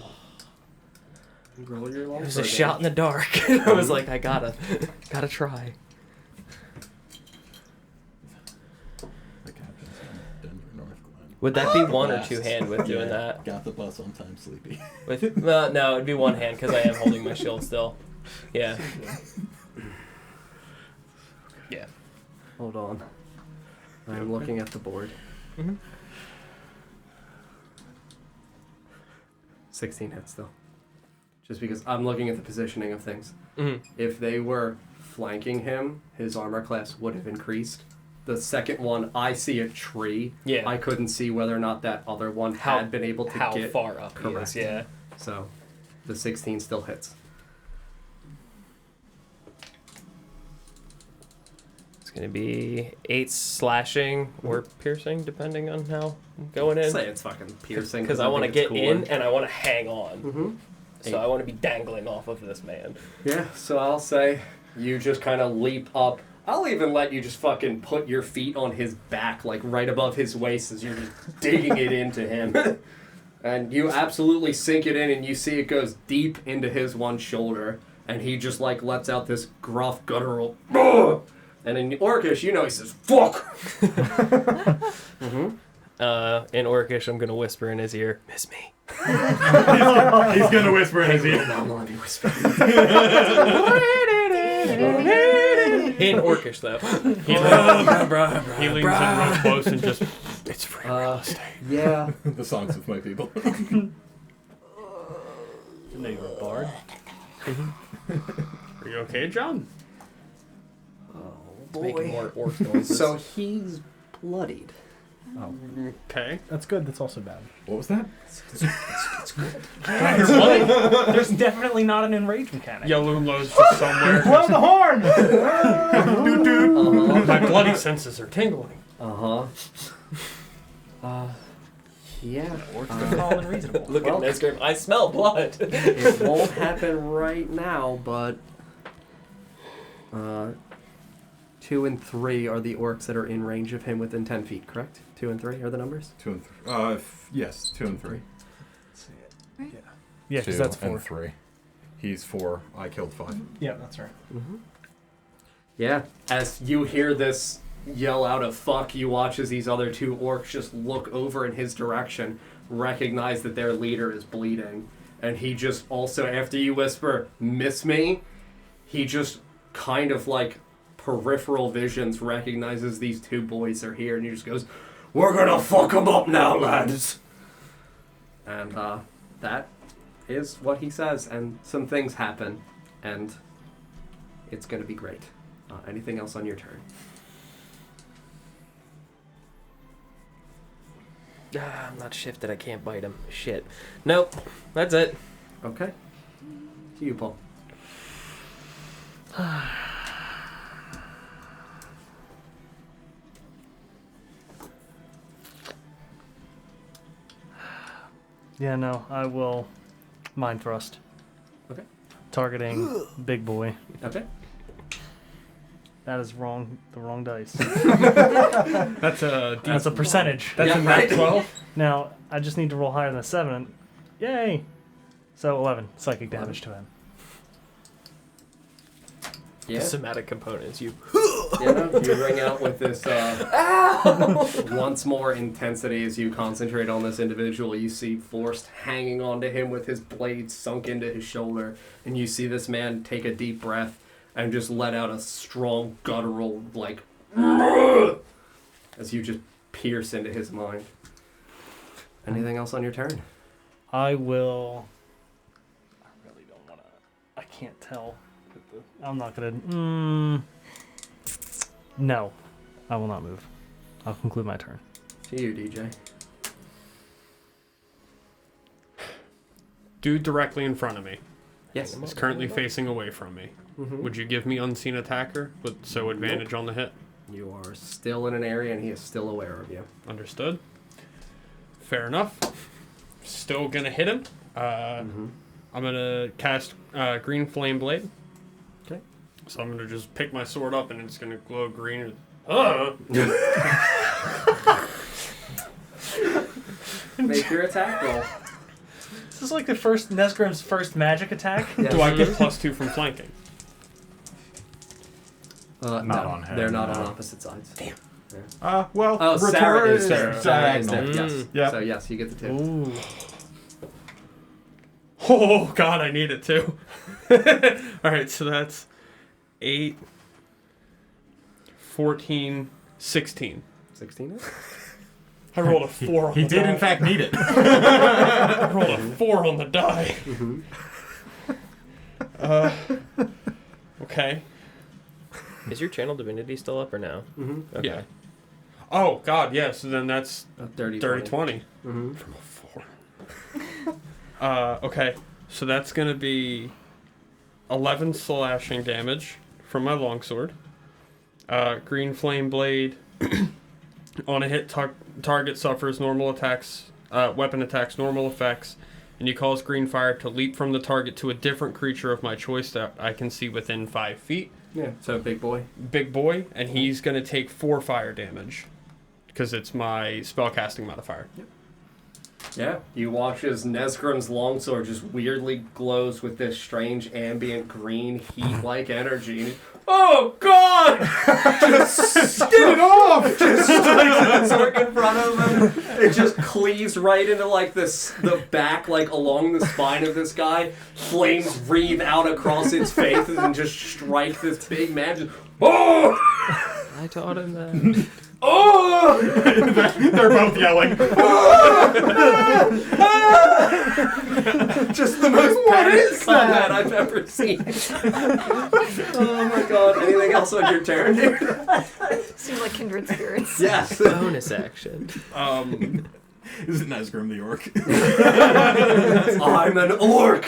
Roll your long It was sword a shot in the dark. I was like, I gotta try. The captain's in Denver, North Glen. Would that be one or Blast. two hand with doing that? Got the bus on time, sleepy. With no, it'd be one hand because I am holding my shield still. Yeah. Yeah. Hold on. I'm looking at the board. Mhm. 16 hits still. Just because I'm looking at the positioning of things. Mhm. If they were flanking him, his armor class would have increased. the second one, I see a tree. Yeah. I couldn't see whether or not that other one had been able to how get far up he correct. is, yeah. So, the 16 still hits. It's going to be 8 slashing or piercing, depending on how I'm going in. Say it's fucking piercing. Because I want to get in and I want to hang on. Mm-hmm. So I want to be dangling off of this man. Yeah, so I'll say you just kind of leap up. I'll even let you just fucking put your feet on his back, like right above his waist as you're just digging it into him. And you absolutely sink it in and you see it goes deep into his one shoulder. And he just like lets out this gruff guttural, "Ugh!" And in Orcish, you know, he says, "Fuck!" In Orcish, I'm going to whisper in his ear, "Miss me." He's gonna whisper in his ear. I'm gonna be whispering. In Orcish, though. He leans in real close and just, it's free real estate. Yeah. The songs of my people. Didn't know you were a bard. Are you okay, John? Making more orc noises. So he's bloodied. Oh, Okay. that's good. That's also bad. What was that? There's definitely not an enrage mechanic. Yellowlow's just somewhere. Blow the horn! My bloody senses are tingling. Yeah. Orcs are calm and reasonable. Look Well- at Nesgrim. I smell blood. It won't happen right now, but 2 and 3 are the orcs that are in range of him within 10 feet, correct? 2 and 3 are the numbers? 2 and 3. Yes, 2 and 3. Yeah, 2 because that's 4. and 3. He's 4. I killed 5. Yeah, that's right. Yeah. As you hear this yell out of fuck, you watch as these other 2 orcs just look over in his direction, recognize that their leader is bleeding, and he just also, after you whisper, "Miss me," he just kind of like peripheral visions recognizes these 2 boys are here, and he just goes, "We're gonna fuck them up now, lads." And that is what he says, and some things happen, and it's gonna be great. Anything else on your turn? I'm not shifted. I can't bite him. Shit. Nope. That's it. Okay. To you, Paul. Yeah, no, I will mind thrust. Okay. Targeting big boy. Okay. That is wrong. The wrong dice. That's a That's a percentage. That's Yeah, a right. nat 12. Now I just need to roll higher than a 7. Yay! So 11 psychic damage to him. Yeah. The somatic components. You. Yeah, you ring out with this once more intensity as you concentrate on this individual. You see Forrest hanging onto him with his blade sunk into his shoulder, and you see this man take a deep breath and just let out a strong guttural, like, as you just pierce into his mind. Anything else on your turn? I will. I really don't want to. I can't tell. I'm not gonna. No, I will not move. I'll conclude my turn. To you, DJ. Dude directly in front of me. Yes. He's currently facing away from me. Mhm. Would you give me unseen attacker with so advantage on the hit? You are still in an area, and he is still aware of you. Understood. Fair enough. Still gonna hit him. I'm gonna cast Green Flame Blade. Okay. So I'm gonna just pick my sword up and it's gonna glow green. Make your attack roll. This is like the first Nesgrim's first magic attack. Yes. Do I get +2 from flanking? Not on him, They're not no. on opposite sides. Damn. Well, Oh, Sarah Retore is Sarah. Sarah is diagonal. there, yes. Yep. So yes, you get the 2. Ooh. Oh god, I need it too. Alright, so that's 8, 14, 16. 16 is? I rolled a 4 on He the did, die. in fact, need it. I rolled a 4 on the die. Okay. Is your channel divinity still up or no? Mm-hmm. Okay. Yeah. Oh, God, yeah. So then that's A dirty 20. Mm-hmm. From a 4. Okay. So that's going to be 11 slashing damage from my longsword. Green flame blade. On a hit, target suffers normal attacks, weapon attacks, normal effects, and you cause green fire to leap from the target to a different creature of my choice that I can see within 5 feet. Yeah, so big boy. Big boy, and he's going to take 4 fire damage because it's my spellcasting modifier. Yep. Yeah, you watch as Nesgrim's longsword just weirdly glows with this strange ambient green heat-like energy. Oh God! Just get it off! Just strikes the sword in front of him. It just cleaves right into like the back, like along the spine of this guy. Flames wreathe out across its face and just strike this big man. Just, oh! I taught him that. Oh! They're both yelling. Just the most panic combat I've ever seen. Oh my God! Anything else on your turn, dude? Seems like kindred spirits. Yes. Bonus action. Is it Nesgrim the orc? I'm an orc.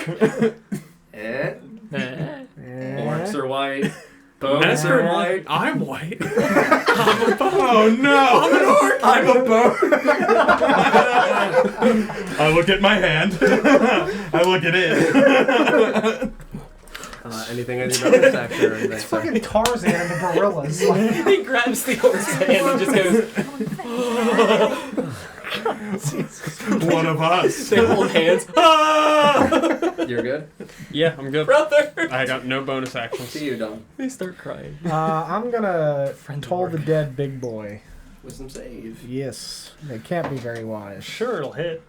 Orcs are white. Bones are white. I'm white. Oh no! I'm an orc! I'm a bone. I look at my hand. I look at it. Anything on your bonus action or anything? It's fucking Tarzan and the gorillas. Like, He grabs the orc's hand and just goes, One of us. they hold hands. You're good? Yeah, I'm good. Brother! I got no bonus actions. See you, Dom. They start crying. I'm gonna toll the dead big boy. Wisdom save. Yes, they can't be very wise. Sure, it'll hit.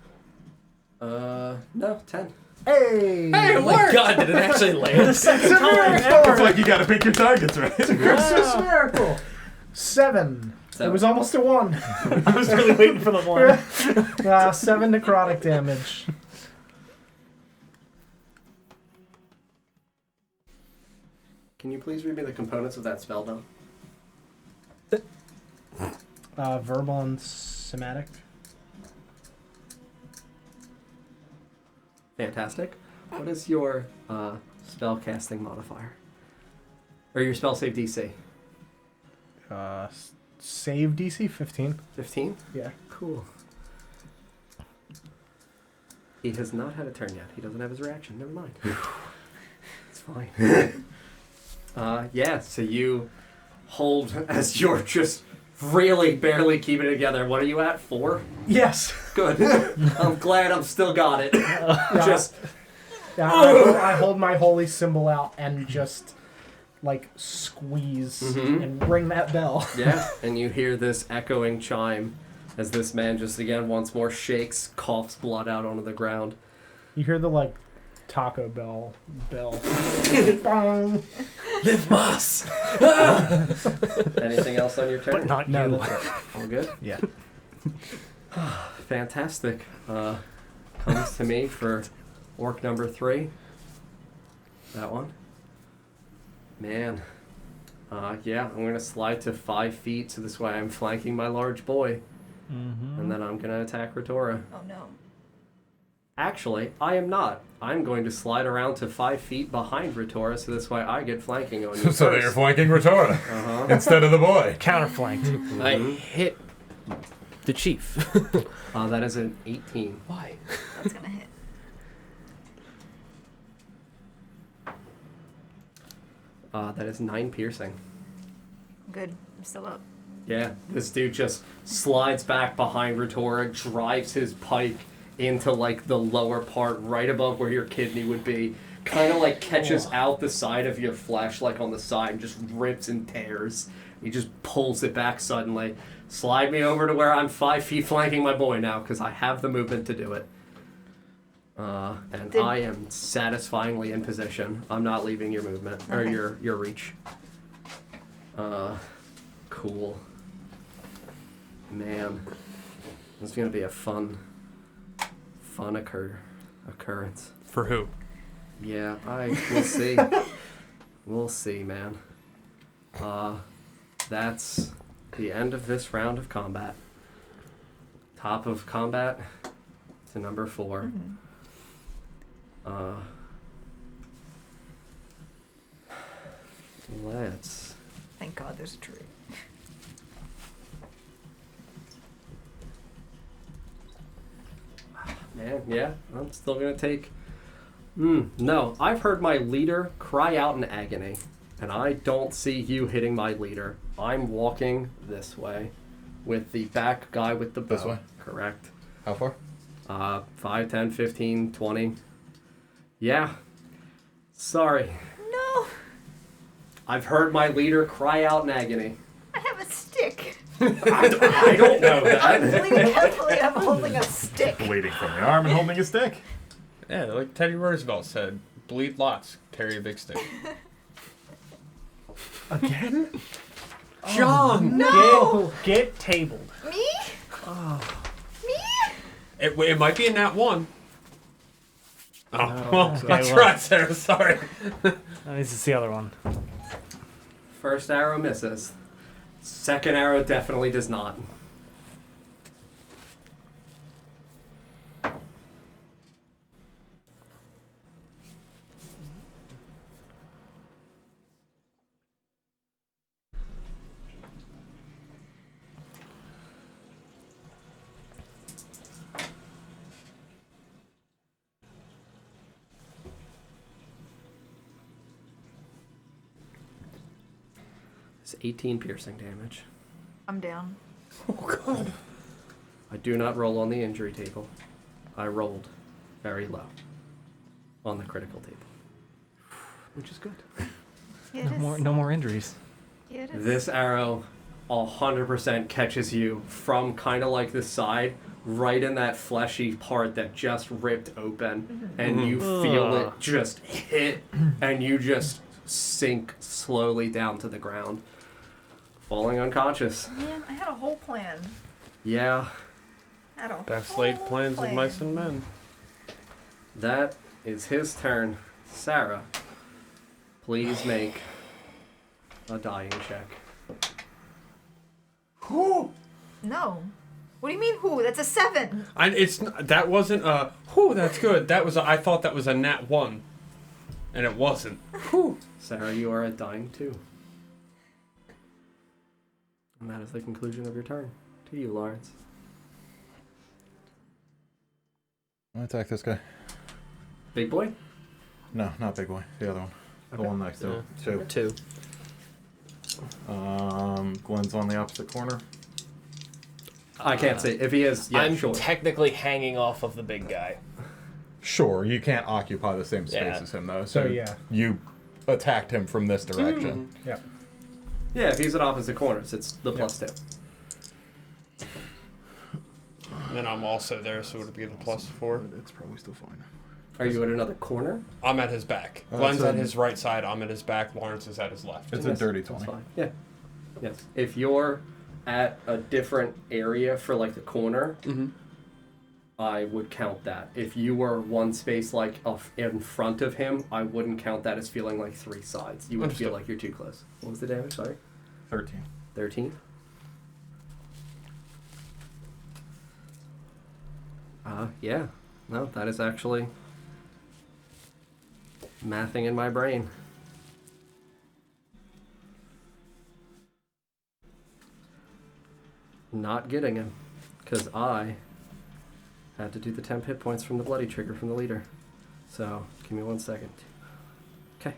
No, 10. Hey! Oh my god, did it actually land? It's a It's miracle! like you gotta pick your targets, right? It's a Christmas miracle! 7. It was almost a 1. I was really waiting for the one. 7 necrotic damage. Can you please read me the components of that spell, Dom? Verbal and somatic. Fantastic. What is your spell casting modifier? Or your spell save DC? Save DC 15. 15? Yeah. Cool. He has not had a turn yet. He doesn't have his reaction. Never mind. It's fine. Yeah, so you hold as you're just really barely keeping it together. What are you at? 4? Yes. Good. I'm glad I've still got it. Just I hold my holy symbol out and just like squeeze and ring that bell. yeah, and you hear this echoing chime as this man just again once more shakes, coughs blood out onto the ground. You hear the like Taco Bell bell. Bong. Live Moss! Anything else on your turn? But not No, you. that's it. All good? Yeah. Fantastic. Comes to me for orc number 3. That one. Man. Yeah, I'm going to slide to 5 feet, so this way I'm flanking my large boy. And then I'm going to attack Retora. Oh no. Actually, I am not. I'm going to slide around to 5 feet behind Retora, so this way I get flanking on you So that you're first. flanking Retora instead of the boy. Counterflanked. I hit the chief. That is an 18. Why? That's gonna hit. That is 9 piercing. Good. I'm still up. Yeah, this dude just slides back behind Retora, drives his pike into like the lower part right above where your kidney would be, kind of like catches out the side of your flesh like on the side and just rips and tears. He just pulls it back suddenly. Slide me over to where I'm 5 feet flanking my boy now because I have the movement to do it. And I am satisfyingly in position. I'm not leaving your movement or your reach. Cool. Man, this is gonna be a fun occurrence. For who? Yeah, we'll see. We'll see, man. That's the end of this round of combat. Top of combat to number 4. Let's. Thank God there's a tree. Man, yeah, I'm still gonna take. No, I've heard my leader cry out in agony, and I don't see you hitting my leader. I'm walking this way, with the back guy with the bow. This way? Correct. How far? 5, 10, 15, 20. Yeah. Sorry. No, I've heard my leader cry out in agony. I have a stick. I don't know I'm that. bleeding heavily. I'm holding a stick. Bleeding from the arm and holding a stick. Yeah, like Teddy Roosevelt said, bleed lots, carry a big stick. Again? John! No! Get tabled. Me? Me? It might be in that one. Oh, don't well, think so. that's Okay, well. right, Sarah, sorry. That means it's the other one. First arrow misses. Second arrow definitely does not. It's 18 piercing damage. I'm down. I do not roll on the injury table. I rolled very low on the critical table, which is good. Yeah, it is. No more injuries. Yeah, it is. This arrow 100% catches you from kind of like the side, right in that fleshy part that just ripped open, and you feel it just hit, and you just sink slowly down to the ground, falling unconscious. Man, I had a whole plan. Yeah, I had a Best whole laid plans of plan. mice and men. that is his turn. Sarah, please make a dying check. No. What do you mean, who? That's a 7. That wasn't a, whew, that's good. That was I thought that was a nat 1. And it wasn't. Whew. Sarah, you are at dying 2. And that is the conclusion of your turn. To you, Lawrence. I'm gonna attack this guy. Big boy? No, not big boy. The other one. The one next to it. 2. Glenn's on the opposite corner. I can't say. If he is, yeah, I'm sure. technically hanging off of the big guy. Sure, you can't occupy the same space Yeah. as him though. So, So yeah. you attacked him from this direction. Yeah. Yeah, if he's at opposite corners, it's the +2. And then I'm also there, so it would be the +4. It's probably still fine. Are you at another corner? I'm at his back. Oh, Glenn's so- at his right side, I'm at his back, Lawrence is at his left. It's Yes, a dirty that's 20. fine. Yeah. Yes. If you're at a different area for like the corner, Mm-hmm. I would count that. If you were one space like in front of him, I wouldn't count that as feeling like 3 sides. You would Understood. feel like you're too close. What was the damage? Sorry. 13. 13. Yeah. No, that is actually mathing in my brain. Not getting him, because I had to do the temp hit points from the bloody trigger from the leader. So, give me 1 second. Okay.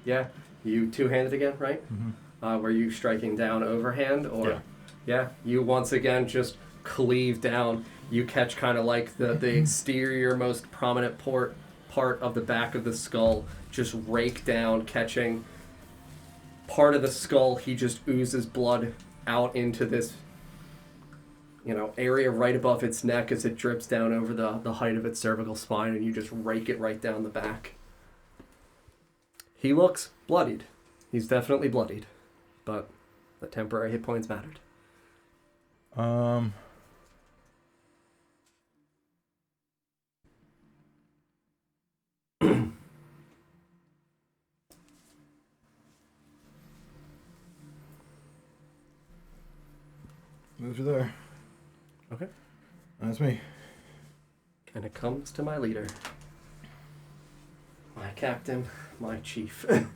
Yeah, you two-handed again, right? Mm-hmm. Were you striking down overhand, or? Yeah. Yeah, you once again just cleave down. You catch kind of like the exterior, most prominent part of the back of the skull, just rake down, catching part of the skull. He just oozes blood out into this, area right above its neck as it drips down over the height of its cervical spine, and you just rake it right down the back. He looks bloodied. He's definitely bloodied, but the temporary hit points mattered. Moves are there. Okay. That's me. And it comes to my leader. My captain, my chief. And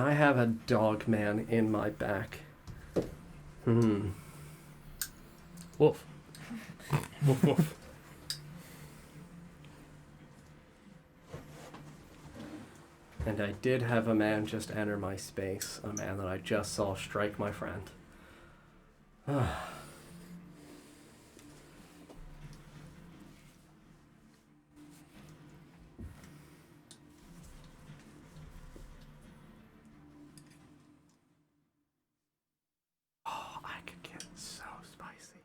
I have a dog man in my back. Wolf. Woof woof. And I did have a man just enter my space. A man that I just saw strike my friend. Oh, I could get so spicy.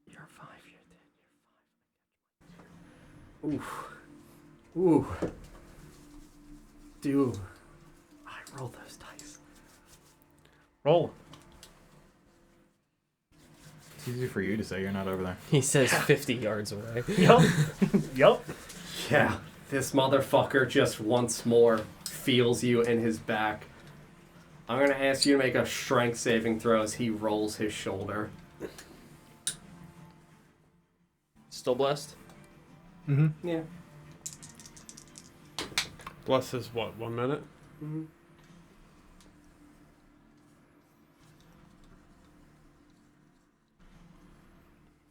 You're 5, you're 10, you're 5. Ooh. Do I roll those dice? Roll. It's easy for you to say you're not over there. He says 50 yards away. Yup. Yup. Yeah, this motherfucker just once more feels you in his back. I'm gonna ask you to make a strength saving throw as he rolls his shoulder. Still blessed? Mm-hmm. Yeah. Bless is what, 1 minute? Mm-hmm.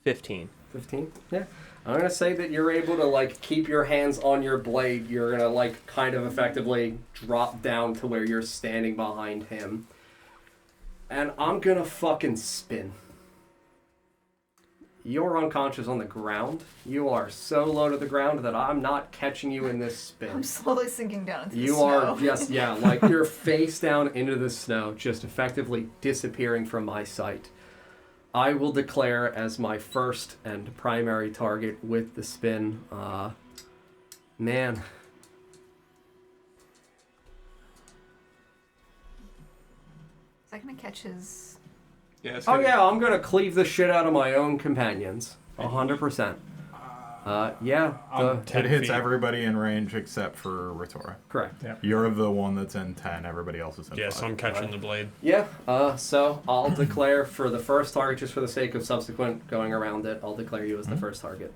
$15. 15? Yeah. I'm gonna say that you're able to, like, keep your hands on your blade. You're gonna, like, kind of effectively drop down to where you're standing behind him. And I'm gonna fucking spin. You're unconscious on the ground. You are so low to the ground that I'm not catching you in this spin. I'm slowly sinking down into the You snow. are just, yeah, like you're face down into the snow, just effectively disappearing from my sight. I will declare as my first and primary target with the spin, man. Is that gonna catch his... Yeah, it's Oh gonna- yeah, I'm gonna cleave the shit out of my own companions. 100%. Yeah, I'm 10 It hits feet. everybody in range except for Ritora. correct. You're the one that's in 10. Everybody else is in Yeah, so 5. I'm catching the blade. Yeah, so I'll declare for the first target, just for the sake of subsequent going around it, I'll declare you as the first target.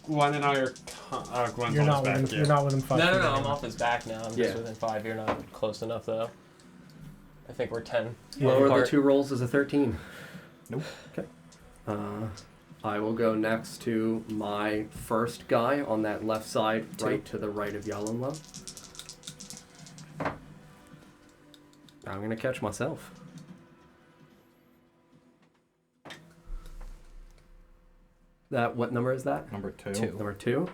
Gwen and I are. Gwen's You're on not his back, within. yeah. You're not within 5. No, feet I'm anymore. off his back now. I'm Yeah. just within 5. You're not close enough, though. I think we're 10. Lower the apart. 2 rolls is a 13. Nope. Okay. I will go next to my first guy on that left side, right to the right of Yalanlo. I'm gonna catch myself. What number is that? Number 2. Number 2?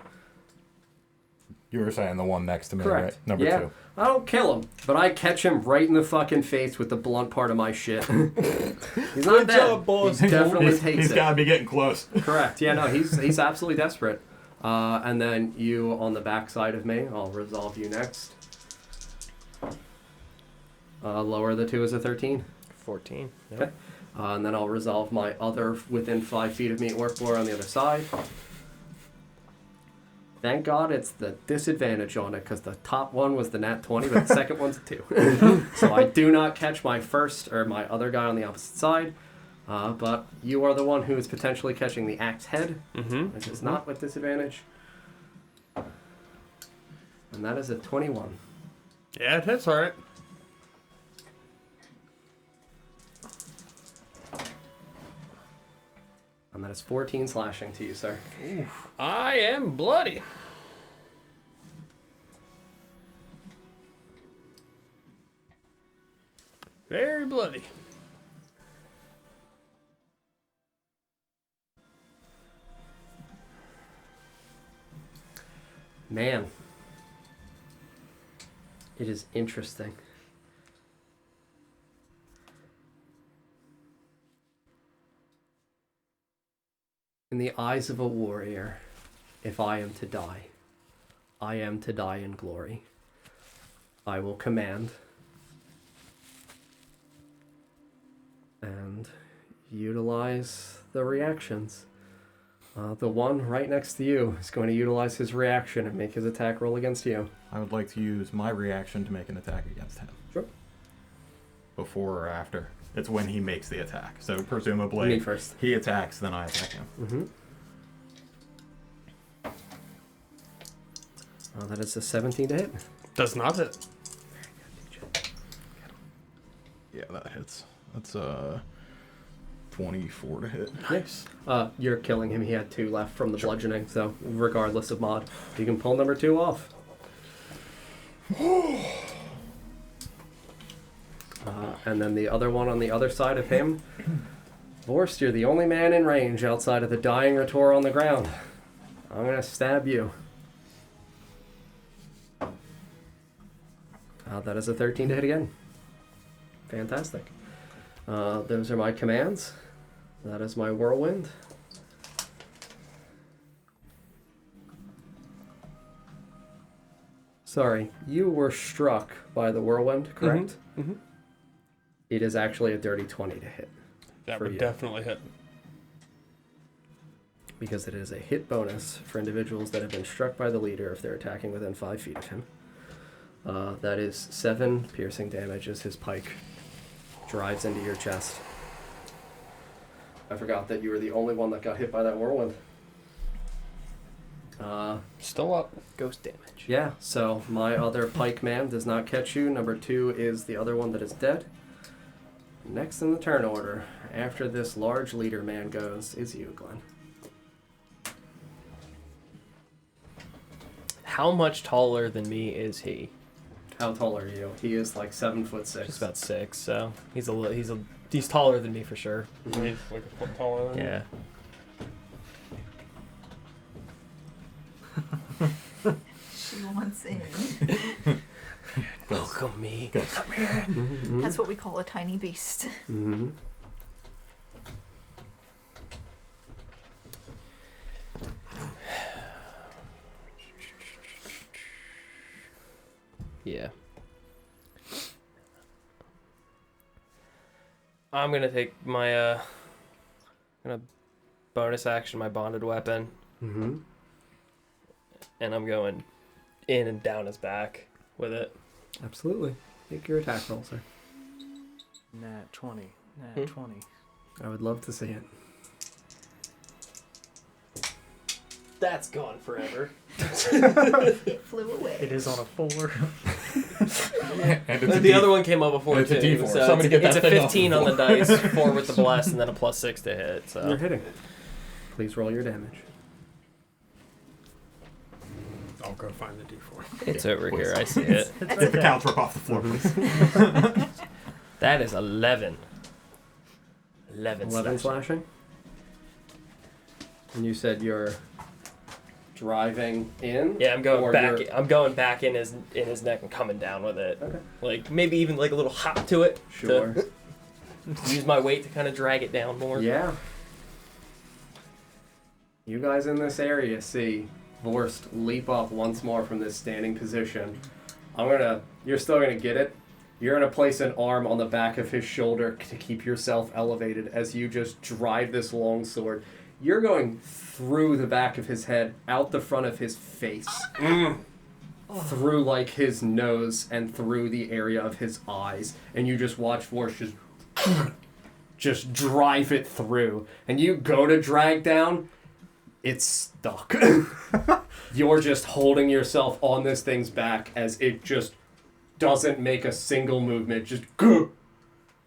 You were saying the one next to me, Correct. right? Number Yeah. 2. I don't kill him, but I catch him right in the fucking face with the blunt part of my shit. He's not Good dead. job, boss. He definitely takes He's it. got to be getting close. Correct. Yeah, no, he's absolutely desperate. And then you on the back side of me, I'll resolve you next. Lower the 2 is a 13. 14. Yep. Okay. And then I'll resolve my other within 5 feet of me orc boar on the other side. Thank God it's the disadvantage on it, because the top one was the nat 20, but the second one's a 2. So I do not catch my first or my other guy on the opposite side. But you are the one who is potentially catching the axe head, which is not with disadvantage. And that is a 21. Yeah, it hits alright. And that is 14 slashing to you, sir. I am bloody. Very bloody. Man. It is interesting. In the eyes of a warrior, if I am to die, I am to die in glory. I will command and utilize the reactions. The one right next to you is going to utilize his reaction and make his attack roll against you. I would like to use my reaction to make an attack against him. Sure. Before or after? It's when he makes the attack. So presumably, Me first. he attacks, then I attack him. Mm-hmm. That is a 17 to hit. Does not hit. Yeah, that hits. That's 24 to hit. Nice. You're killing him. He had 2 left from the bludgeoning, so regardless of mod, you can pull number 2 off. And then the other one on the other side of him. Vorst, you're the only man in range outside of the dying Rhetor on the ground. I'm going to stab you. That is a 13 to hit again. Fantastic. Those are my commands. That is my whirlwind. Sorry, you were struck by the whirlwind, correct? Mm-hmm. It is actually a dirty 20 to hit. That For would you. definitely hit. Because it is a hit bonus for individuals that have been struck by the leader if they're attacking within 5 feet of him. That is 7 piercing damage as his pike drives into your chest. I forgot that you were the only one that got hit by that whirlwind. Still up. Ghost damage. Yeah, so my other pike man does not catch you. Number 2 is the other one that is dead. Next in the turn order, after this large leader man goes, is you, Glenn. How much taller than me is he? How tall are you? He is like 7'6". Just about 6, so he's taller than me for sure. He's like a foot taller than Yeah. She wants in. Welcome me. Mm-hmm. That's what we call a tiny beast. Mm-hmm. Yeah. I'm gonna take my gonna bonus action my bonded weapon, Mm-hmm. and I'm going in and down his back with it. Absolutely. Make your attack roll, sir. Nat 20. Nat 20. I would love to see it. That's gone forever. It flew away. It is on a 4. And it's a The other one came up before It's too. a D4. So Somebody get it's that a thing off 15 the on the floor. dice, 4 with the blast, and then a +6 to hit. You're So hitting. Please roll your damage. I'll go find the D4. it's over here. I see it. Get the couch rip off the floor, please. That is 11. 11 11 slashing. And you said you're driving in? Yeah, I'm going or back. you're- I'm going back in his neck and coming down with it. Okay. Like maybe even like a little hop to it. Sure. To use my weight to kind of drag it down more. Yeah. You guys in this area see Vorst leap up once more from this standing position. You're still gonna get it. You're gonna place an arm on the back of his shoulder to keep yourself elevated as you just drive this long sword. You're going through the back of his head, out the front of his face, through like his nose and through the area of his eyes, and you just watch Vorst just drive it through. And you go to drag down, it's stuck. You're just holding yourself on this thing's back as it just doesn't make a single movement, just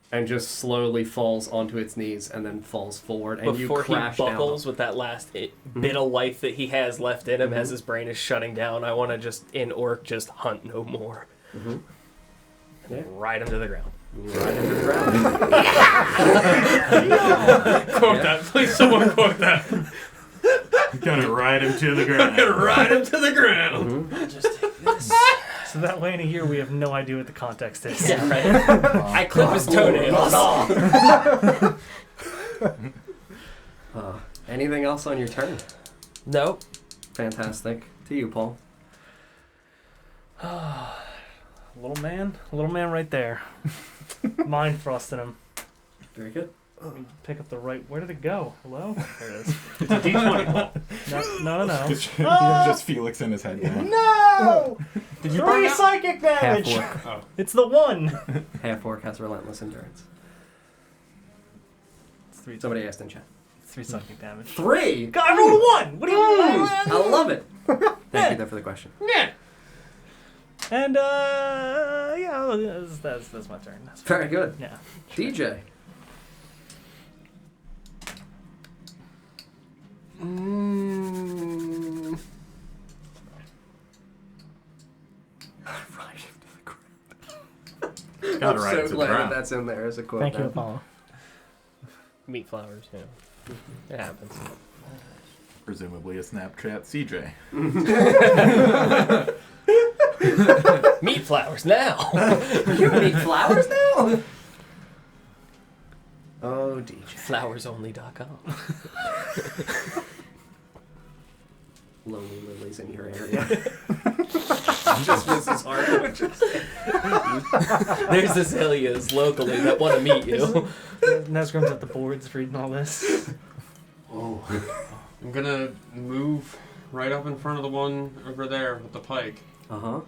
and just slowly falls onto its knees and then falls forward, and Before you crash he buckles with that last bit of life that he has left in him as his brain is shutting down, I want to just in orc just hunt no more. down. Yeah. Ride him to the ground. Right into the ground. Quote that. Please, someone quote that. Gonna ride him to the ground. Ride him to the ground. Just take this. So that way in a year we have no idea what the context is. Yeah, right. I clip his toenails. Anything else on your turn? Nope. Fantastic. To you, Paul. Little man right there. Mind frosting him. Very good. Pick up the right. Where did it go? Hello? There it is. It's a D20. No. Just Felix in his head. Going, No! Did you 3 psychic damage! Half orc. Oh. It's the 1! Half orc has relentless endurance. It's 3, Somebody asked in chat. 3 psychic damage. 3. God, I rolled a 1! What do you mean? I love it. Thank you though for the question. Yeah. And, yeah, that's my turn. That's Very good. Yeah. DJ. Right into the ground. Gotta I'm ride so it to the glad ground. that that's in there as a quote. Thank you, now. Apollo. Meat flowers, you know. It happens. Presumably a Snapchat CJ. Meat flowers now! You need flowers now? Oh, DJ. Flowersonly.com. Lonely lilies in your area. Just Mrs. Hart. There's azaleas locally that want to meet you. Nesgrim's at the boards reading all this. Oh. I'm gonna move right up in front of the one over there with the pike. Uh-huh.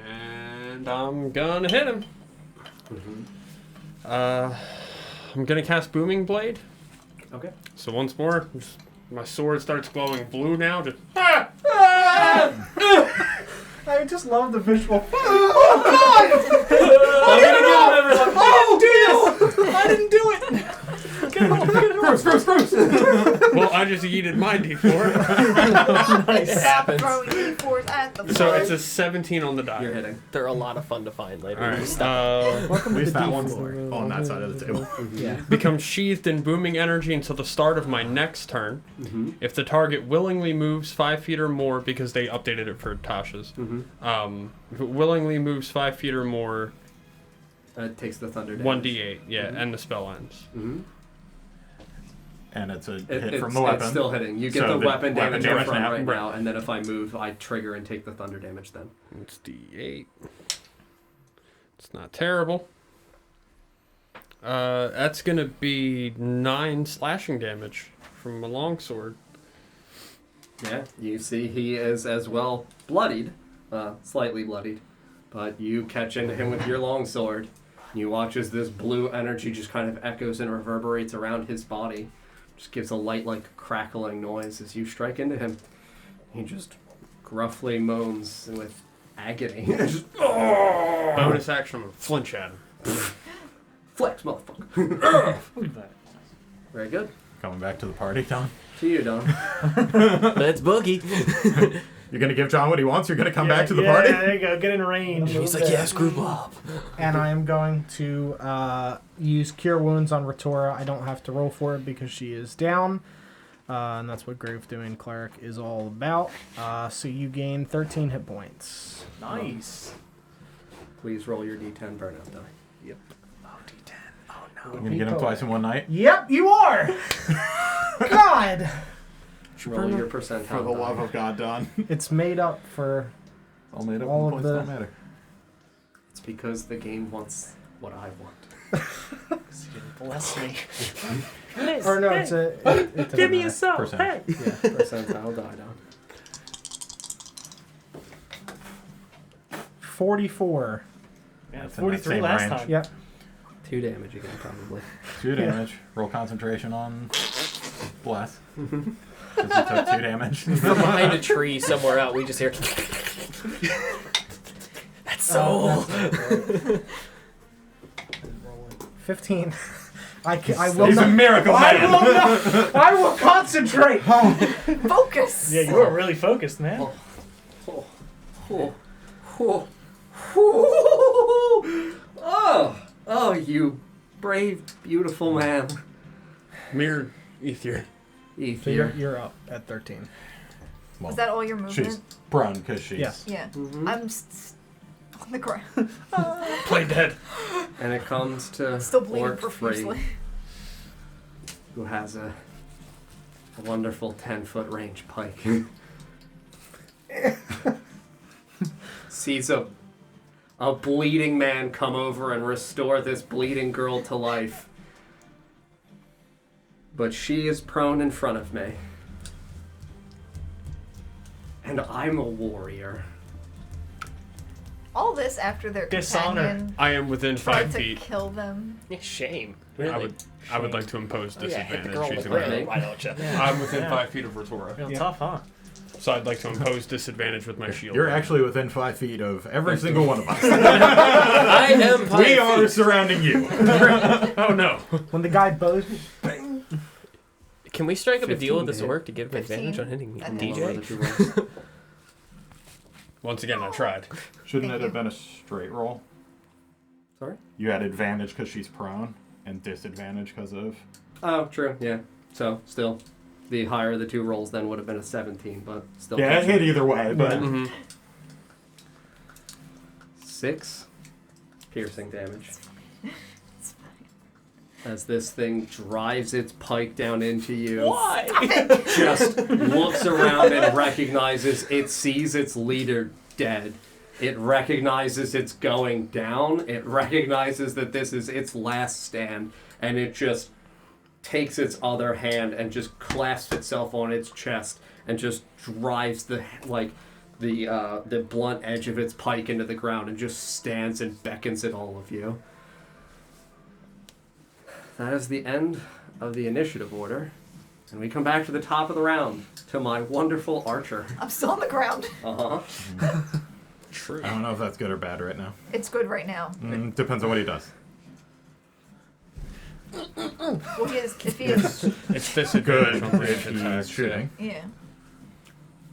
And I'm gonna hit him. Mm-hmm. I'm gonna cast Booming Blade. Okay. So once more, my sword starts glowing blue now. Just I just love the visual. I'm gonna give him everything. I didn't do it! Gross. Well, I just yeeted my D4. It Stop happens. throwing D4s at the So floor. it's a 17 on the die. You're hitting. They're a lot of fun to find later. All right. Stop. Welcome At to least the that D one's floor. on that side of the table. Yeah. Become sheathed in booming energy until the start of my next turn. Mm-hmm. If the target willingly moves 5 feet or more, because they updated it for Tasha's. Mm-hmm. If it willingly moves 5 feet or more, It takes the thunder damage. 1d8, yeah, and the spell ends. Mm-hmm. And it's a hit It's, from the weapon. It's still hitting. You get So the the weapon weapon damage damage up front now. right now, and then if I move, I trigger and take the thunder damage then. It's d8. It's not terrible. That's gonna be 9 slashing damage from a longsword. Yeah, you see he is as well bloodied, slightly bloodied, but you catch into him with your longsword. You watch as this blue energy just kind of echoes and reverberates around his body. Just gives a light, like, crackling noise as you strike into him. He just gruffly moans with agony. Just, Bonus action, I'm gonna flinch at him. flex, motherfucker. Very good. Coming back to the party, Don. To you, Don. Let's boogie. You're gonna give John what he wants? You're gonna come back to the party? Yeah, there you go. Get in range. He's like, yeah, screw Bob. And I am going to use Cure Wounds on Retora. I don't have to roll for it because she is down. And that's what Grave Doing Cleric is all about. So you gain 13 hit points. Nice. Please roll your d10 burnout die. Yep. Oh, D10. Oh, no. You're gonna get him twice in one night? Yep, you are! God! Roll your percentile For the die. love of God, Don. It's made up for... All made up All and of points the- don't matter. It's because the game wants what I want. Bless me. Or no, it's a... It doesn't Give me a matter. soul. Percent. Hey. Yeah, percentile die down. 44. Yeah, That's in that 43 same last range. time. Yep. 2 damage again, probably. 2 damage. Roll concentration on Bless. Because he took 2 damage. From behind a tree somewhere out, we just hear. That's so. 15. I will He's a not... miracle I man! will not... I will concentrate! Focus! Yeah, you were really focused, man. Oh, oh, oh, oh, oh, oh, you brave, beautiful man. Mirrored Ether. So you're up at 13. Well, Is that all your movement? she's prone because she's... Yes. Yeah. Mhm. I'm on the ground. Play dead. And it comes to Still bleeding Orc profusely. Free, who has a wonderful 10-foot range pike. sees a bleeding man come over and restore this bleeding girl to life. But she is prone in front of me. And I'm a warrior. All this after their Dishonor. companion I am within tried 5 to feet. kill them. Yeah, shame. I Really? would like to impose Oh, yeah, hit the disadvantage. girl with using the my- whip. Why don't you? I'm within Yeah. 5 feet of Retora. Real Yeah. tough, huh? So I'd like to impose disadvantage with my shield. You're actually within 5 feet of every single one of us. I am We 5 are feet. surrounding you. Oh no. When the guy bows, Can we strike up a deal 15 with this to hit. orc to give him 15. advantage on hitting me? And Roll over DJ? the 2 rolls. Once again, I tried. Shouldn't Thank it have you. been a straight roll? Sorry? You had advantage because she's prone, and disadvantage because of... Oh, true, yeah. So, still, the higher the 2 rolls then would have been a 17, but still. Yeah, it hit either way, but... Mm-hmm. 6 piercing damage. As this thing drives its pike down into you. Why? Just looks around and recognizes it sees its leader dead. It recognizes it's going down. It recognizes that this is its last stand, and it just takes its other hand and just clasps itself on its chest and just drives the blunt edge of its pike into the ground and just stands and beckons at all of you. That is the end of the initiative order. And we come back to the top of the round, to my wonderful archer. I'm still on the ground. Uh-huh. True. I don't know if that's good or bad right now. It's good right now. Depends on what he does. Well, if he is, It's disadvantage Good on range if attacks. he's shooting. yeah.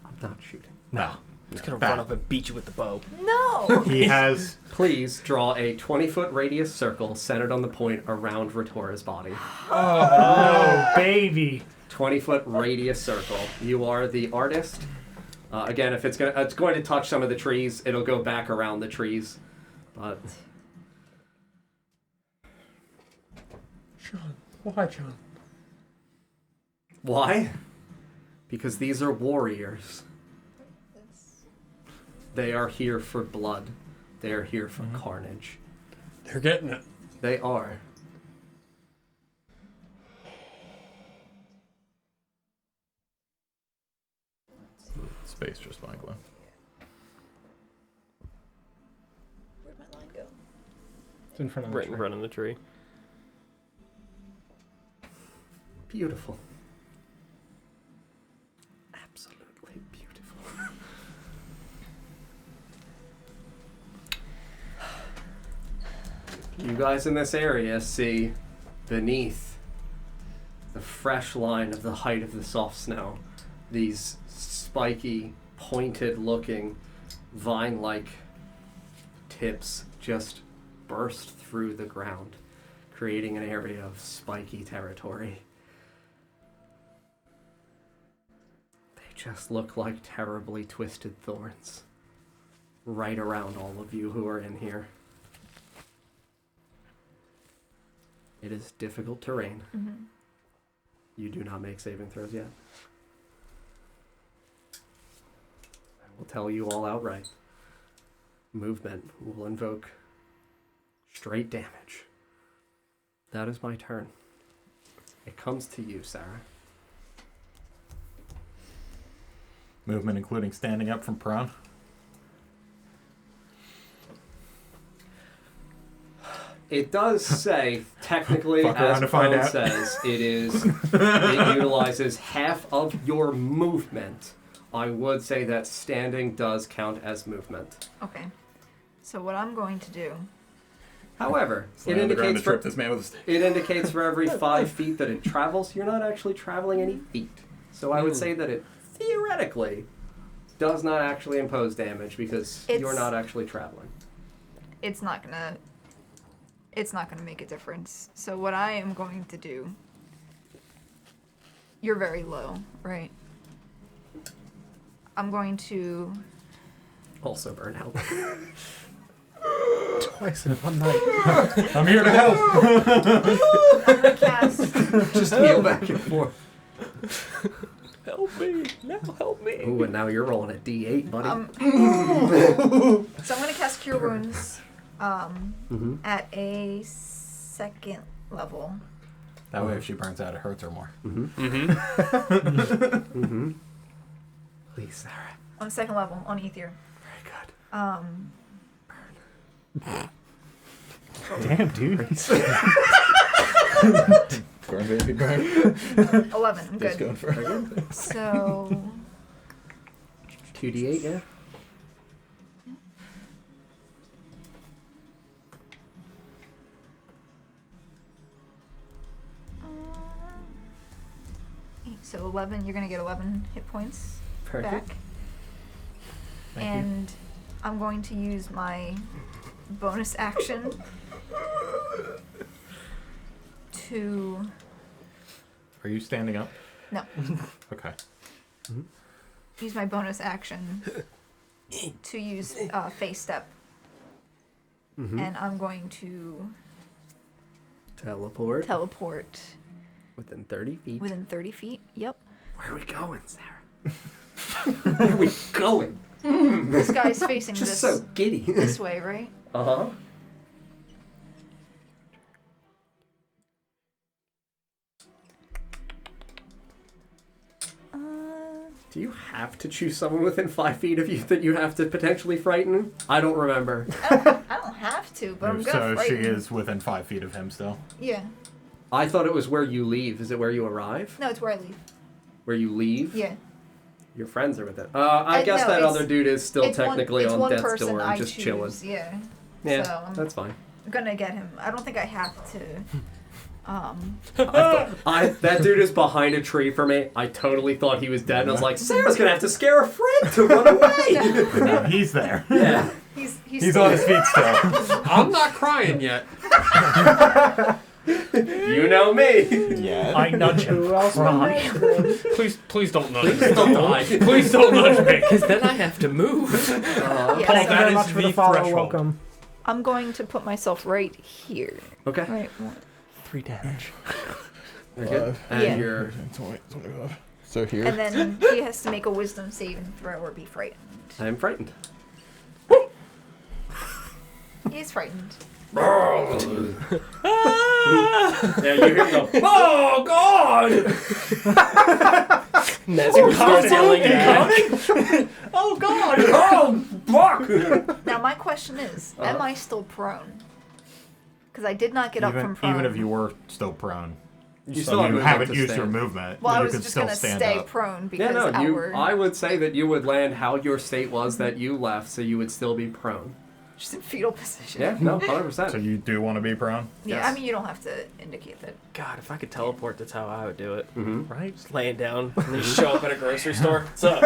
I'm not shooting. No. It's gonna Bad. run up and beat you with the bow. No! He has... Please draw a 20-foot radius circle centered on the point around Retora's body. Oh, baby. 20-foot radius circle. You are the artist. Again, if it's going to touch some of the trees, it'll go back around the trees. But John, why, John? why? Because these are warriors. They are here for blood. They are here for carnage. They're getting it. They are. Space just went glue. Where'd my line go? it's in front of the Right in tree. front of the tree. Beautiful. Absolutely beautiful. You guys in this area see beneath the fresh line of the height of the soft snow these spiky, pointed-looking, vine-like tips just burst through the ground, creating an area of spiky territory. They just look like terribly twisted thorns right around all of you who are in here. It is difficult terrain. Mm-hmm. You do not make saving throws yet. I will tell you all outright. Movement will invoke straight damage. That is my turn. It comes to you, Sarah. Movement including standing up from prone. It does say, technically, Fuck around as to find Prone out. says, it utilizes half of your movement. I would say that standing does count as movement. Okay. So what I'm going to do... However, Slam it on the ground indicates to trip for this man with a stick. it indicates for every 5 feet that it travels, you're not actually traveling any feet. So I would say that it theoretically does not actually impose damage because you're It's- not actually traveling. It's not gonna make a difference. So what I am going to do... You're very low, right? I'm going to... Also burn out. Twice in one night. I'm here to help. I'm gonna cast... Just heal back and forth. Help me! Now help me! Ooh, and now you're rolling a D8, buddy. So I'm gonna cast Cure Wounds Mm-hmm. at a second level. That way, if she burns out, it hurts her more. Mm-hmm. Please, Sarah. On the second level, on Ether. Very good. Damn, dude. Burn, baby, burn. 11, I'm Just good. going for it. So, 2D8, yeah? so 11, you're gonna get 11 hit points Perfect. back. Thank you. And I'm going to use my bonus action to... Are you standing up? No. Okay. Use my bonus action to use face step. Mm-hmm. And I'm going to Teleport. teleport Within 30 feet. within 30 feet. Yep. Where are we going, Sarah? Where are we going? This guy's facing Just this so giddy. this way, right? Uh-huh. Do you have to choose someone within 5 feet of you that you have to potentially frighten? I don't remember. I don't have to, but I'm so gonna she frighten. is within 5 feet of him still. Yeah. I thought it was where you leave. Is it where you arrive? No, it's where I leave. Where you leave? Yeah. Your friends are with it. I guess no, that it's- other dude is still it's technically it's on one death's person door and I just choose, chilling. Yeah. Yeah, So I'm that's fine. gonna get him. I don't think I have to. That dude is behind a tree for me. I totally thought he was dead, and I was like, Sarah's gonna have to scare a friend to run away. No, he's there. Yeah. He's He's still on his feet still. I'm not crying yet. You know me. Yeah. I nudge him. Who else would Cry. have them? Please don't nudge me. Please don't die. Please don't nudge me. Because then I have to move. Yeah, Paul, Thank you that very is much for the the follow. threshold. Welcome. I'm going to put myself right here. Okay. Right. 3 damage. Very good. And Yeah. you're 25. So here. And then he has to make a wisdom saving throw or be frightened. I'm frightened. He's frightened. Yeah, you hear him go, oh god! Nezir starts yelling back. Oh god! Oh fuck! Now my question is, am I still prone? Because I did not get up from prone. Even if you were still prone, You so you movement haven't to used stand. your movement. Well, I you was could just still gonna stand stay up. prone Yeah, because no, our I would say that you would land how your state was that you left, so you would still be prone. just in fetal position. Yeah, no, So 100%. you do want to be prone? Yeah, Yes. I mean you don't have to indicate that. God, if I could teleport, that's how I would do it. Mm-hmm. Right? Just laying down and then show up at a grocery store. What's up?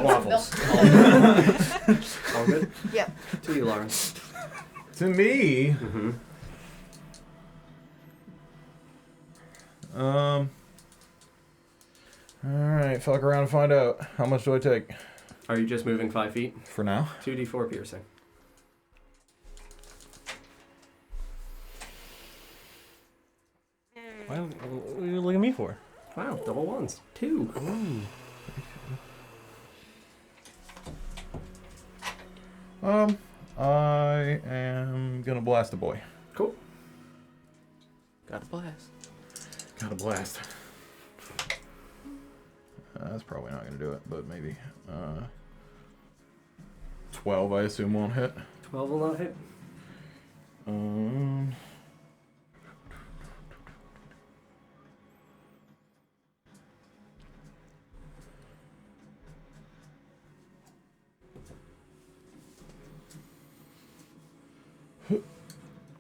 Waffles. All good? Yep. To you, Lauren. To me, Mm-hmm. Alright, fuck around and find out. How much do I take? Are you just moving 5 feet? For now? 2d4 piercing. What are you looking at me for? Wow, double ones. 2. I am gonna blast a boy. Cool. Got a blast. Got a blast. That's probably not gonna do it, but maybe. 12, I assume, won't hit. 12 will not hit.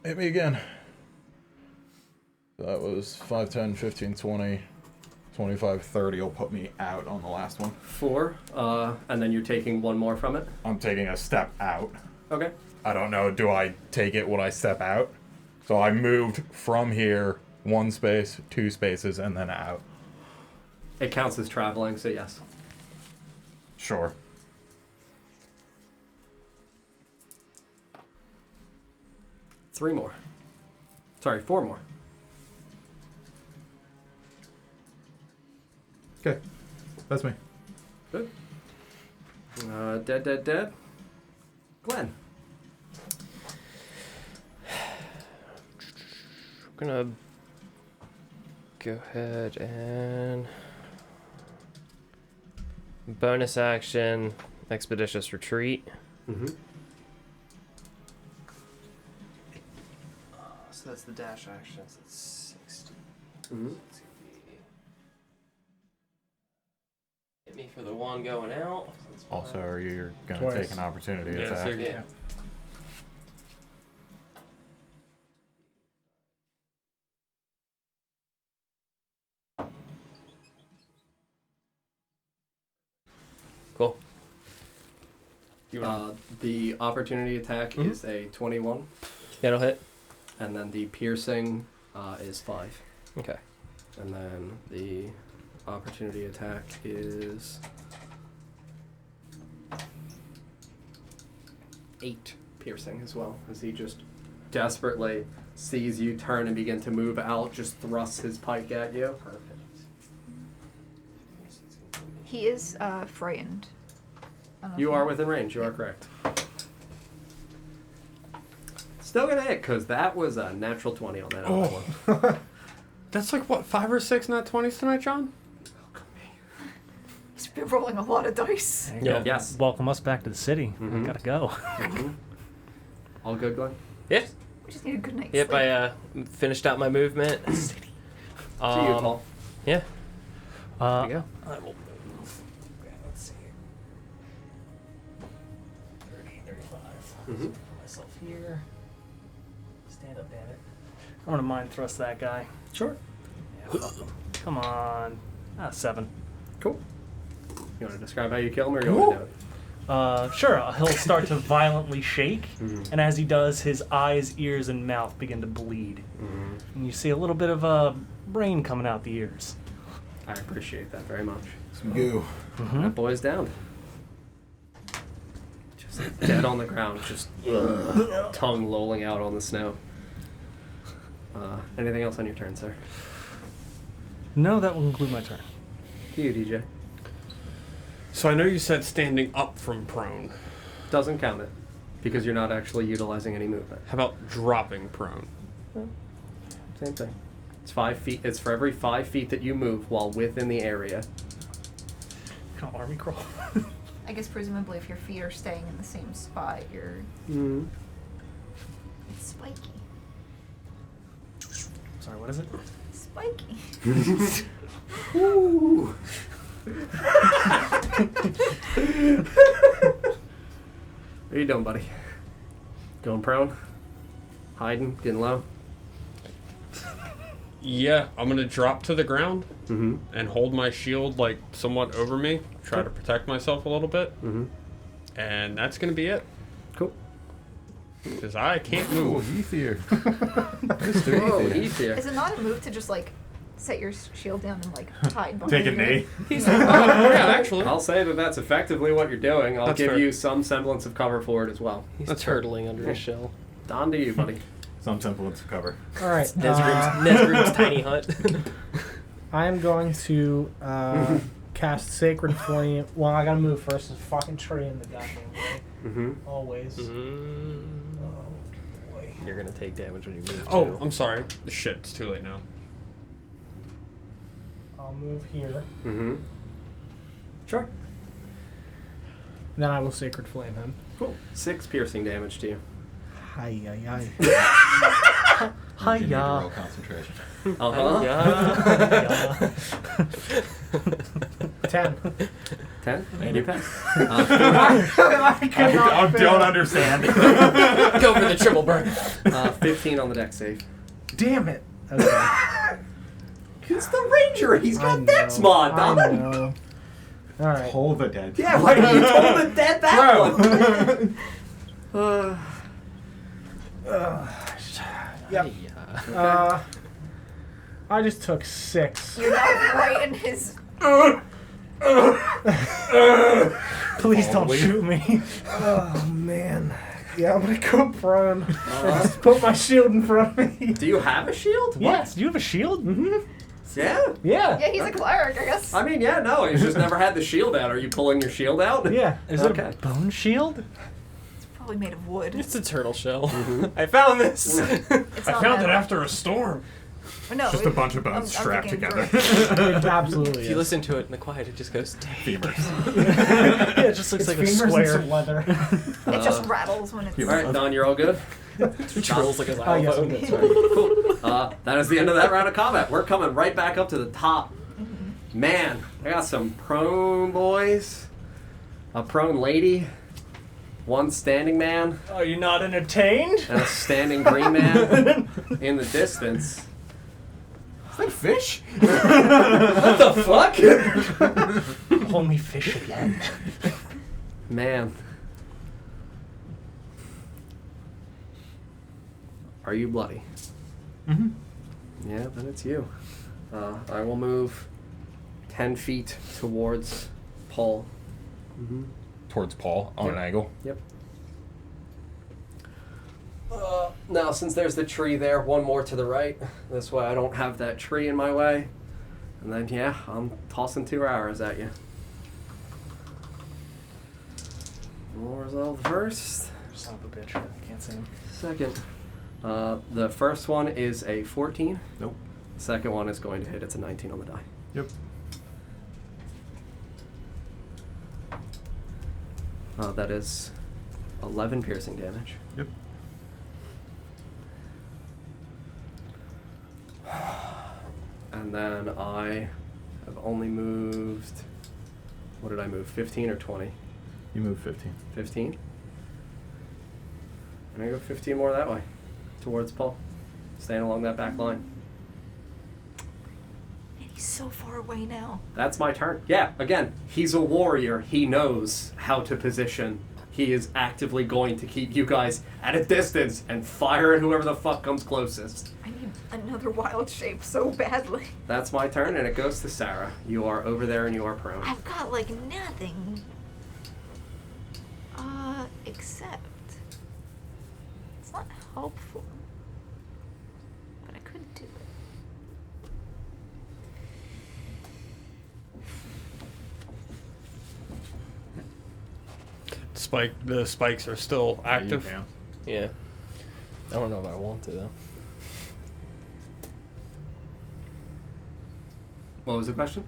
Hit me again. That was 5, 10, 15, 20, 25, 30 will put me out on the last one. 4, and then you're taking one more from it. I'm taking a step out. Okay. I don't know, do I take it when I step out? So I moved from here 1 space, 2 spaces, and then out. It counts as traveling, so yes. Sure. Three more. Sorry, 4 more. Okay. That's me. Dead. Glenn. I'm gonna go ahead and bonus action, expeditious retreat. Mm-hmm. So that's the dash action. So it's 60. Mm-hmm. Hit me for the one going out. So that's Also, fine. are you going to Twice. take an opportunity Yeah, attack? so- Yeah. Cool. The opportunity attack Mhm. is a 21, That'll hit. and then the piercing is 5. Okay. And then the opportunity attack is 8 piercing as well, as he just desperately sees you turn and begin to move out, just thrusts his pike at you. Perfect. He is frightened. I don't know You if are within range, you are correct. Still gonna hit, because that was a natural 20 on that other one. That's like, what, 5 or 6 nat 20s tonight, John? He's been rolling a lot of dice. There you Yeah. go. Yes. Welcome us back to the city. Mhm. Gotta go. Mhm. All good, Glenn? Yep. We just need a good night's Yep. sleep. I finished out my movement. To you, Paul. Yeah. Uh, There you I will Let's see. 30, 35. Mhm. Put myself here. Stand up, damn it. I want to mind thrust that guy. Sure. Come on. 7. Cool. You want to describe how you kill him, or you want to do it? Sure. He'll start to violently shake, Mhm. and as he does, his eyes, ears, and mouth begin to bleed. Mhm. And you see a little bit of brain coming out the ears. I appreciate that very much. Some goo. That boy's down. Just dead on the ground, just tongue lolling out on the snow. Anything else on your turn, sir? No, that will conclude my turn. To you, DJ. So I know you said standing up from prone. Doesn't count it, because you're not actually utilizing any movement. How about dropping prone? Same thing. It's 5 feet. It's for every 5 feet that you move while within the area. Kind of army crawl. I guess presumably if your feet are staying in the same spot, you're Mm-hmm. it's spiky. Sorry, what is it? Spiky. Ooh. What are you doing, buddy? Going prone? Hiding? Getting low? Yeah, I'm gonna drop to the ground Mm-hmm. and hold my shield like somewhat over me, try to protect myself a little bit, Mm-hmm. and that's gonna be it. Cool. Because I can't Ooh, move. Ethier. Whoa, Mr. Ethier. he's here. Is it not a move to just like set your shield down and like hide behind Take a it? knee. Yeah, actually. I'll say that that's effectively what you're doing. I'll That's give fair. you some semblance of cover for it as well. He's That's fair. turtling under his shell. On to you, buddy. Some semblance of cover. All right. Nesgrim's tiny hut. I am going to cast Sacred Flame. Well, I gotta move first. There's a fucking tree in the goddamn way. Mm-hmm. Always. Mm. Oh, boy. You're gonna take damage when you move. Oh, too. I'm sorry. Shit, it's too late now. I'll move here. Mm-hmm. Sure. Then I will Sacred Flame him. Cool. 6 piercing damage to you. Hi, hi, hi. Roll Hiya. concentration. Uh-huh. Yeah. 10. 10? Thank You you. pass. I don't understand. Go for the triple burn. 15 on the deck save. Damn it. Okay. It's the ranger. He's I got know, dex mod, I dog. know. All right. Pull the dead. Yeah, why didn't you told the dead that one? Yep. Yeah. I just took 6. You're now right in his. Please don't shoot me. Oh man. Yeah, I'm gonna go prone. Just put my shield in front of me. Do you have a shield? Yes, do you have a shield? Mm-hmm. Yeah. Yeah. Yeah, he's a cleric, I guess. I mean, yeah, no, he's just never had the shield out. Are you pulling your shield out? Yeah. Is it a bone shield? It's probably made of wood. It's a turtle shell. I found this. It's I not found it metal. after a storm. No, Just a bunch of bones I'm strapped thinking together. It absolutely If you is. listen to it in the quiet, it just goes. Femurs. Yeah, it just looks It's like a femurs and square. some leather. It just rattles when it's. All right, Don, you're all good? It trills like a Oh, yes, xylophone. that's right. Cool. That is the end of that round of combat. We're coming right back up to the top. Man, I got some prone boys, a prone lady, one standing man, Are you not entertained? and a standing green man in the distance. Is that a fish? What the fuck? Only fish again. Man. Are you bloody? Mm-hmm. Yeah, then it's you. I will move 10 feet towards Paul. Towards Paul on an angle. Yep. Now, since there's the tree there, one more to the right. This way I don't have that tree in my way. And then, yeah, I'm tossing 2 arrows at you. We'll resolve the first. Son of a bitch. I can't see him. Second. The first one is a 14. Nope. The second one is going to hit. It's a 19 on the die. Yep. That is 11 piercing damage. Yep. And then I have only moved. What did I move? 15 or 20? You move 15. 15. I'm gonna go 15 more that way, towards Paul, staying along that back line. And he's so far away now. That's my turn. Yeah, again, he's a warrior. He knows how to position. He is actively going to keep you guys at a distance and fire at whoever the fuck comes closest. I need another wild shape so badly. That's my turn, and it goes to Sarah. You are over there and you are prone. I've got like nothing. Except it's not helpful. But I could do it. The spikes are still active. Yeah, you can. Yeah. I don't know if I want to though. What was the question?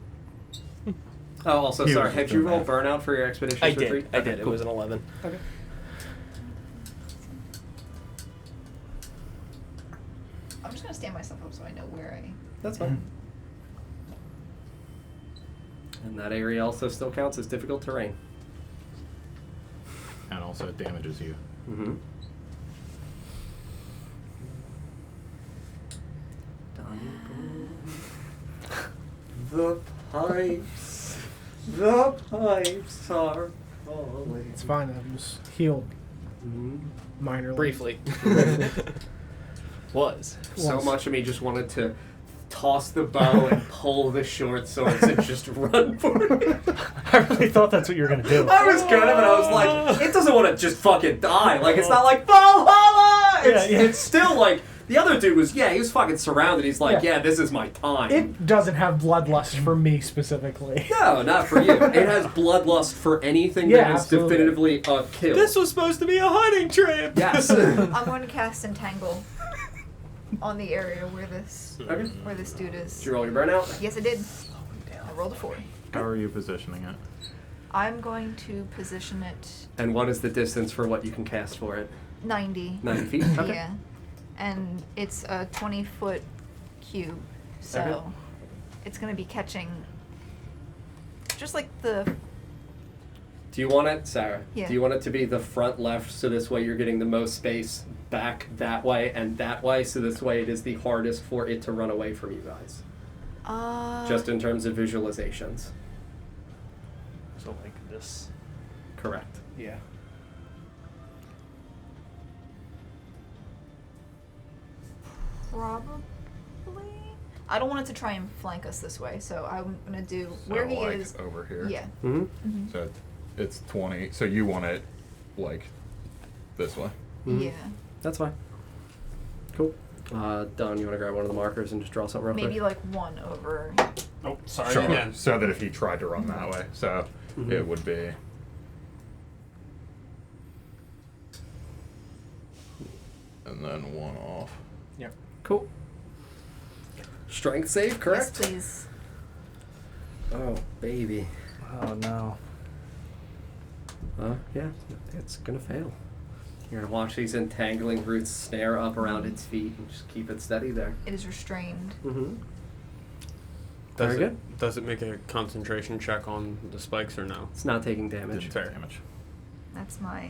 Oh, also, He sorry. was Had you doing rolled that. burnout for your expedition I retreat? did. I Okay, did. It cool. was an 11. Okay. I'm just gonna stand myself up so I know where I. That's fine. And that area also still counts as difficult terrain. And also it damages you. Mm-hmm. The pipes. The pipes are falling. It's fine. I'm just healed Mhm. minorly. Briefly. Was. So Was. much of me just wanted to toss the bow and pull the short swords and just run for it. I really thought that's what you were gonna do. I was gonna, but I was like, it doesn't want to just fucking die. Like, it's not like Valhalla! It's, Yeah, yeah. it's still like, the other dude was, he was fucking surrounded. He's like, Yeah. yeah, this is my time. It doesn't have bloodlust for me specifically. No, not for you. It has bloodlust for anything Yeah, that is absolutely. definitively a kill. This was supposed to be a hunting trip. Yes. I'm going to cast Entangle on the area where this dude is. Did you roll your burnout? Yes, I did. I rolled a 4. How are you positioning it? I'm going to position it And what is the distance for what you can cast for it? 90. 90 feet? Okay. Yeah. And it's a 20-foot cube, so Okay. it's going to be catching just like the. Do you want it, Sarah? Yeah. Do you want it to be the front left so this way you're getting the most space back that way and that way so this way it is the hardest for it to run away from you guys? Just in terms of visualizations. So like this. Correct. Yeah. Probably. I don't want it to try and flank us this way, so I'm gonna do where So, he like, is. over here. Yeah. Mm-hmm. So it's 20. So you want it like this way. Mhm. Yeah. That's fine. Cool. Don, you want to grab one of the markers and just draw something real quick? Maybe like one over. Oh, sorry Sure. again. So that if he tried to run that way, so it would be. And then one off. Cool. Strength save, correct? Yes, please. Oh, baby. Oh no. Yeah, it's gonna fail. You're gonna watch these entangling roots snare up around its feet and just keep it steady there. It is restrained. Mm-hmm. Does Very it, does it make a concentration check on the spikes or no? It's not taking damage. Didn't take damage. That's my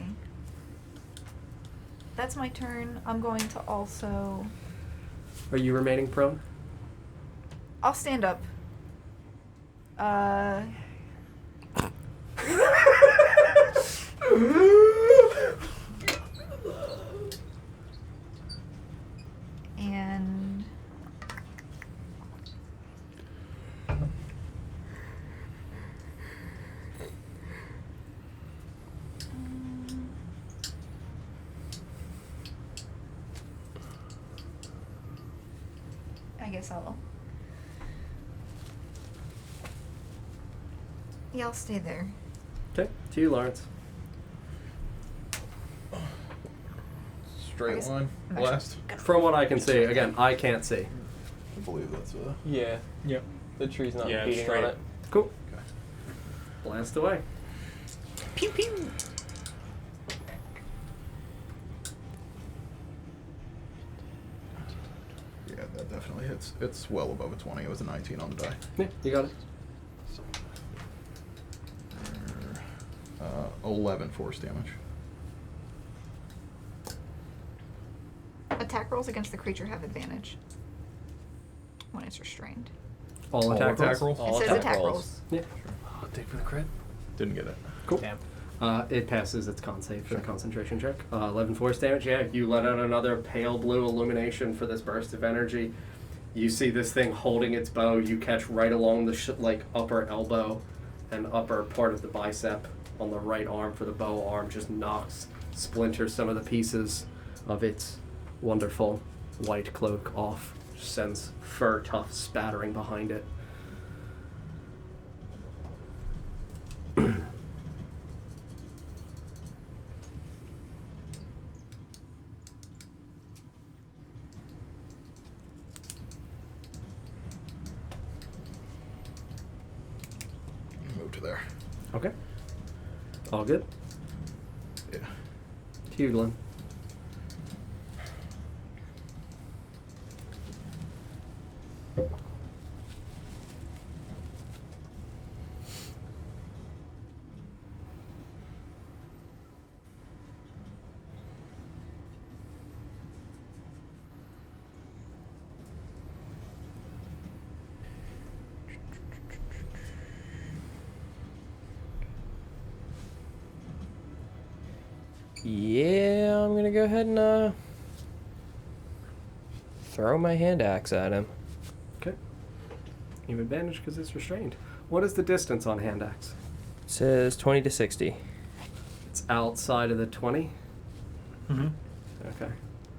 turn. I'm going to also. Are you remaining prone? I'll stand up. And I guess I'll stay there. Okay, to you, Lawrence. Straight guess line, I'm blast. From what I can see, again, I can't see. I believe that's a. Yeah. Yep. The tree's not Yeah, impeding straight. on it. Cool. Blast away. Pew pew. Yeah, that definitely hits. It's well above a 20. It was a 19 on the die. Yeah, you got it. 11 force damage. Attack rolls against the creature have advantage when it's restrained. All attack rolls? All it says attack rolls. Yeah. Oh, dig for the crit. Didn't get it. Cool. It passes its con save for the concentration check. 11 force damage. Yeah, you let out another pale blue illumination for this burst of energy. You see this thing holding its bow. You catch right along the upper elbow and upper part of the bicep on the right arm for the bow arm. Just knocks, splinters some of the pieces of its wonderful white cloak off. Just sends fur tufts spattering behind it. Move to there. Okay. All good? Yeah. To you, Glenn. Yeah, I'm gonna go ahead and throw my hand axe at him. Okay. You have advantage because it's restrained. What is the distance on hand axe? It says 20 to 60. It's outside of the 20. Mm-hmm. Okay.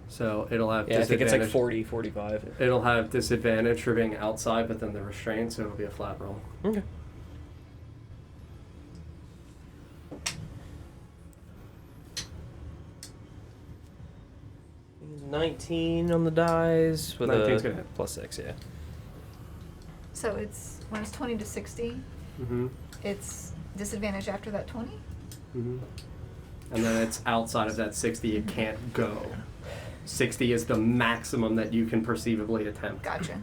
So it'll have Yeah, I think it's disadvantage. like 40, 45. It'll have disadvantage for being outside, but then they're restrained, so it'll be a flat roll. Okay. $19 on the dice with 19's a gonna hit. +6, yeah. So it's when it's 20 to 60, Mm-hmm. it's disadvantage after that 20. Mm-hmm. And then it's outside of that 60, it can't go. 60 is the maximum that you can perceivably attempt. Gotcha.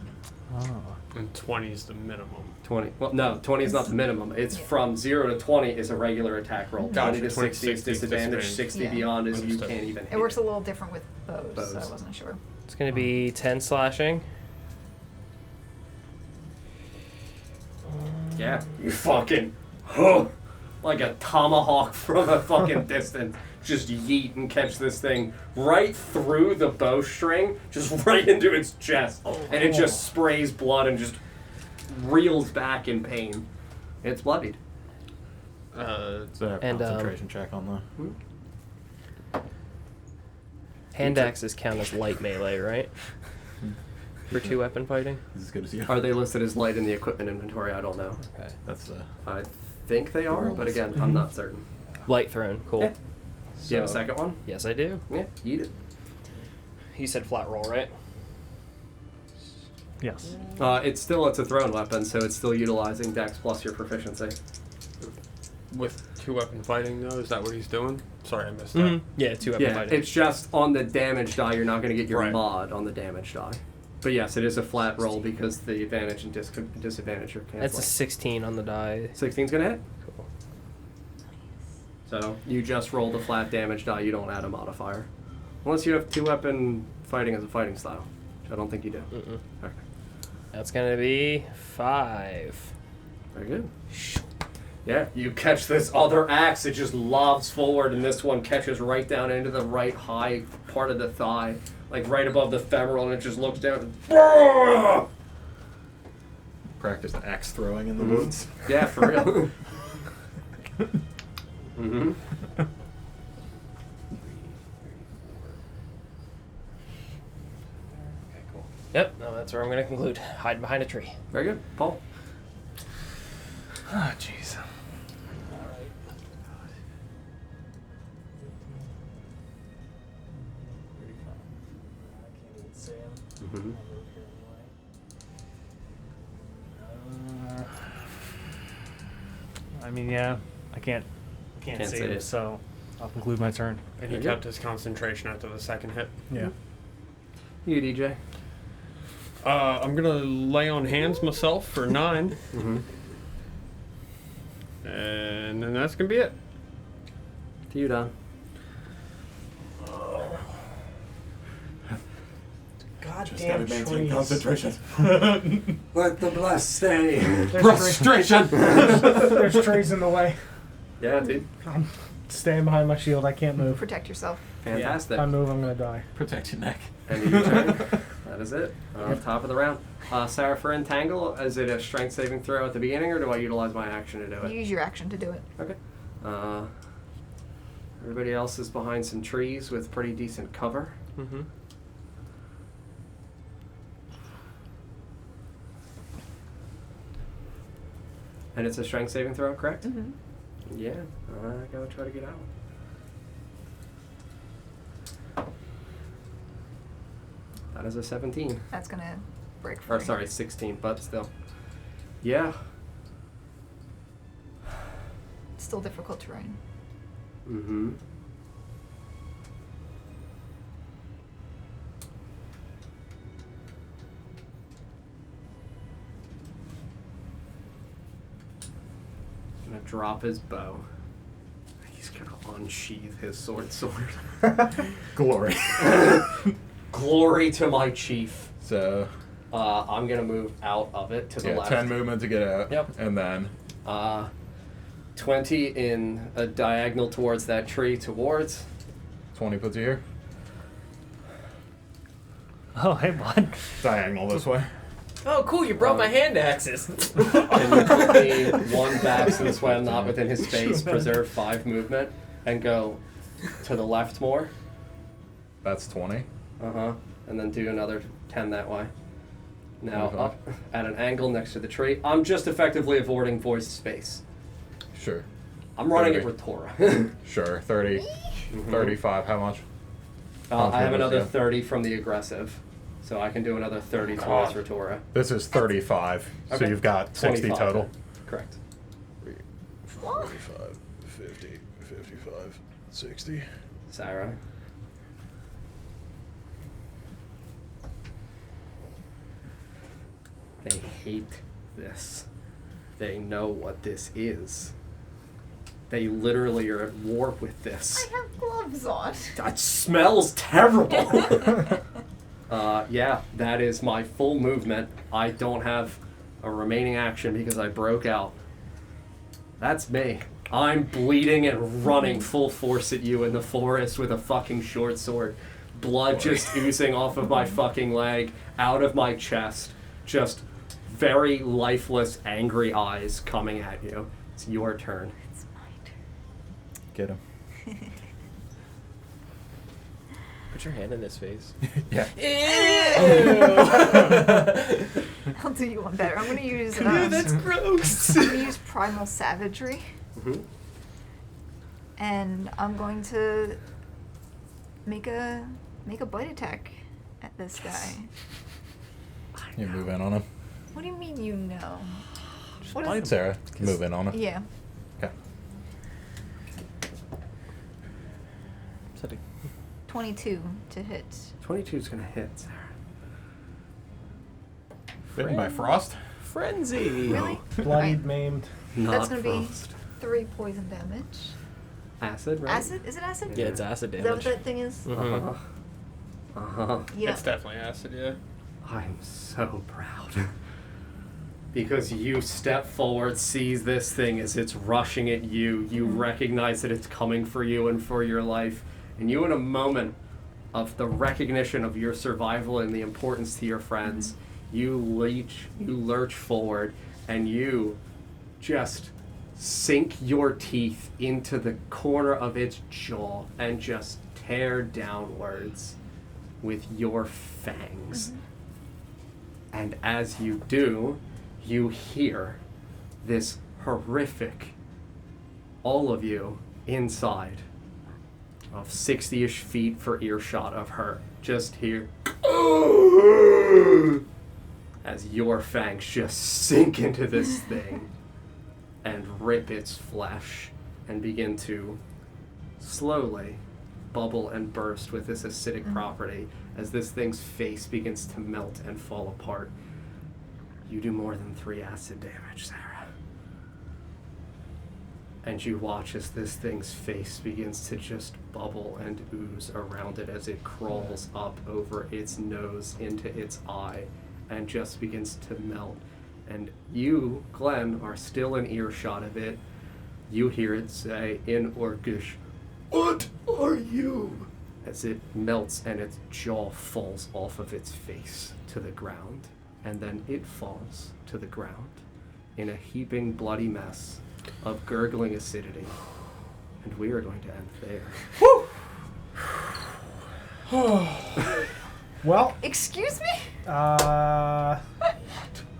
Oh. And 20 is the minimum. 20. Well, no, 20 is not the minimum. It's Yeah. from 0 to 20 is a regular attack roll. Gotcha. 20 to 20 60 is disadvantage. 60 Yeah. beyond is you Understood. can't even hit It works a little different with bows, so Bows. I wasn't sure. It's gonna be 10 slashing. Yeah, you fucking, like a tomahawk from a fucking distance. Just yeet and catch this thing right through the bowstring, just right into its chest. And it just sprays blood and just reels back in pain. It's bloodied. Is that a And, concentration check on the? Hand axes count as light melee, right? For 2-weapon fighting? This is as good as you. Are they listed as light in the equipment inventory? I don't know. Okay. That's I think they are, but again, I'm not certain. Light thrown, cool. Yeah. Do you have a second one? Yes, I do. Yeah, eat it. You said flat roll, right? Yes. It's a thrown weapon, so it's still utilizing Dex plus your proficiency. With 2-weapon fighting, though, is that what he's doing? Sorry, I missed that. Mm-hmm. Yeah, 2-weapon Yeah, fighting. it's just on the damage die. You're not going to get your Right. mod on the damage die. But yes, it is a flat roll because the advantage and disadvantage are canceling. That's a 16 on the die. 16's going to hit. Cool. So you just roll the flat damage die. You don't add a modifier. Unless you have 2-weapon fighting as a fighting style. Which I don't think you do. Mm-mm. Okay. That's gonna be 5. Very good. Yeah, you catch this other axe, it just lobs forward, and this one catches right down into the right high part of the thigh, like right above the femoral, and it just looks down and Practice axe throwing in the woods. yeah, for real. Mm-hmm. Okay, cool. Yep, no, that's where I'm gonna conclude. Hide behind a tree. Very good. Paul. Oh, jeez. Mm-hmm. I mean, yeah, I can't Can't save save it, it. so I'll conclude my turn. And he kept his concentration after the second hit. Yeah. You, DJ. I'm gonna lay on hands myself for 9, Mm-hmm. and then that's gonna be it. To you, Don. Goddamn trees. concentration. Let the blessed stay. Frustration. There's trees in the way. Yeah, dude. I'm staying behind my shield. I can't move. Protect yourself. Fantastic. If I move, I'm gonna die. Protect your neck. End of your turn. That is it. Top of the round. Sarah, for Entangle, is it a strength saving throw at the beginning, or do I utilize my action to do it? Use your action to do it. Okay. Everybody else is behind some trees with pretty decent cover. Mm-hmm. And it's a strength saving throw, correct? Mm-hmm. Yeah. I gotta try to get out. That is a 17. That's gonna break free. Or sorry, 16, but still. Yeah. Still difficult terrain. Mm-hmm. Gonna drop his bow. He's gonna unsheath his sword. Glory. Glory to my chief. So I'm gonna move out of it to the yeah, left. 10 movement to get out. Yep. And then 20 in a diagonal towards that tree towards. 20 puts you here. Oh, hey, bud. Diagonal this way. Oh, cool! You brought my hand axes. And you put me one back so this way I'm not within his space, preserve 5 movement, and go to the left more. That's 20. Uh-huh. And then do another 10 that way. Now 25. up at an angle next to the tree. I'm just effectively avoiding voice space. Sure. I'm running 30. it with Tora. Sure. 30. 35. How much? I have another Yeah. 30 from the aggressive. So I can do another 30 towards Retora. This is 35. So Okay. you've got 60 25. total. Correct. 45, 50, 55, 60. Sarah. They hate this. They know what this is. They literally are at war with this. I have gloves on. That smells terrible. Yeah, that is my full movement. I don't have a remaining action because I broke out. That's me. I'm bleeding and running full force at you in the forest with a fucking short sword. Blood just oozing off of my fucking leg, out of my chest. Just very lifeless, angry eyes coming at you. It's your turn. It's my turn. Get him. Put your hand in his face. Yeah. I'll do you one better. I'm gonna use. That's gross. I'm gonna use primal savagery, Mhm. and I'm going to make a bite attack at this guy. You move in on him. What do you mean you know? What bite him. is? Sarah, move in on him. Yeah. Okay. 22 to hit. 22 is gonna hit, Sarah. Bitten by frost. Frenzy. Really? Bloodied, maimed. Not That's gonna be frost. 3 poison damage. Acid, right? Acid? Is it acid? Yeah, it's acid Is that what damage. that thing is? Mhm. Uh-huh. Yeah. It's definitely acid, yeah. I'm so proud. Because you step forward, sees this thing as it's rushing at you. You recognize that it's coming for you and for your life. And you, in a moment of the recognition of your survival and the importance to your friends, you lurch forward, and you just sink your teeth into the corner of its jaw and just tear downwards with your fangs. And as you do, you hear this horrific, all of you inside of 60-ish feet for earshot of her, just hear as your fangs just sink into this thing and rip its flesh and begin to slowly bubble and burst with this acidic property as this thing's face begins to melt and fall apart. You do more than 3 acid damage, Sarah. And you watch as this thing's face begins to just bubble and ooze around it as it crawls up over its nose into its eye and just begins to melt. And you, Glenn, are still in earshot of it. You hear it say in Orcish, "What are you?" as it melts and its jaw falls off of its face to the ground. And then it falls to the ground in a heaping bloody mess of gurgling acidity. And we are going to end there. Well, Excuse me? What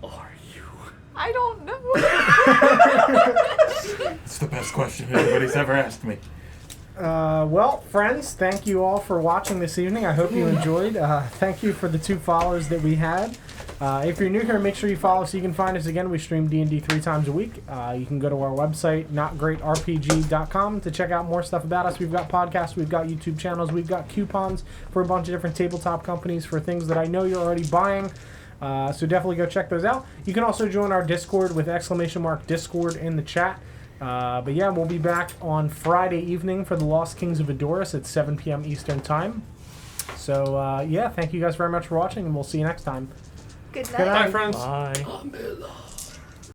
are you? I don't know. It's the best question anybody's ever asked me. well, friends, thank you all for watching this evening. I hope you enjoyed. Thank you for the 2 followers that we had. If you're new here, make sure you follow so you can find us again. We stream D&D 3 times a week. You can go to our website, NotGreatRPG.com, to check out more stuff about us. We've got podcasts, we've got YouTube channels, we've got coupons for a bunch of different tabletop companies for things that I know you're already buying. So definitely go check those out. You can also join our Discord with !Discord in the chat. But yeah, we'll be back on Friday evening for the Lost Kings of Edoras at 7 p.m. Eastern Time. So yeah, thank you guys very much for watching, and we'll see you next time. Good Good night. night. Bye, friends. Bye. Camilla.